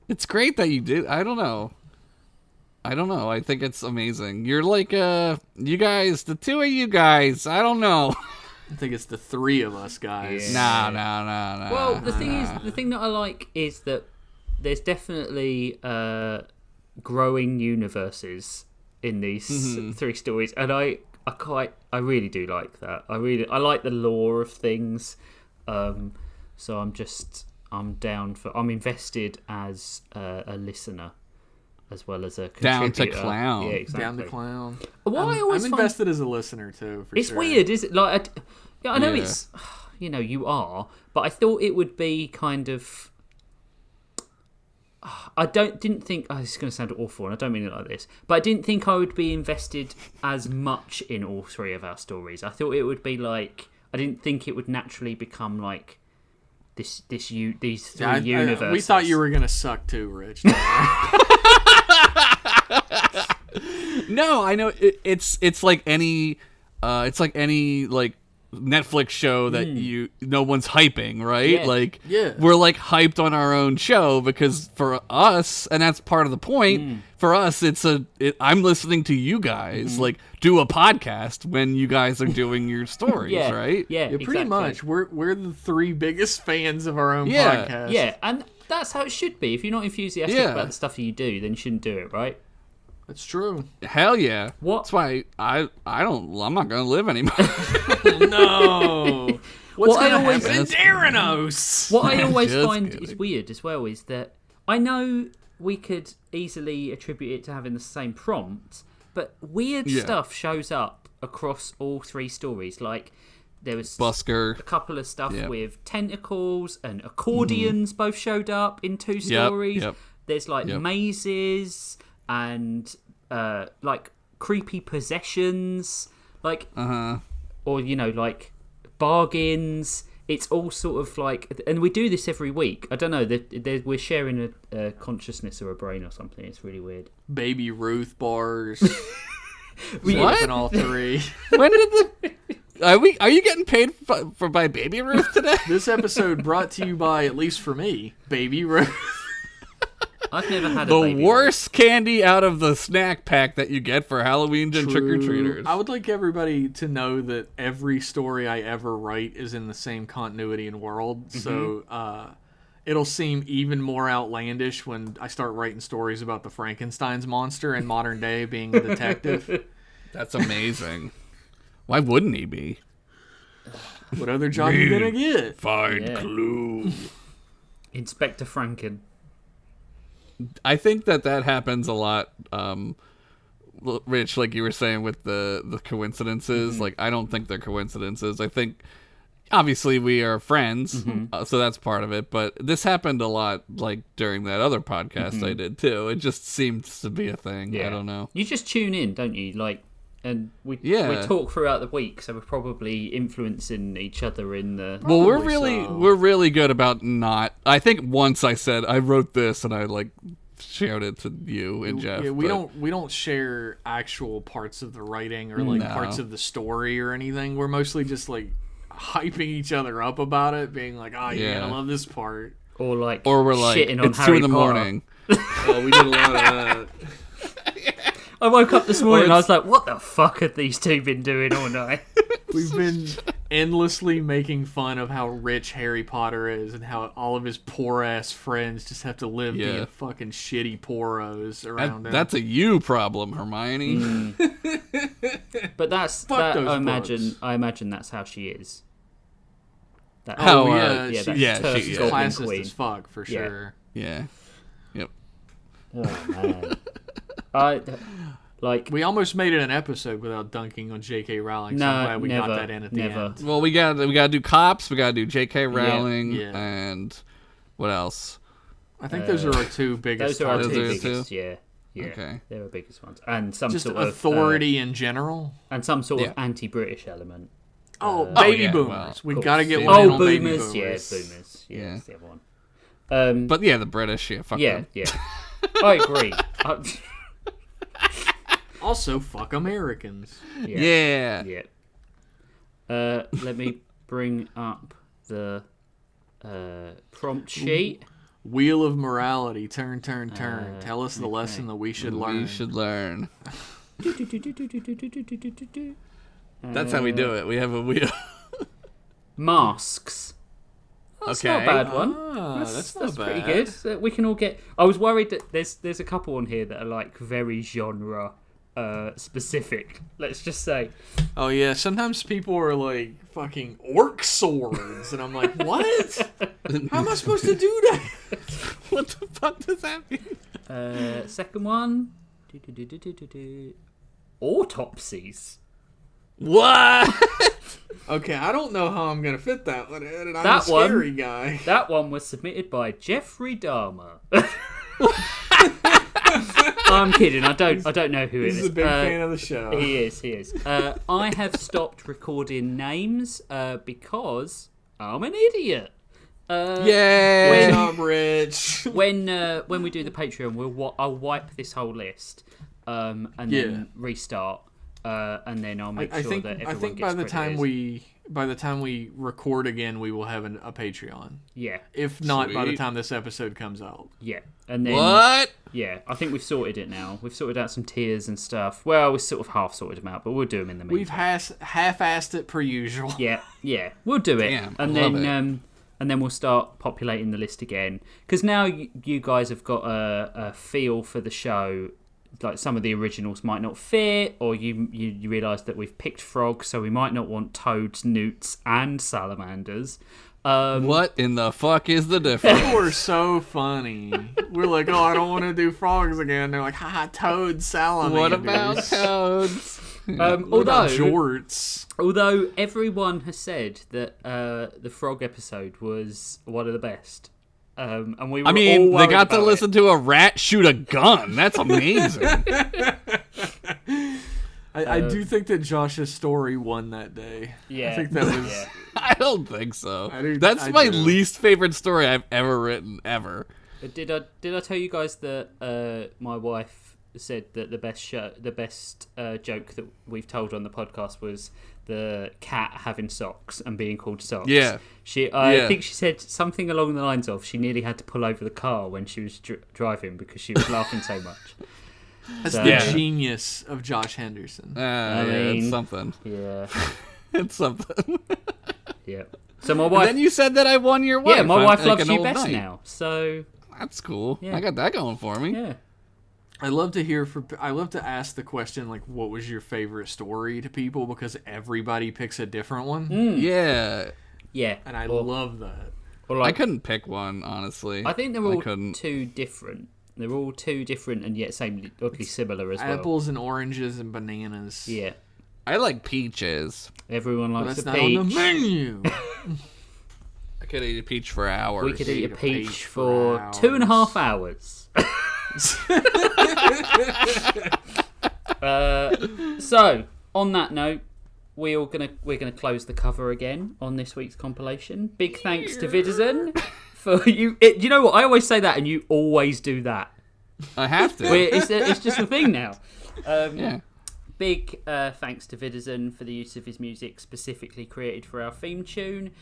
It's great that you did. I don't know. I think it's amazing. You're like you guys, the two of you guys. I don't know. I think it's the three of us guys. Yeah. Nah. Well, the thing that I like is that there's definitely growing universes in these three stories, and I really do like that. I like the lore of things. So I'm invested as a listener as well as a contributor. Down to clown. Yeah, exactly. Down the clown. What I I'm always find- invested as a listener too. For It's sure. weird, is it? Like, I know Yeah. it's, you are, but I thought it would be kind of. Didn't think. Oh, this is going to sound awful, and I don't mean it like this, but I didn't think I would be invested as much in all three of our stories. I thought it would be like. I didn't think it would naturally become like these three universes. We thought you were gonna suck too, Rich. No, I know it's like any like Netflix show that no one's hyping, right? Yeah. Like Yeah. we're like hyped on our own show because for us, and that's part of the point. For us, I'm listening to you guys like do a podcast when you guys are doing your stories, yeah, right? Yeah, Yeah, pretty exactly. much. We're the three biggest fans of our own Yeah. podcast. Yeah, and that's how it should be. If you're not enthusiastic Yeah. about the stuff that you do, then you shouldn't do it, right? That's true. Hell yeah. What? That's why I'm not gonna live anymore. No. What's What I gonna always- happen in Theranos? What I always Just find kidding. is weird as well is that I know we could easily attribute it to having the same prompt, but weird Yeah. stuff shows up across all three stories. Like there was Busker. a couple of stuff Yep. with tentacles and accordions both showed up in two stories. Yep. There's like Yep. mazes and like creepy possessions, like or like bargains. It's all sort of like, and we do this every week. I don't know. We're sharing a consciousness or a brain or something. It's really weird. Baby Ruth bars. What? And all three. When did are you getting paid for by Baby Ruth today? This episode brought to you by, at least for me, Baby Ruth. I've never had a The baby. worst candy out of the snack pack that you get for Halloween and trick-or-treaters. I would like everybody to know that every story I ever write is in the same continuity and world. So it'll seem even more outlandish when I start writing stories about the Frankenstein's monster in modern day being a detective. That's amazing. Why wouldn't he be? What other job you gonna get? Find Yeah. clue. Inspector Franken. I think that happens a lot. Rich, like you were saying with the coincidences, like I don't think they're coincidences. I think obviously we are friends, so that's part of it. But this happened a lot, like during that other podcast I did too. It just seems to be a thing. I don't know. You just tune in, don't you? Like, and we talk throughout the week, so we're probably influencing each other in the. Well, we're really good about not. I think once I said I wrote this and I like shared it to you and Jeff. Yeah, we don't share actual parts of the writing or like parts of the story or anything. We're mostly just like hyping each other up about it, being like, "Oh yeah, I love this part," or we're like shitting on it's Harry 2 a.m. Oh, we did a lot of that. I woke up this morning and I was like, what the fuck have these two been doing all night? We've been endlessly making fun of how rich Harry Potter is and how all of his poor-ass friends just have to live being fucking shitty poros around him. That's a you problem, Hermione. But that's Fuck those I imagine that's how she is. She's Turf's golden classist queen. as fuck, for sure. Yeah. Yep. Oh, man. We almost made it an episode without dunking on J.K. Rowling. So I'm glad we got that in at the end. Well, we gotta do cops. We gotta do J.K. Rowling, and what else? I think those are our two biggest. Those are our two biggest, biggest. Yeah. Okay. They're our biggest ones, and some Just sort authority in general, and some sort of anti-British element. Baby boomers. Well, we gotta get yeah. one in on boomers. baby boomers. Yeah, boomers. Yeah, that's the other one. But yeah, the British. Yeah, fuck them. Yeah. I agree. Also, fuck Americans. Yeah. Let me bring up the prompt sheet. Wheel of morality. Turn. Tell us the lesson that we should learn. We should learn. That's how we do it. We have a wheel. Masks. That's not a bad one. That's not bad. Pretty good. We can all get. I was worried that there's a couple on here that are like very genre specific. Let's just say. Oh yeah, sometimes people are like fucking orc swords, and I'm like, what? How am I supposed to do that? What the fuck does that mean? Second one. Autopsies. What? Okay, I don't know how I'm gonna fit that one in, and I'm That a scary guy. That one was submitted by Jeffrey Dahmer. I'm kidding. I don't know who it is. He's a big fan of the show. He is. I have stopped recording names because I'm an idiot. Yay! Good job, Rich. When we do the Patreon, I'll wipe this whole list and then restart. And then I'll make sure that everyone I think gets by the time we record again, we will have a Patreon. Yeah. If not, by the time this episode comes out. Yeah. And then What? Yeah, I think we've sorted it now. We've sorted out some tiers and stuff. Well, we sort of half sorted them out, but we'll do them in the meantime. We've half-assed it per usual. Yeah, we'll do it. Damn, and then we'll start populating the list again. Because now you guys have got a feel for the show. Like some of the originals might not fit, or you realise that we've picked frogs, so we might not want toads, newts, and salamanders. What in the fuck is the difference? People are so funny. We're like, oh, I don't want to do frogs again. They're like, haha, toads, salamanders. What about toads? Although jorts. Although everyone has said that the frog episode was one of the best. And we were all they got to about listen to a rat shoot a gun. That's amazing. I do think that Josh's story won that day. Yeah. I think that was... Yeah. I don't think so. That's my least favorite story I've ever written, ever. Did I tell you guys that my wife said that the best joke that we've told on the podcast was the cat having socks and being called Socks? Yeah. I think she said something along the lines of she nearly had to pull over the car when she was driving because she was laughing so much. That's the genius of Josh Henderson. It's something. Yeah. It's something. Yeah. So my wife. And then you said that I won your wife. Yeah, my wife loves you old best knight. now. So that's cool. Yeah. I got that going for me. yeah. I love to ask the question, like, what was your favorite story to people, because everybody picks a different one. Yeah. Yeah. And I love that. Or I couldn't pick one, honestly. I think they're all too different. They're all two different and yet oddly similar as well. Apples and oranges and bananas. Yeah. I like peaches. Everyone But likes that's a not peach. on the menu. I could eat a peach for hours. We could eat a Eat a peach peach for for 2.5 hours. So, on that note, we're gonna close the cover again on this week's compilation. Big thanks to Vidazen for you. You know what? I always say that, and you always do that. I have to. It's just a thing now. Yeah. Big thanks to Vidazen for the use of his music specifically created for our theme tune.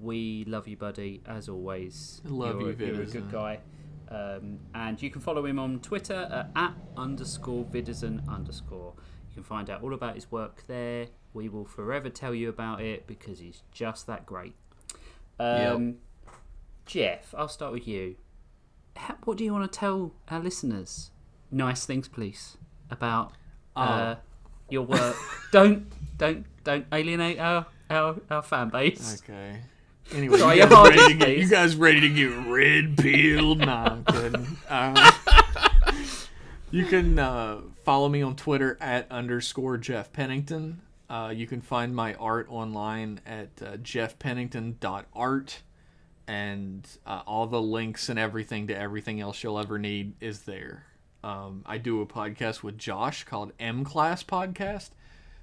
We love you, buddy, as always. Love you, You're a Vidazen. good guy. And you can follow him on Twitter at @_Vidazen_. You can find out all about his work there. We will forever tell you about it because he's just that great. Jeff, I'll start with you. What do you want to tell our listeners? Nice things, please, about your work. Don't alienate our fan base. Okay. Anyway, Sorry, you, your guys hardest, ready to get, please. you guys ready to get red pilled? Nah, I'm kidding. You can follow me on Twitter at _Jeff Pennington. You can find my art online at jeffpennington.art. And all the links and everything to everything else you'll ever need is there. I do a podcast with Josh called M-Class Podcast,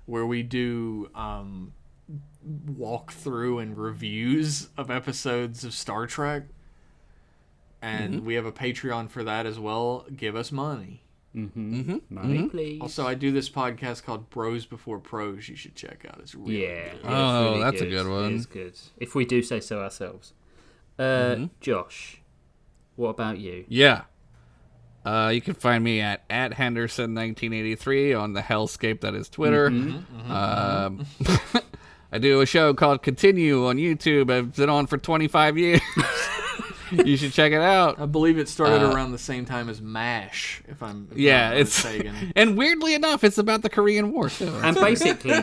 where we do walkthrough and reviews of episodes of Star Trek. And we have a Patreon for that as well. Give us money. Money, please. Also, I do this podcast called Bros Before Pros. You should check out. It's really Yeah. good. Oh, it's really that's a good one. It is good. If we do say so ourselves. Josh, what about you? Yeah. You can find me at Henderson1983 on the hellscape that is Twitter. I do a show called Continue on YouTube. I've been on for 25 years. You should check it out. I believe it started around the same time as MASH, if I'm not It's mistaken. and weirdly enough, it's about the Korean War too. And basically,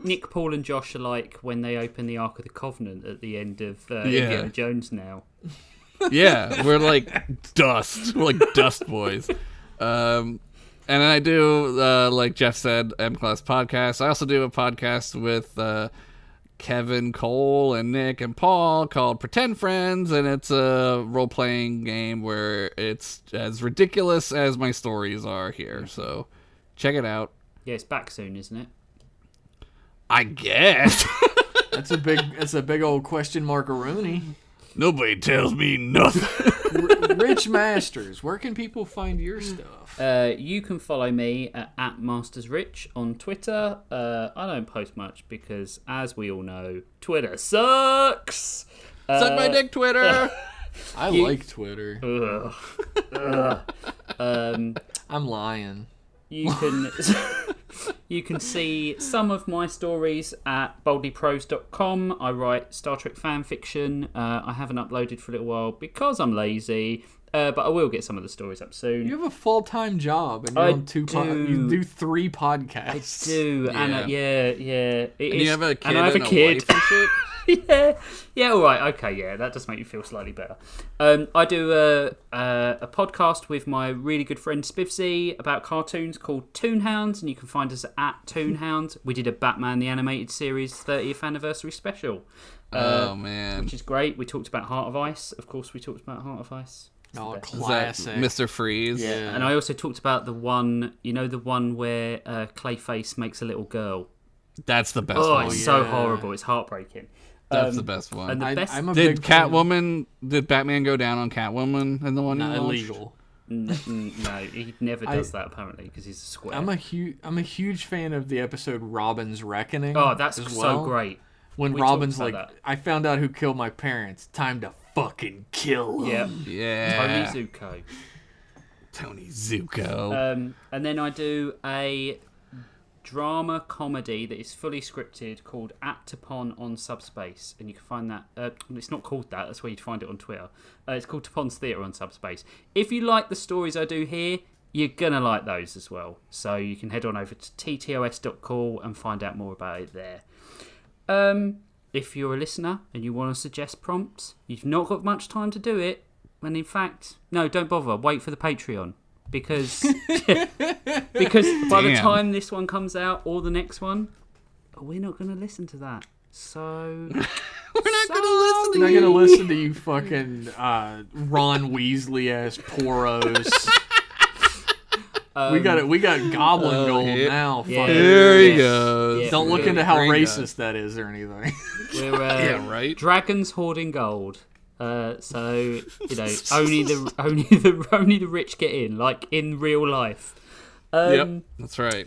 Nick, Paul, and Josh are like when they open the Ark of the Covenant at the end of Indiana Jones now. Yeah, we're like dust. We're like dust boys. And then I do, like Jeff said, M-Class Podcast. I also do a podcast with Kevin, Cole, and Nick and Paul called Pretend Friends, and it's a role-playing game where it's as ridiculous as my stories are here. So check it out. Yeah, it's back soon, isn't it? I guess. That's a big old question mark-a-rooney. Nobody tells me nothing. Rich Masters, where can people find your stuff? You can follow me at @MastersRich on Twitter. I don't post much because, as we all know, Twitter sucks. Suck my dick, Twitter. I like Twitter. I'm lying. You can see some of my stories at boldlyprose.com. I write Star Trek fan fiction. I haven't uploaded for a little while because I'm lazy, but I will get some of the stories up soon. You have a full-time job and you're on you do 3 podcasts. I do, Yeah. and yeah. And you have a kid and I have a kid. wife and shit? yeah, all right, okay, yeah, that does make you feel slightly better. I do a podcast with my really good friend Spivsy about cartoons called Toonhounds, and you can find us at Toonhounds. We did a Batman the Animated Series 30th anniversary special. Oh, man. Which is great. We talked about Heart of Ice. Of course, we talked about Heart of Ice. Oh, Is that classic. Mr. Freeze? Yeah. And I also talked about the one where Clayface makes a little girl. That's the best Oh, one. it's so yeah. horrible. It's heartbreaking. That's the best one. And the best... I'm a Did big fan. Did Batman go down on Catwoman in the one you Not watched? illegal. No, he never does that apparently because he's a square. I'm a huge fan of the episode Robin's Reckoning. Oh, that's as so well. great. When We Robin's talked like, about that. I found out who killed my parents. Time to fucking kill them. Yeah. Yeah. Tony Zuko. Tony Zuko. And then I do a drama comedy that is fully scripted called Tapon on Subspace, and you can find that. It's not called that. That's where you'd find it on Twitter. It's called Tapon's Theatre on Subspace. If you like the stories I do here, you're gonna like those as well. So you can head on over to ttos.cool and find out more about it there. If you're a listener and you want to suggest prompts, you've not got much time to do it. And in fact, no, don't bother. Wait for the Patreon. Because by the time this one comes out or the next one, we're not going to listen to that. So We're not going to listen to I'm not you. gonna listen to you fucking Ron Weasley ass poros. We got Goblin Gold yeah. now. Yeah. Fucking. There he Yeah. goes. Yeah. Don't look into how Green racist that is or anything. we're Yeah, right. dragons hoarding gold. So only the rich get in, like in real life. Yep, that's right.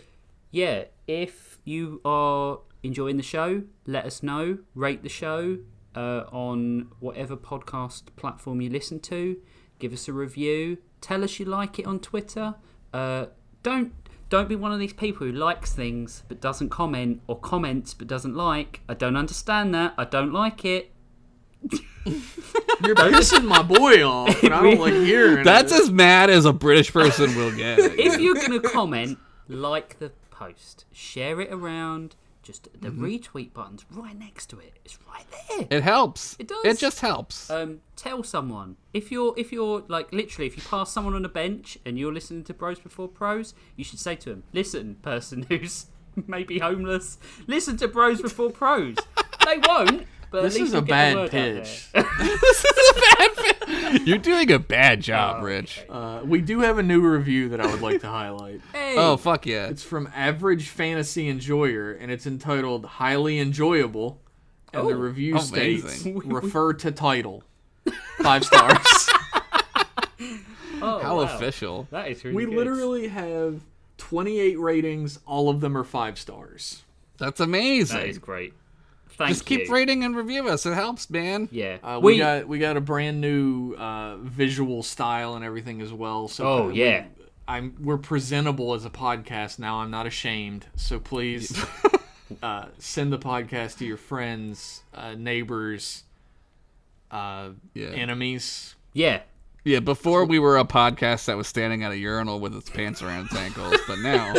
Yeah, if you are enjoying the show, let us know. Rate the show on whatever podcast platform you listen to. Give us a review. Tell us you like it on Twitter. Don't be one of these people who likes things but doesn't comment, or comments but doesn't like. I don't understand that. I don't like it. You're pissing my boy off, and I don't like hearing That's it. as mad as a British person will get. If you're going to comment, like the post. Share it around. Just the retweet button's right next to it. It's right there. It helps. It does. It just helps. Tell someone. If you're like literally, if you pass someone on a bench and you're listening to Bros Before Pros, you should say to them, "Listen, person who's maybe homeless, listen to Bros Before Pros." They won't. But This at least is a you'll get the bad word out pitch. there. You're doing a bad job, Rich. We do have a new review that I would like to highlight. Hey. Oh, fuck yeah. It's from Average Fantasy Enjoyer, and it's entitled "Highly Enjoyable." And the review states, amazing. "Refer to title." 5 stars. Oh, How wow. official. That is really We good. literally have 28 ratings. All of them are 5 stars. That's amazing. That is great. Thank Just keep you. rating and review us. It helps, man. Yeah. We got a brand new visual style and everything as well. So Oh, yeah. we're presentable as a podcast now. I'm not ashamed. So please send the podcast to your friends, neighbors, enemies. Yeah. Yeah, before we were a podcast that was standing at a urinal with its pants around its ankles, but now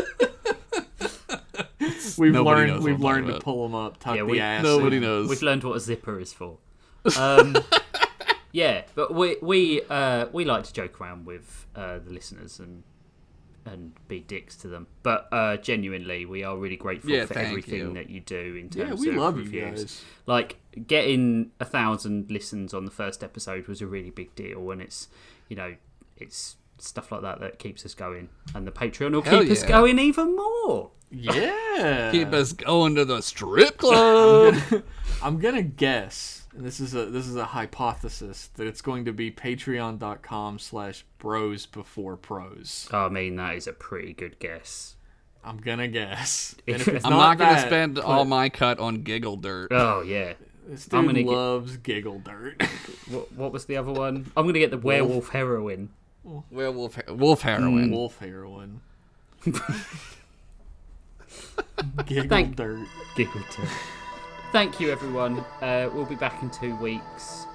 We've Nobody knows learned what I'm to talking pull them up, tuck Yeah, the ass. nobody in. knows. We've learned what a zipper is for. Yeah, but we like to joke around with the listeners and be dicks to them. But genuinely, we are really grateful for thank everything you. that you do in Yeah, terms we of love reviews. you guys. Like getting 1,000 listens on the first episode was a really big deal, and it's stuff like that keeps us going, and the Patreon will Hell keep us yeah. going even more. Yeah. keep us going to the strip club. I'm gonna guess, and this is a hypothesis, that it's going to be patreon.com/bros before pros. I mean, that is a pretty good guess. I'm gonna guess. If- And if it's I'm not going to that, spend put- all my cut on giggle dirt. Oh yeah. This I'm dude gonna get- loves giggle dirt. What was the other one? I'm gonna get the werewolf heroin. Wolf heroin. Wolf heroin. Giggle Thank- dirt. Giggle too. Thank you, everyone. We'll be back in 2 weeks.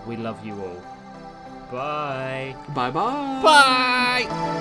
We love you all. Bye. Bye bye. Bye.